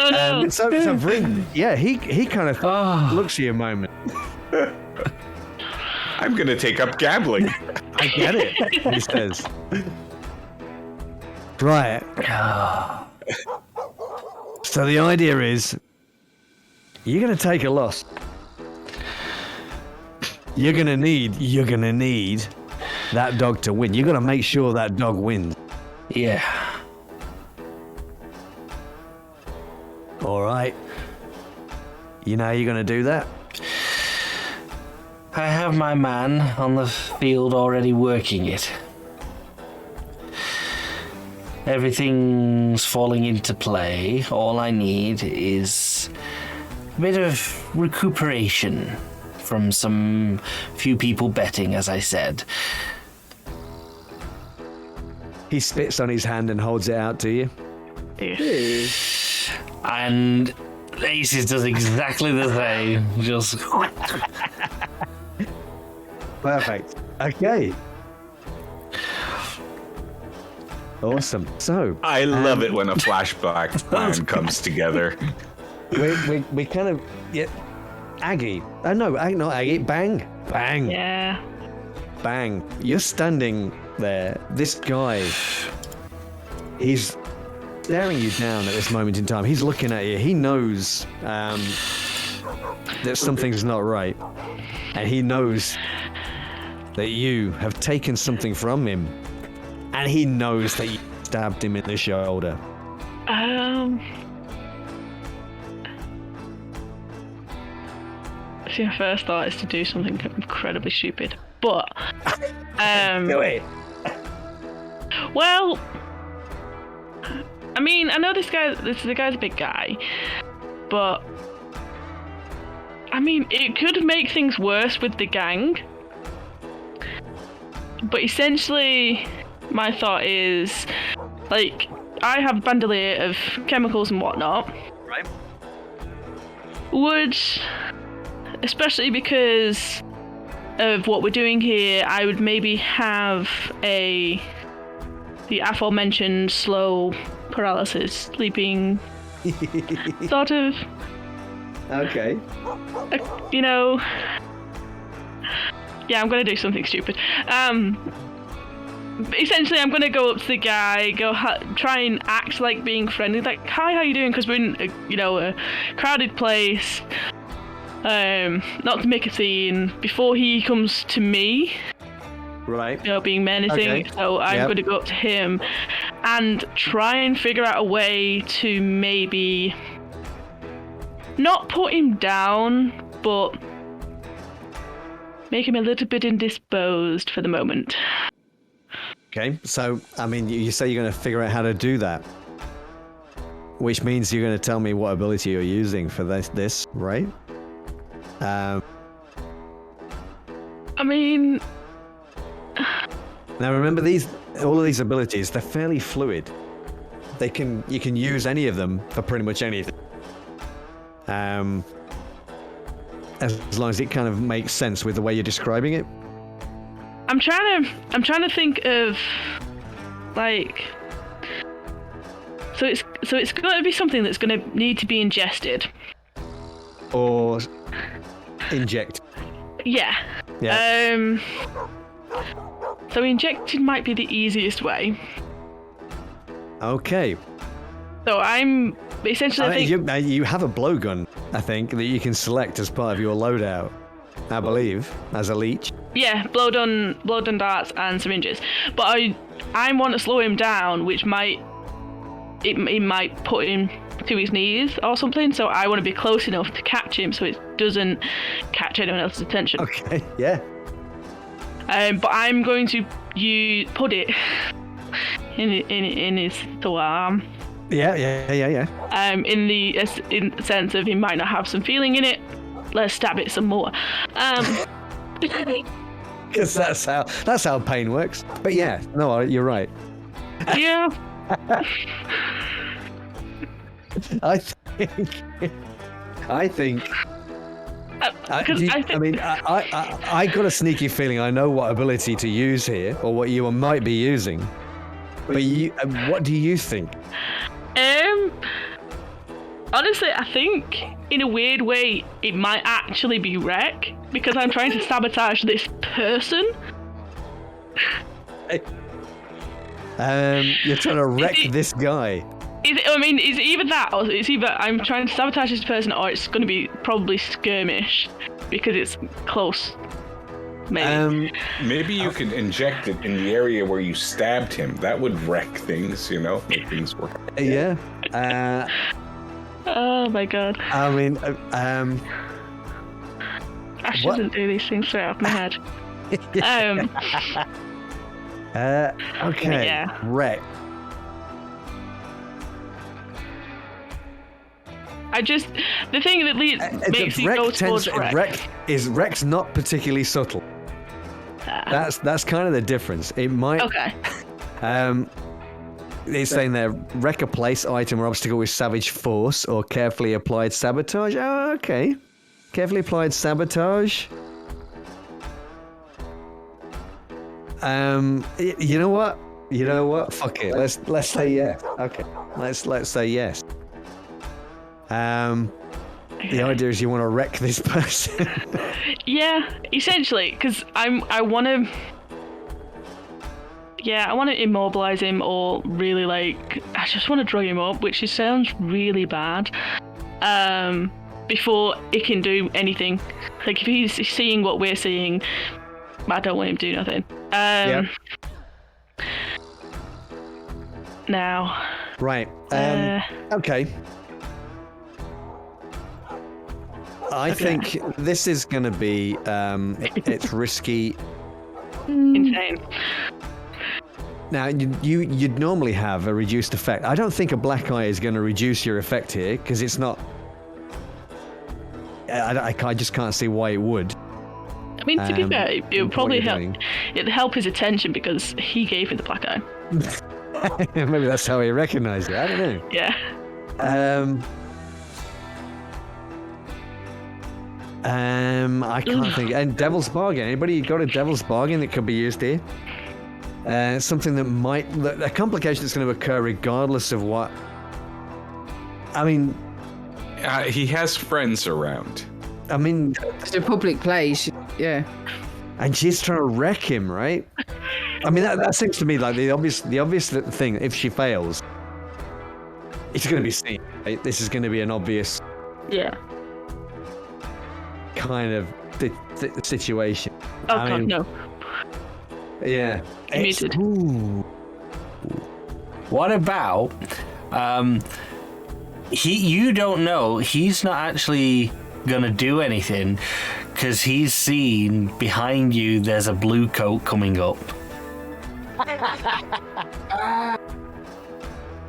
Oh no. So Vreen, yeah, he kind of looks at you a moment. I'm going to take up gambling. I get it, he says. Right. So the idea is, you're going to take a loss. You're going to need that dog to win. You're going to make sure that dog wins. Yeah. All right. You know how you're going to do that? I have my man on the field already working it. Everything's falling into play. All I need is a bit of recuperation from some few people betting, as I said. He spits on his hand and holds it out to you. And Aces does exactly the same. Just Perfect. Okay. Awesome. So I love it when a flashback plan comes together. we kind of Aggie. No, not Aggie. Bang. Yeah. Bang. You're standing there. This guy, he's staring you down at this moment in time. He's looking at you. He knows that something's not right. And he knows that you have taken something from him. And he knows that you stabbed him in the shoulder. See, my first thought is to do something incredibly stupid, but Do it. well, I mean, I know the guy's a big guy, but I mean, it could make things worse with the gang. But essentially, my thought is, like, I have a bandolier of chemicals and whatnot. Right. Especially because of what we're doing here, I would maybe have the aforementioned slow paralysis, sleeping sort of, Okay. you know. Yeah, I'm gonna do something stupid. Essentially, I'm gonna go up to the guy, try and act like being friendly, like, "Hi, how you doing?" Because we're in, a crowded place. Not to make a scene before he comes to me. Right. Being menacing. Okay. So I'm going to go up to him and try and figure out a way to maybe not put him down, but make him a little bit indisposed for the moment. Okay, so, I mean, you say you're going to figure out how to do that. Which means you're going to tell me what ability you're using for this, right? I mean... Now remember, all of these abilities, they're fairly fluid. You can use any of them for pretty much anything. As long as it kind of makes sense with the way you're describing it. I'm trying to think of, like... So it's got to be something that's going to need to be ingested. Or inject. Yeah. So injected might be the easiest way. Okay. So I'm essentially. I think you have a blowgun, I think, that you can select as part of your loadout. I believe, as a leech. Yeah, blow done darts and syringes. But I want to slow him down, which might put him to his knees or something. So I want to be close enough to catch him, so it doesn't catch anyone else's attention. Okay. Yeah. But I'm going to put it in his arm. Yeah. In the sense of he might not have some feeling in it. Let's stab it some more. Because that's how pain works. But yeah, no, you're right. Yeah. I think. I got a sneaky feeling I know what ability to use here, or what you might be using. But what do you think? Honestly, I think in a weird way it might actually be wreck, because I'm trying to sabotage this person. You're trying to wreck this guy. It's either that, or it's either I'm trying to sabotage this person, or it's going to be probably skirmish, because it's close. Maybe. Maybe you could inject it in the area where you stabbed him. That would wreck things, make things work. Yeah. Oh my god. I mean, I shouldn't do these things straight off my head. Okay. Yeah. Wreck. The thing that makes you go towards wreck. Wreck's not particularly subtle. That's kind of the difference. It might. Okay. It's saying there, wreck a place, item, or obstacle with savage force or carefully applied sabotage. Oh, okay. Carefully applied sabotage. You know what? Fuck it. Let's say yes. Okay. Let's say yes. The idea is you want to wreck this person. Yeah, essentially, because I want to immobilize him, or really I just want to drug him up, which sounds really bad. Before he can do anything, if he's seeing what we're seeing, I don't want him to do nothing. Now. Right. Okay. I think this is going to be, it's risky. Insane. Now, you'd normally have a reduced effect. I don't think a black eye is going to reduce your effect here, because it's not... I just can't see why it would. I mean, to be fair, it would probably help. It'd help his attention, because he gave me the black eye. Maybe that's how he recognised it. I don't know. Yeah. I can't think. And Devil's Bargain. Anybody got a Devil's Bargain that could be used here? Something that a complication that's going to occur regardless of what. I mean, he has friends around. I mean, it's a public place. Yeah. And she's trying to wreck him, right? I mean, that seems to me like the obvious thing. If she fails, it's going to be seen. Right? This is going to be an obvious. Yeah. Kind of the situation. Oh god, no. Yeah. Muted. What about you don't know, he's not actually gonna do anything because he's seen behind you there's a blue coat coming up.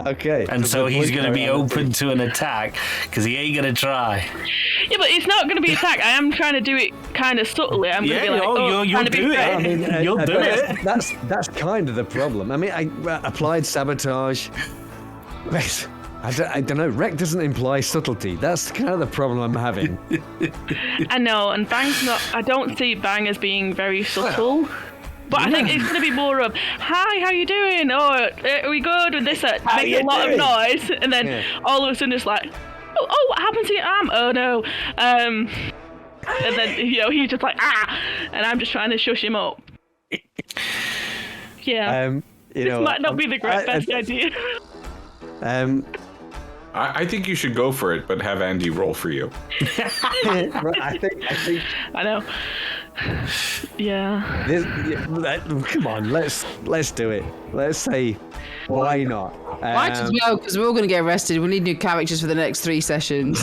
Okay. And so he's going to be open to an attack because he ain't going to try. Yeah, but it's not going to be attack. I am trying to do it kind of subtly. I'm going to be like, you'll do it. I mean, You'll do it. That's kind of the problem. I mean, I applied sabotage. I don't know. Wreck doesn't imply subtlety. That's kind of the problem I'm having. I know, and Bang's not. I don't see Bang as being very subtle. But I think it's going to be more of, hi, how you doing? Oh, are we good with this? Makes a lot of noise. And then all of a sudden it's like, oh, what happened to your arm? Oh, no. And then, he's just like, and I'm just trying to shush him up. Yeah. This might not be the best idea. I think you should go for it, but have Andy roll for you. I think. I know. Yeah. Come on, let's do it. Let's say, why not? Might as well, because we're all going to get arrested. We need new characters for the next 3 sessions.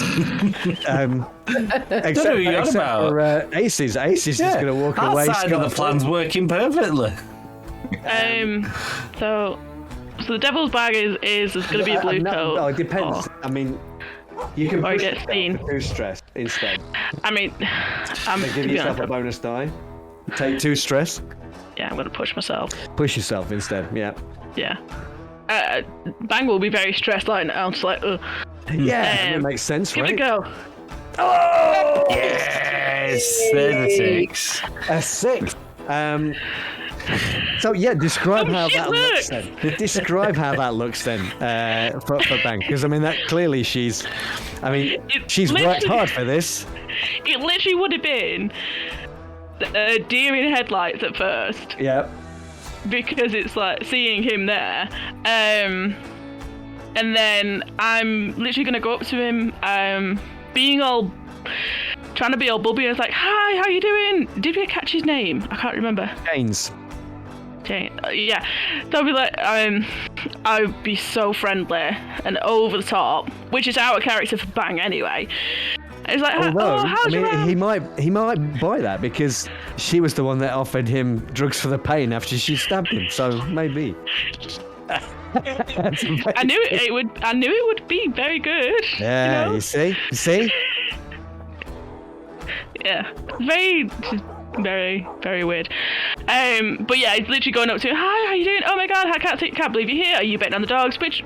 Except for Aces. Aces is going to walk away. Our side of the plan's working perfectly. So the devil's bag is going to be a blue coat. No, it depends. I mean, you can push get seen. 2 stress instead. I mean, Give yourself a bonus die. Take 2 stress. Yeah, I'm going to push myself. Push yourself instead. Yeah. Yeah. Bang will be very stressed like now. Just like, yeah, that makes sense, give right? it a go. Oh! Yes! There's a 6. A 6. So yeah, describe how that looks then. Describe how that looks then for Bang, because I mean that clearly she's worked hard for this. It literally would have been a deer in headlights at first. Yeah. Because it's like seeing him there, and then I'm literally gonna go up to him, trying to be all bubbly, and it's like, hi, how you doing? Did we catch his name? I can't remember. James. Yeah, so I'd be like, I'd be so friendly and over the top, which is our character for Bang anyway. It's like, how's your arm? he might buy that because she was the one that offered him drugs for the pain after she stabbed him. So maybe. I knew it would be very good. Yeah, you see. Yeah, very, very weird. But yeah, he's literally going up to him, hi, how you doing? Oh my god, I can't believe you're here. Are you betting on the dogs? Which,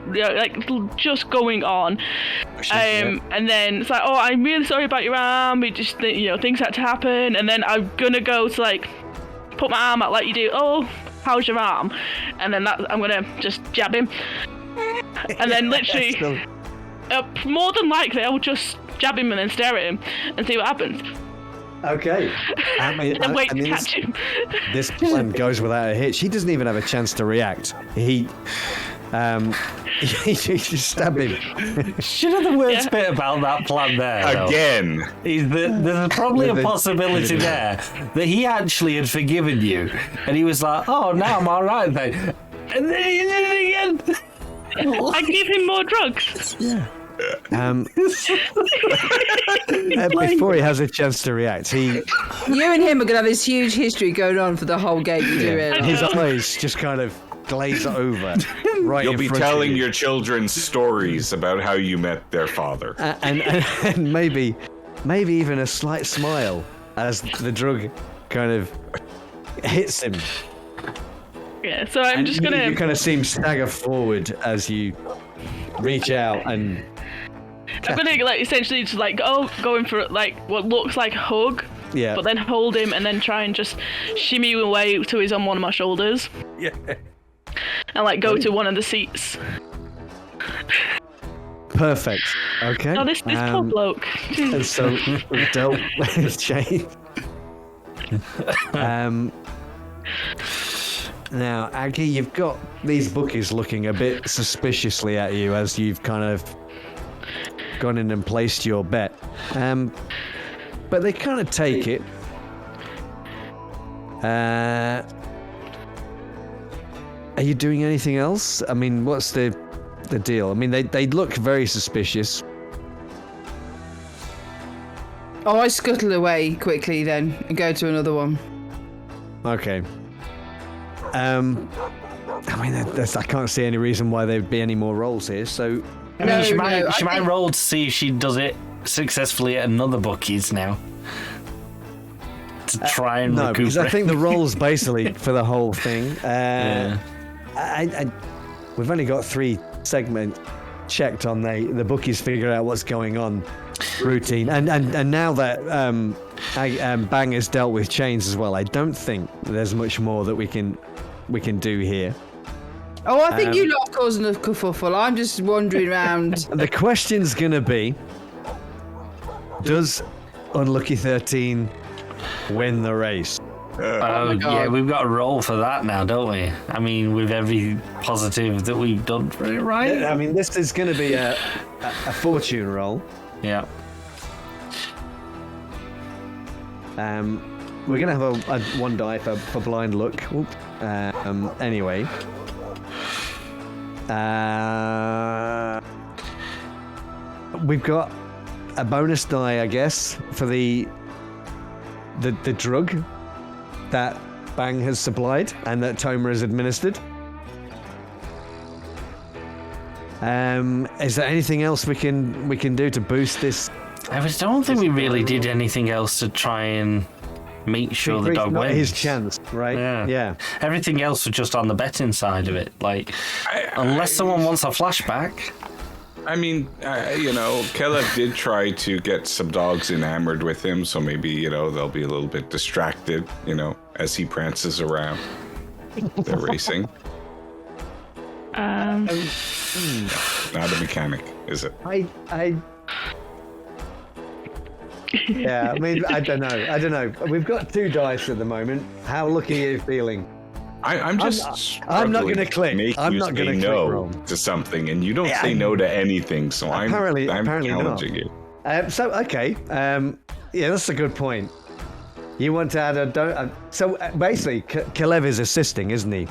just going on. And then it's like, oh, I'm really sorry about your arm. We just, things had to happen. And then I'm gonna go to put my arm out like you do. Oh, how's your arm? And then I'm gonna just jab him. And then literally, more than likely, I will just jab him and then stare at him and see what happens. Okay. And wait to catch him. This plan goes without a hitch. He doesn't even have a chance to react. He just stab him. You know the worst bit about that plan there? Again. Is that there's probably a possibility there that he actually had forgiven you. And he was like, oh, now I'm all right then. And then he did it again. I give him more drugs. Yeah. Before he has a chance to react, you and him are gonna have this huge history going on for the whole game. You do realise? His eyes just kind of glaze over. Right, you'll be telling your children stories about how you met their father, and maybe even a slight smile as the drug kind of hits him. Yeah, so I'm just gonna. You kind of see him stagger forward as you reach out and. I'm gonna essentially just go in for what looks like a hug, but then hold him and then try and just shimmy away to he's on one of my shoulders. Yeah. And go to one of the seats. Perfect. Okay. Oh, this poor bloke. And so don't change. Now, Aggie, you've got these bookies looking a bit suspiciously at you as you've kind of gone in and placed your bet. But they kind of take it. Are you doing anything else? I mean, what's the deal? I mean, they look very suspicious. Oh, I scuttle away quickly then and go to another one. Okay. I mean, I can't see any reason why there'd be any more rolls here. So I mean, she might think- roll to see if she does it successfully at another Bucky's now. To try and no, recuperate. because I think the rolls basically for the whole thing. We've only got 3 segments checked on the bookies figure out what's going on routine, and now that Bang has dealt with chains as well, I don't think there's much more that we can do here. Oh, I think you lot have caused enough kerfuffle. I'm just wandering around. The question's gonna be: does Unlucky 13 win the race? Oh, yeah, we've got a roll for that now, don't we? I mean, with every positive that we've done for it, right? I mean, this is going to be a fortune roll. Yeah. We're going to have a 1 die for blind luck. Anyway. We've got a bonus die, I guess, for the drug that Bang has supplied and that Toma has administered. Is there anything else we can do to boost this? I don't think we really did anything else to try and make sure the dog not wins. his chance, right? Yeah. Everything else was just on the betting side of it. Like, unless someone wants a flashback. I mean, Kelev did try to get some dogs enamored with him, so maybe, they'll be a little bit distracted, as he prances around. They're racing. Not a mechanic, is it? Yeah, I mean, I don't know. We've got 2 dice at the moment. How lucky are you feeling? I'm just. I'm not going to click. Make I'm you not going to say click no wrong. to something, and you don't say no to anything. So Apparently I'm challenging not. you. Okay. Yeah, that's a good point. You want to add so basically, Kalev is assisting, isn't he?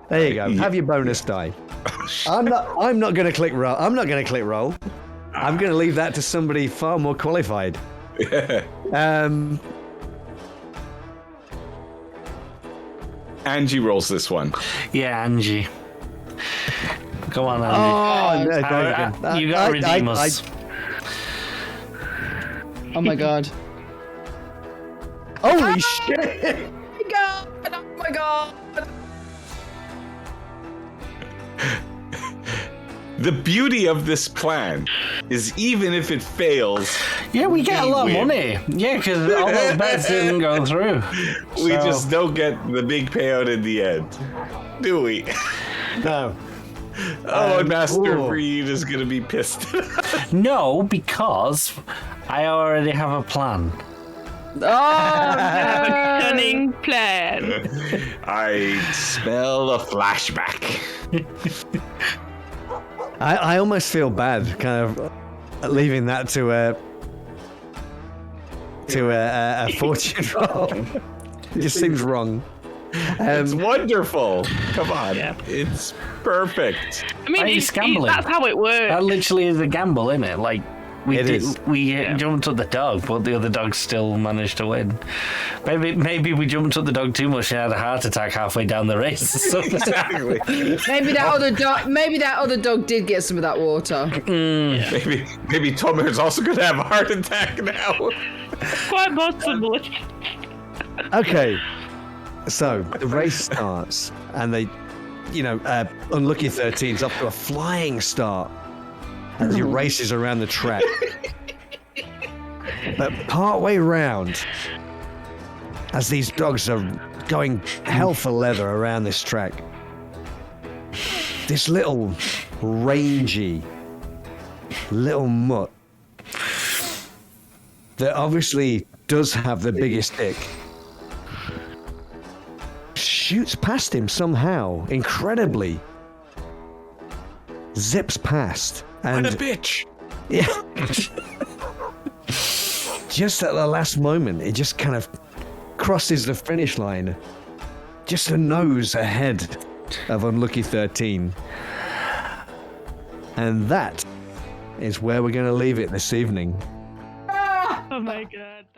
There you go. Have your bonus die. I'm not going to click roll. I'm not going to click roll. I'm going to leave that to somebody far more qualified. Angie rolls this one. Yeah, Angie. Come on, Angie. You got to redeem us. Oh my god. Holy shit! Oh my god! The beauty of this plan is even if it fails, Yeah, we get a lot of win. money. Yeah, because all those bets didn't go through. We just don't get the big payout in the end, do we? No. And Master ooh. Breed is going to be pissed. No, because I already have a plan. Have a cunning plan. I smell a flashback. I almost feel bad, kind of leaving that to a fortune roll. It just seems wrong. It's wonderful. Come on. Yeah. It's perfect. I mean, It's gambling. that's how it works. That literally is a gamble, isn't it? Like, we is. jumped at the dog, but the other dog still managed to win. Maybe we jumped at the dog too much and had a heart attack halfway down the race. Exactly. Maybe that other dog did get some of that water. Maybe Tomer is also going to have a heart attack now. Quite possible. Okay, so the race starts, and they, Unlucky 13's off to a flying start as he races around the track. But partway round, as these dogs are going hell for leather around this track, this little rangy little mutt that obviously does have the biggest dick shoots past him somehow, incredibly. Zips past. And What a bitch. yeah. Just at the last moment, it just kind of crosses the finish line. Just a nose ahead of Unlucky 13. And that is where we're going to leave it this evening. Oh my god.